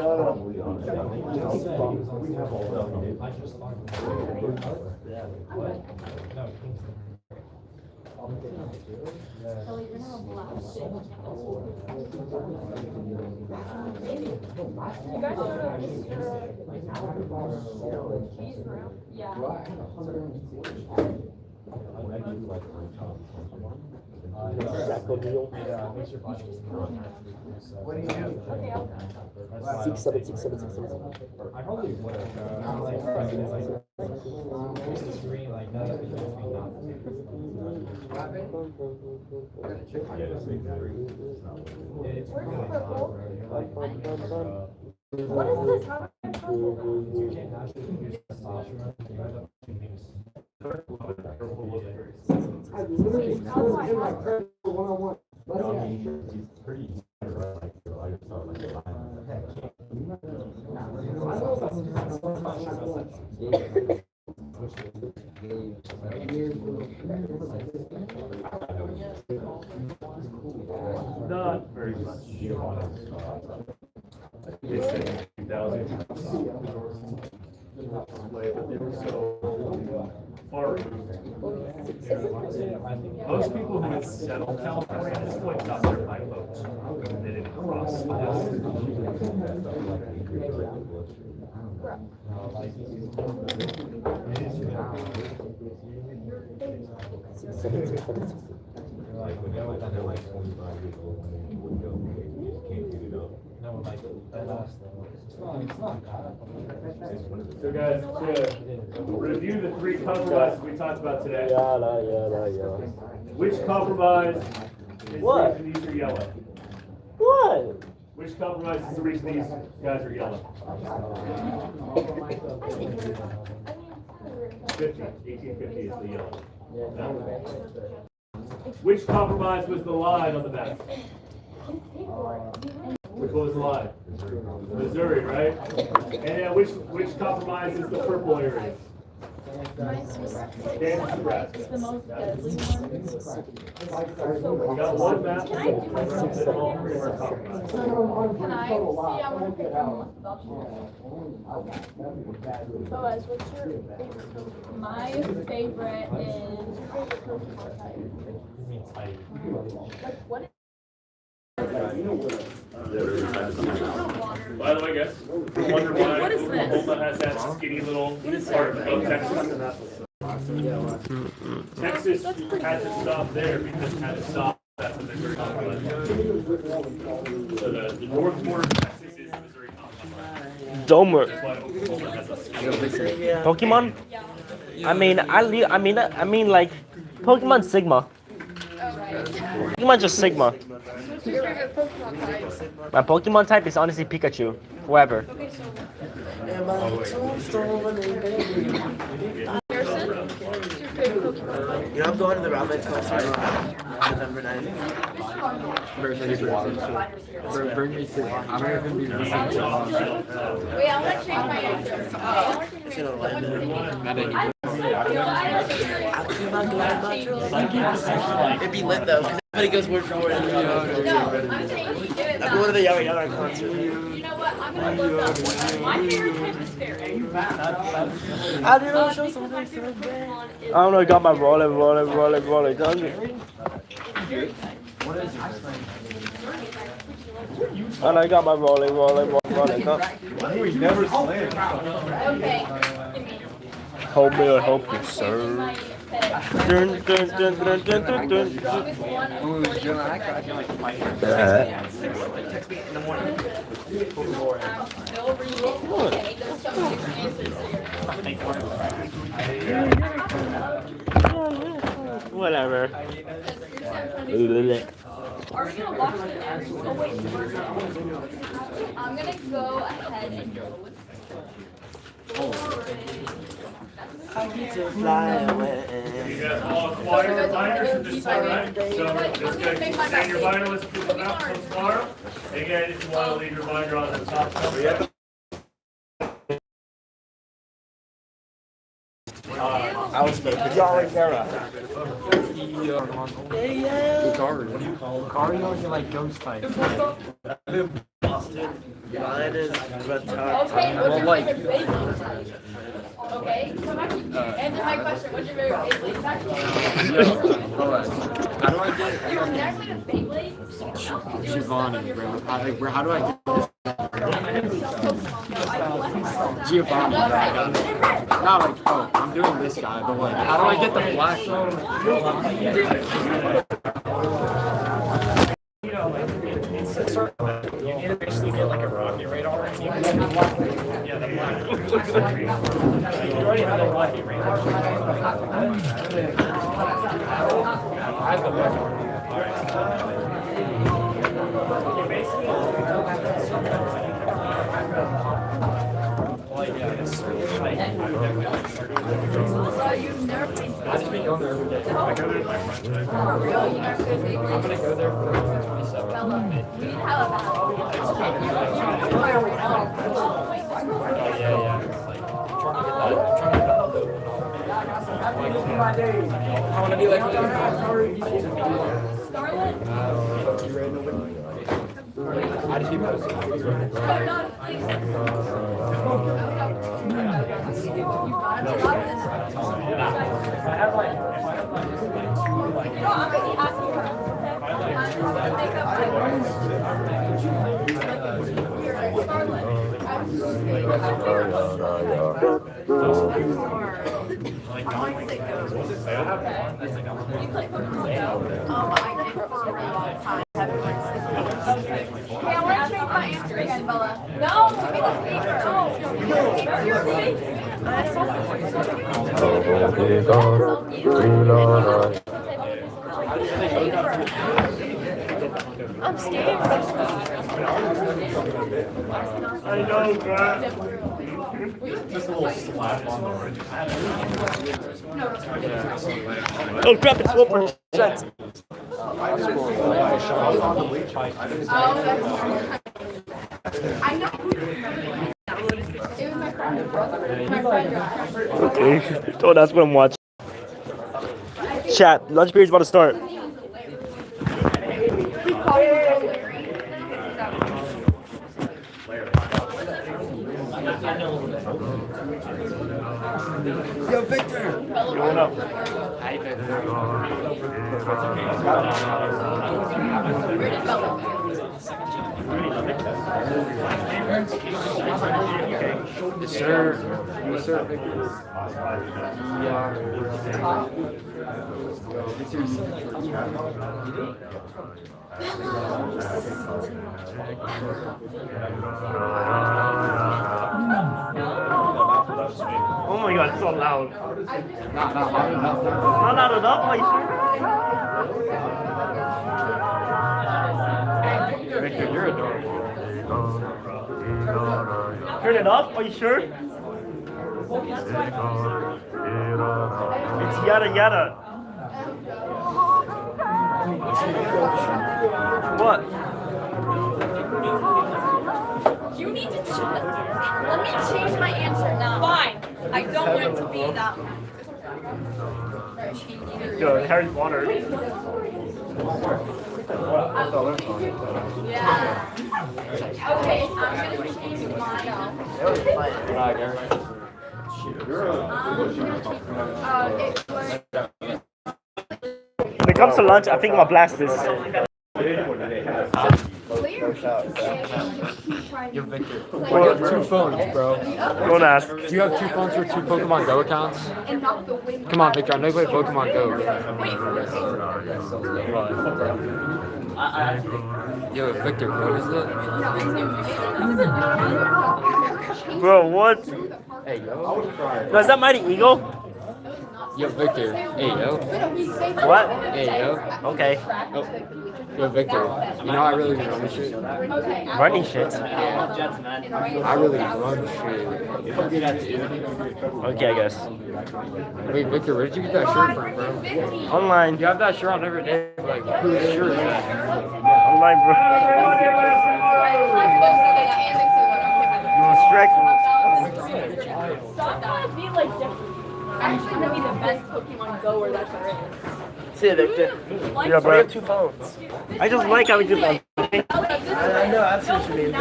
Kelly, you're gonna have a blast. You guys know cheese room? Yeah. What do you do? Okay, I'll. 6, 7, 6, 7, 6, 7. I probably would have. Just the screen, like, none of it just be not. It's Where's the really purple? not. What is this? How do I purple? You can't actually use testosterone. You end up being I literally in my personal one-on-one. It's pretty easy to run, like, I just thought, like, Not very much. They said 2,000. But they were so far removed. Most people who would settle California at this point got there by boat. They didn't cross. like, when you're like under like 25 years old, when you would go, you just can't get it up. No, like, that last level. It's not bad. So guys, to review the 3 compromises we talked about today. Yeah. Which compromise is What? the reason these are yellow? What? Which compromise is the reason these guys are yellow? 1850 is the yellow. No. Which compromise was the line on the map? Which one was the line? Missouri, right? And which compromise is the purple area? It's the most deadly one. We got one map. Can I do That's all three of our top maps. Can I see? I want to pick one with options. Boaz, what's your favorite? My favorite is Pokemon type. What is By the way, guys, wonder why Oklahoma has that skinny little part of Texas. Texas had to stop there because it had to stop after the Missouri Compromise. So the north border of Texas is the Missouri Compromise. Domer. That's why Oklahoma has a skinny. Pokemon? I mean like Pokemon Sigma. Pokemon just Sigma. what's your favorite Pokemon type? My Pokemon type is honestly Pikachu. Whoever. Okay, so Harrison? what's your favorite Pokemon type? You know, I'm going to the ramen concert on November 9th. I'm not even be listening to Wait, I want to change my answer. It's in Orlando. It'd be lit though, because everybody goes word for word. No, I'm saying you do it. I'm going to the Yara Yara concert. You know what? I'm gonna look up my favorite type is fairy. I didn't know show something. I don't know, I got my roller. Done. And I got my rolling. We never slammed. Okay. Help me, I help you, sir. Dun, dun, dun, dun, dun, dun, dun. Text me in the morning. Whatever. Are we gonna watch the end? Oh wait, I'm gonna go ahead and go with I get to fly away. You guys all acquire reminders at this time, right? So just send your reminder list to the map from tomorrow. Again, if you want to leave your reminder on the top cover. I was supposed Yara Yara. Lucario is like ghost type. Boston. Mine is Retard. Okay, what's your favorite Beyblade type? Okay, come back. Answer my question. What's your favorite Beyblade type? How do I get You were never played a Beyblade? Giovanni, bro? How do I get Giovanni? Not like, oh, I'm doing this guy, but like, how do I get the black one? You know, like, it's a sort of, you need to basically get like a rocket radar. And you can get yeah, the black. You already have the rocket radar. I have the black. Okay, basically, well, yeah, it's like, So you've never played I just been going there every day. I go there with my friends. for real? You never played Beyblade? I'm gonna go there for 27. Bella, we need to have a battle. Yeah. I want to be like Scarlet? I just keep posting. Oh, no, please. I have like No, I'm gonna be asking her. No, give me the paper. Oh, your I'm scared. I know, bro. Just a little slap on the ridge. Oh crap, it's 1%. I know. It was my friend. Okay, so that's what I'm watching. Chat, lunch period's about to start. Yo, Victor! Going up. Hi, Victor. Yes, sir. Yes, sir, Victor. Oh my god, it's so loud. Not loud enough. Not loud enough, are you sure? Victor, you're adorable. Turn it up, are you sure? It's yada yada. What? You need to let me change my answer now. Fine. I don't want it to be that one. Yo, Harry Potter. Yeah. Okay, I'm gonna change When it comes to lunch, I think I'm gonna blast this. Yo, Victor. You have 2 phones, bro. Don't ask. Do you have 2 phones for 2 Pokemon Go accounts? Come on, Victor. I know you play Pokemon Go. Yo, Victor, what is it? Bro, what? Hey, yo. No, is that Mighty Eagle? Yo, Victor. Hey, yo. What? Hey, yo. Okay. Oh. Yo, Victor. You know I really run shit. Running shit. Yeah. I really run shit. Okay, I guess. Wait, Victor, where did you get that shirt from, bro? Online. You have that shirt on every day. Like, whose shirt is that? Online, bro. You want strike? Stop trying to be like different. I'm actually gonna be the best Pokemon Goer that there is. See you, Victor. Yeah, bro. 2 phones. I just like having good phone. I know, that's what you mean, bro.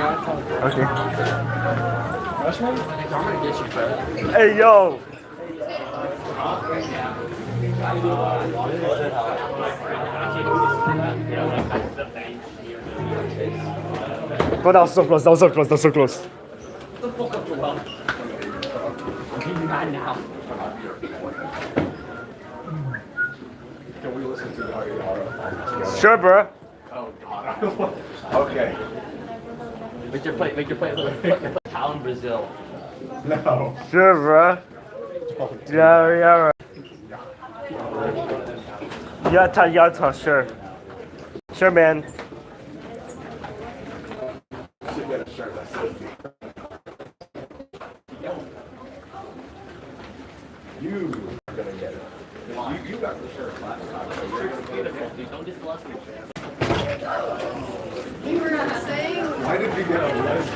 Okay. I'm gonna get you, bro. Hey, yo. Bro, that was so close. That was so close. That was so close. Can we listen to the audio? Sure, bro. Oh, God. Okay. Victor play Town Brazil. No. Sure, bro. Yeah. Yata, sure. Sure, man. Should get a shirt that says you are gonna get it. You got the shirt last time. So you're beautiful, dude. Don't discuss me. You were not saying. Why did you get a list?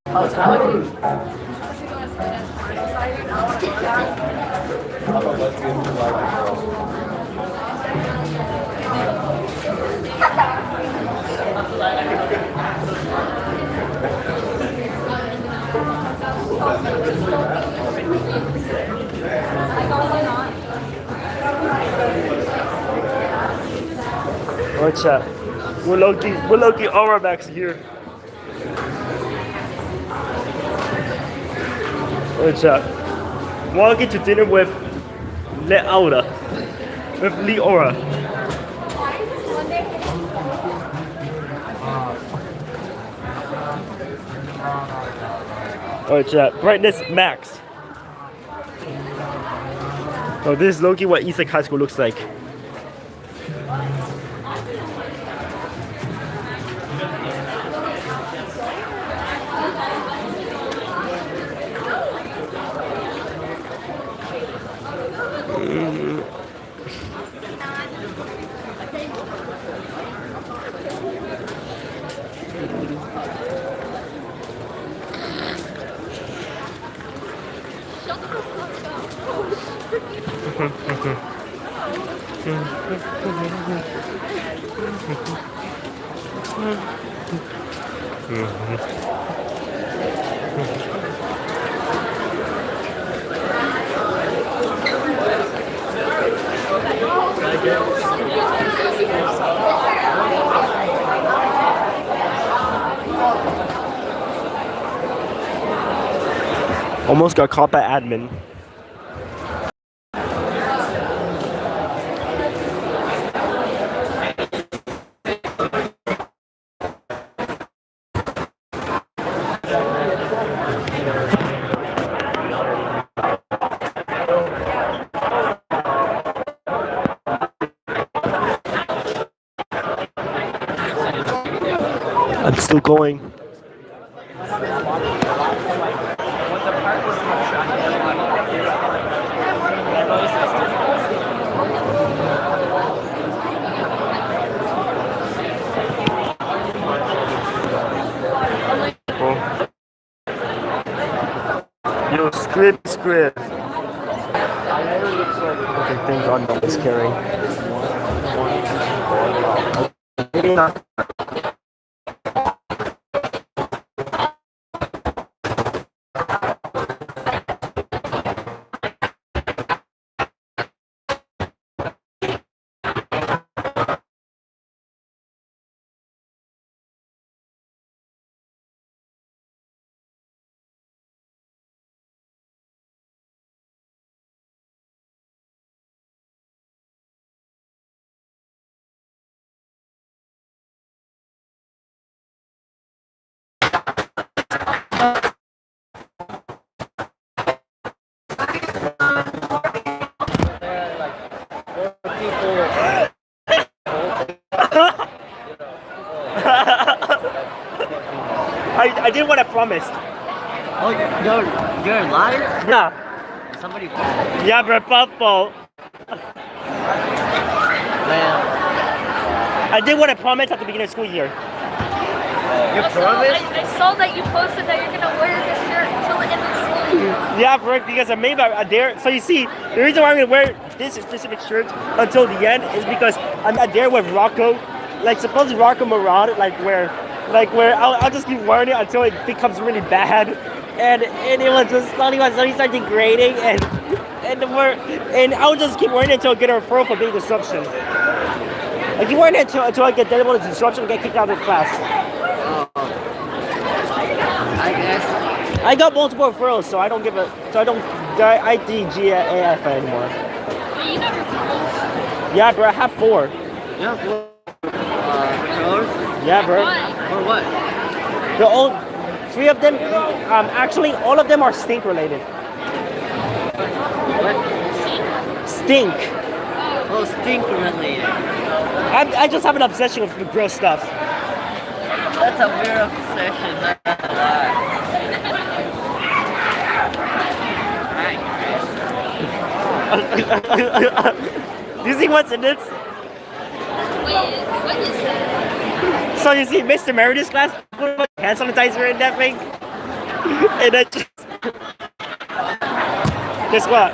Oh, it's not. I'm a lesbian who likes girls. What's up? We're Loki Aura Max here. What's up? Walking to dinner with Le Aura. With Lee Aura. What's up? Brightness max. Oh, this is Loki what Eastside High School looks like. Almost got caught by admin. I'm still going. Yo, script. Okay, thank God no one's caring. I did what I promised. Oh, you're live? Yeah. Somebody. Yeah, bro, Puffball. Man. I did what I promised at the beginning of the school year. You promised? I saw that you posted that you're gonna wear this shirt until the end of the school year. Yeah, bro, because I made my dare. So you see, the reason why I'm gonna wear this specific shirt until the end is because I'm a dare with Rocco. Like, suppose Rocco Murad, like where I'll just keep wearing it until it becomes really bad, and it will just slowly start degrading, and I'll just keep wearing it until I get a referral for being disruption. I keep wearing it until I get dealt with disruption and get kicked out of class. I guess. I got multiple referrals, so I don't IDGAF anymore. But you got referrals. Yeah, bro, I have 4. Yeah, for referrals? Yeah, bro. For what? The old 3 of them, actually, all of them are stink related. What? Stink. Oh, stink related. I just have an obsession with gross stuff. That's a weird obsession. Not gonna lie. You see what's in it? Wait, what is that? So you see Mr. Meredith's class, put hand sanitizer in that thing, and then just guess what?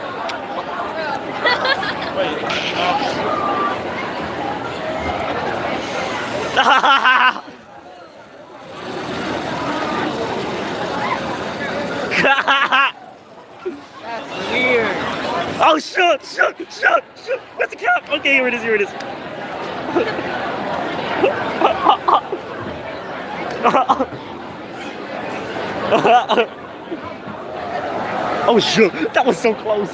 That's weird. Oh shoot! Where's the cap? Okay, here it is. Oh shoot! That was so close.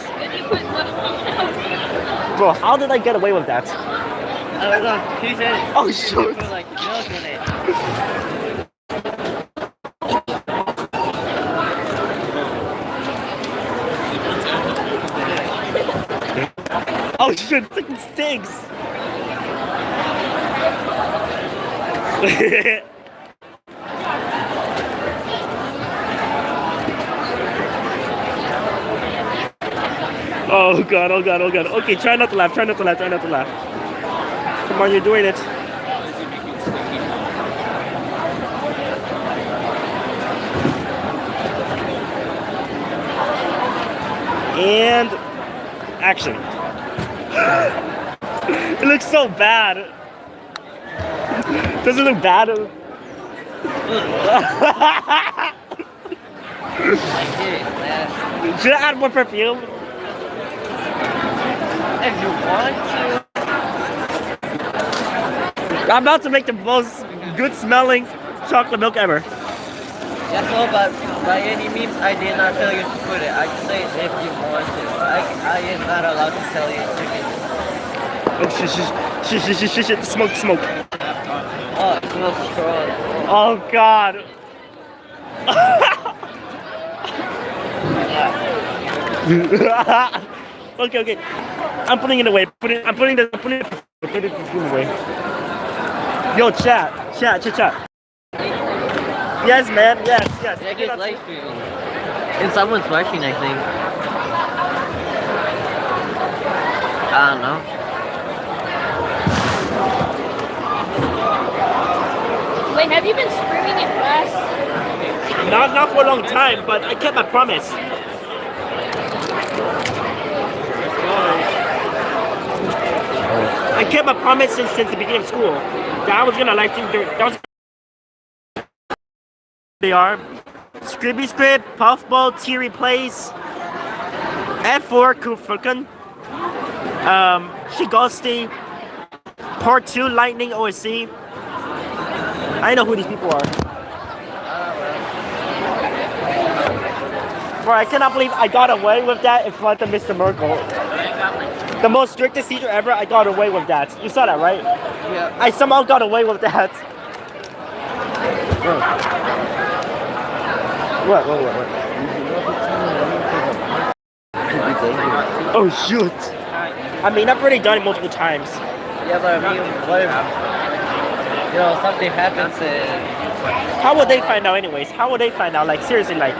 Bro, how did I get away with that? I don't know. He said. Oh shoot! Put like milk in it. Oh shit, it stinks! Oh god. Okay, try not to laugh. Come on, you're doing it. And action. It looks so bad. Does it look bad? Should I add more perfume? If you want to. I'm about to make the most good smelling chocolate milk ever. Yes, well, but by any means, I did not tell you to put it. I just say if you want to. I am not allowed to tell you to get it. Oh shit, smoke. Oh, it smells strong. Oh god. Okay. I'm putting it away. I'm putting it away. Yo, chat. Yes, man. Yes. Yeah, get light stream. And someone's watching, I think. I don't know. Wait, have you been streaming in class? Not for a long time, but I kept my promise. I kept my promise since the beginning of school. That I was gonna like they are Scribby Script, Puffball, Teary Plays, F4, Kufukan, Shigosti, Part 2, Lightning OSC. I know who these people are. Bro, I cannot believe I got away with that in front of Mr. Merkel. The most strictest teacher ever, I got away with that. You saw that, right? Yeah. I somehow got away with that. What? Oh shoot. I mean, I've already done it multiple times. Yeah, but I mean, what if, something happens and... How would they find out anyways? How would they find out? Like, seriously, like...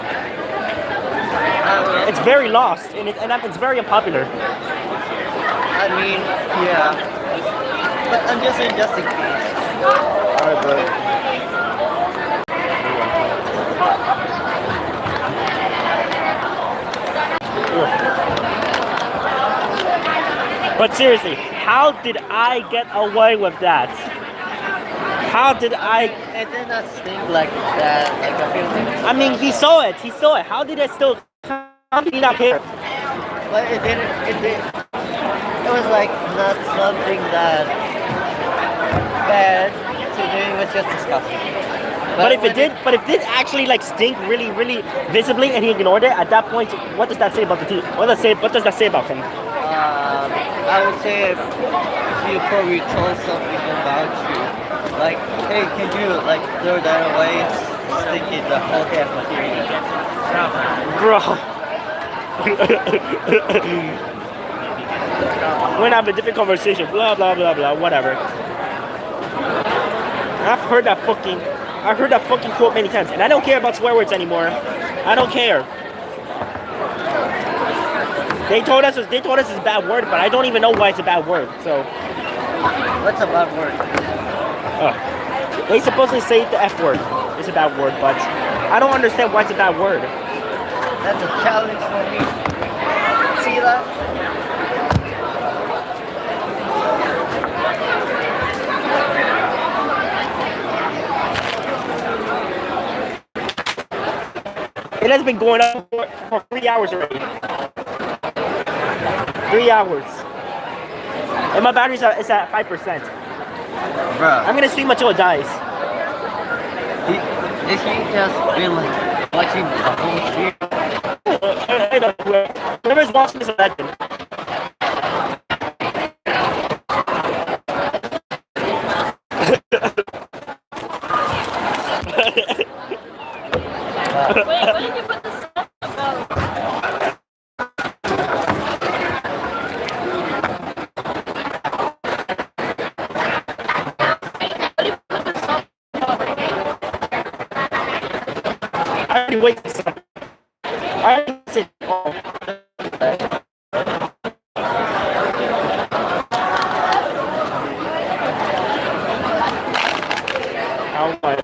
It's very lost, and it's very unpopular. I mean, yeah. But I'm just saying just in case. Alright, bro. But seriously, how did I get away with that? How did I... It did not stink like that, like a few things. I mean, he saw it. How did it still... How did he not care? But it was like not something that bad to do, it was just disgusting. But if it did actually like stink really, really visibly and he ignored it, at that point, what does that say about the team? What does that say about him? I would say if you probably told something about you, like, hey, can you like throw that away? It's stinking the whole cafeteria. Bro. We're gonna have a different conversation. Blah blah blah blah. Whatever. I heard that fucking quote many times, and I don't care about swear words anymore. I don't care. They told us it's a bad word, but I don't even know why it's a bad word. So. What's a bad word? They supposedly say the F word is a bad word, but I don't understand why it's a bad word. That's a challenge for me. See that? It has been going up for 3 hours already. 3 hours. And my battery is at 5%. Bruh. I'm gonna stream until it dies. If you just been like watching the whole stream. I don't know. Whoever's watching is a legend. Wait, what did you put the stuff about? I already waited. I already said, oh. How much?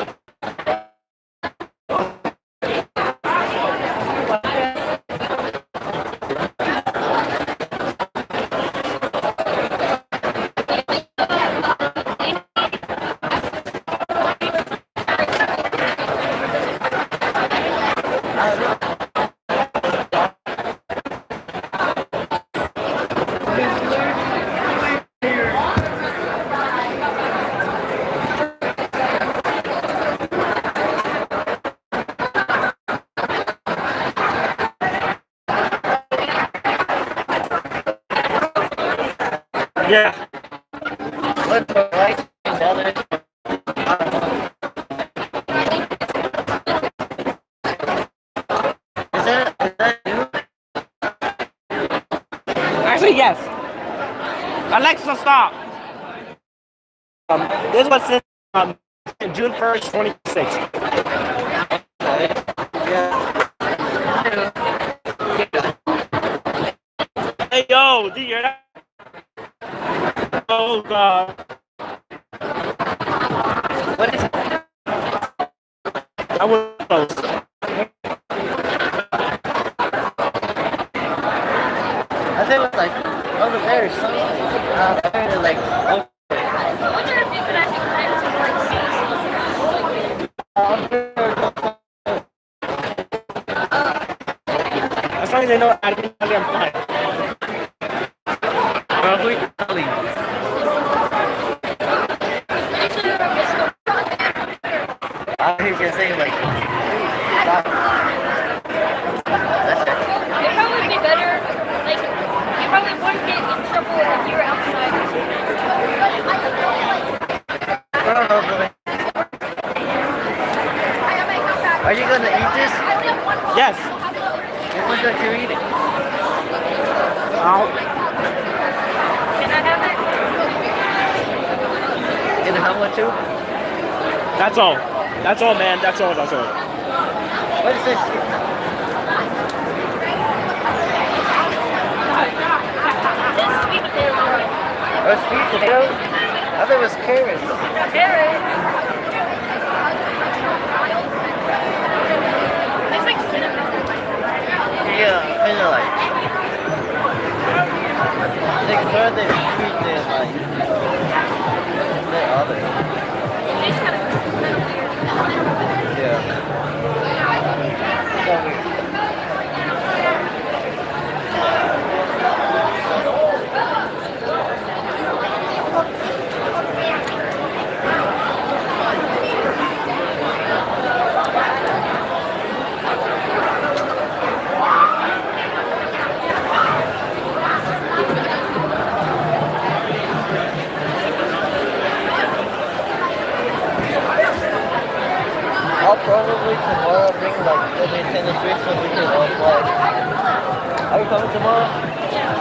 yes. Alexa, stop. This was since June 1st, 2006. Hey, yo, do you hear that? Oh, God. What is it? I was close. I think it was like over there or something. Like, I wonder if you could actually connect to as long as they know I didn't tell you I'm fine. Well, who are you telling? I hear you saying like, stop. It'd probably be better, like, you probably wouldn't get in trouble if you were outside. I don't know, really. Are you gonna eat this? Yes. You want to eat it? Oh. Can I have it? Can I have one too? That's all. That's all, man. That's all. That's all. What is this? This sweet potato. Oh, sweet potato? I thought it was carrots. Carrot. It's like cinnamon. Yeah, kind of like. They throw the sweet there, like. The other. It's kind of weird. Yeah. So weird. I'll probably tomorrow bring like the Nintendo Switch so we can all play. Are you coming tomorrow?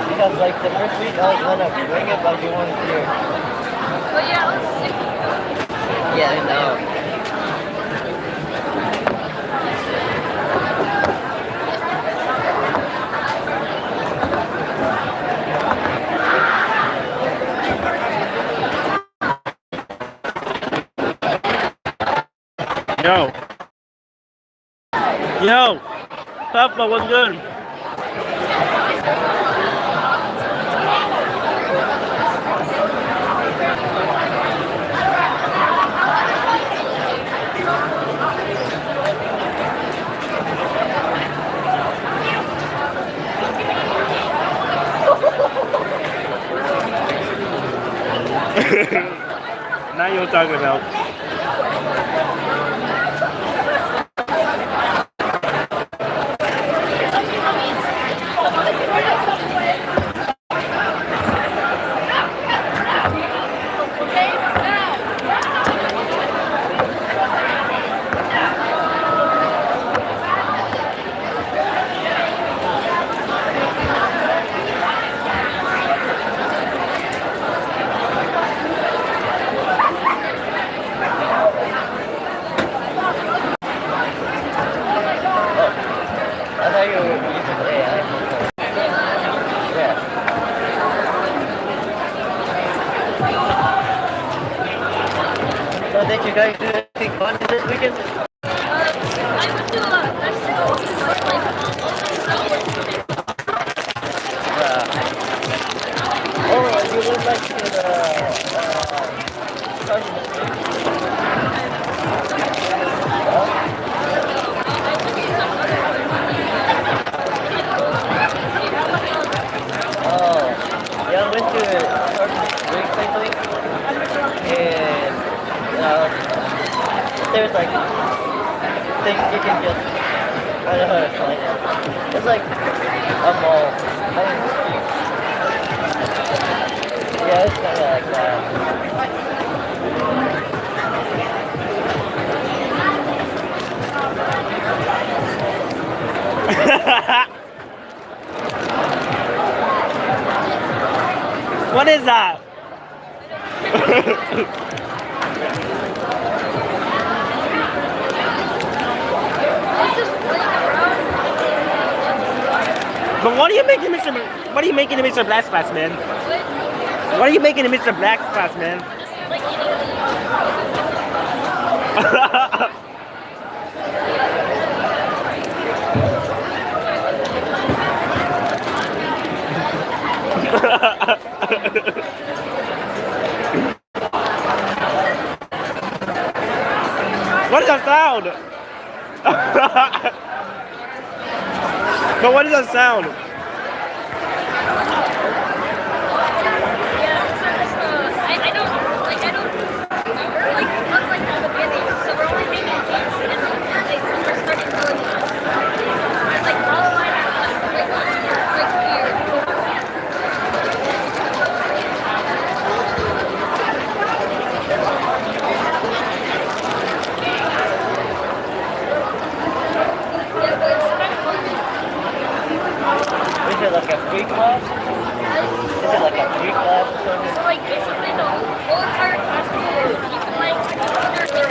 Because like the first week I was gonna bring it but you weren't here. But yeah, I was sick. Yeah, I know. Yo. Yo. Tpot, what's good? Now you're talking about. So did you guys do anything fun this weekend? I went to a festival, Oh, you went like to yeah, I went to Sergeant Briggs, I think, and there's like things you can just, I don't know how to explain it. It's like a mall. Yeah, it's kind of like that. that? But what are you making Mr. What are you making Mr. Black's class, man? What are you making Mr. Black's class, man? What is that sound? But what is that sound?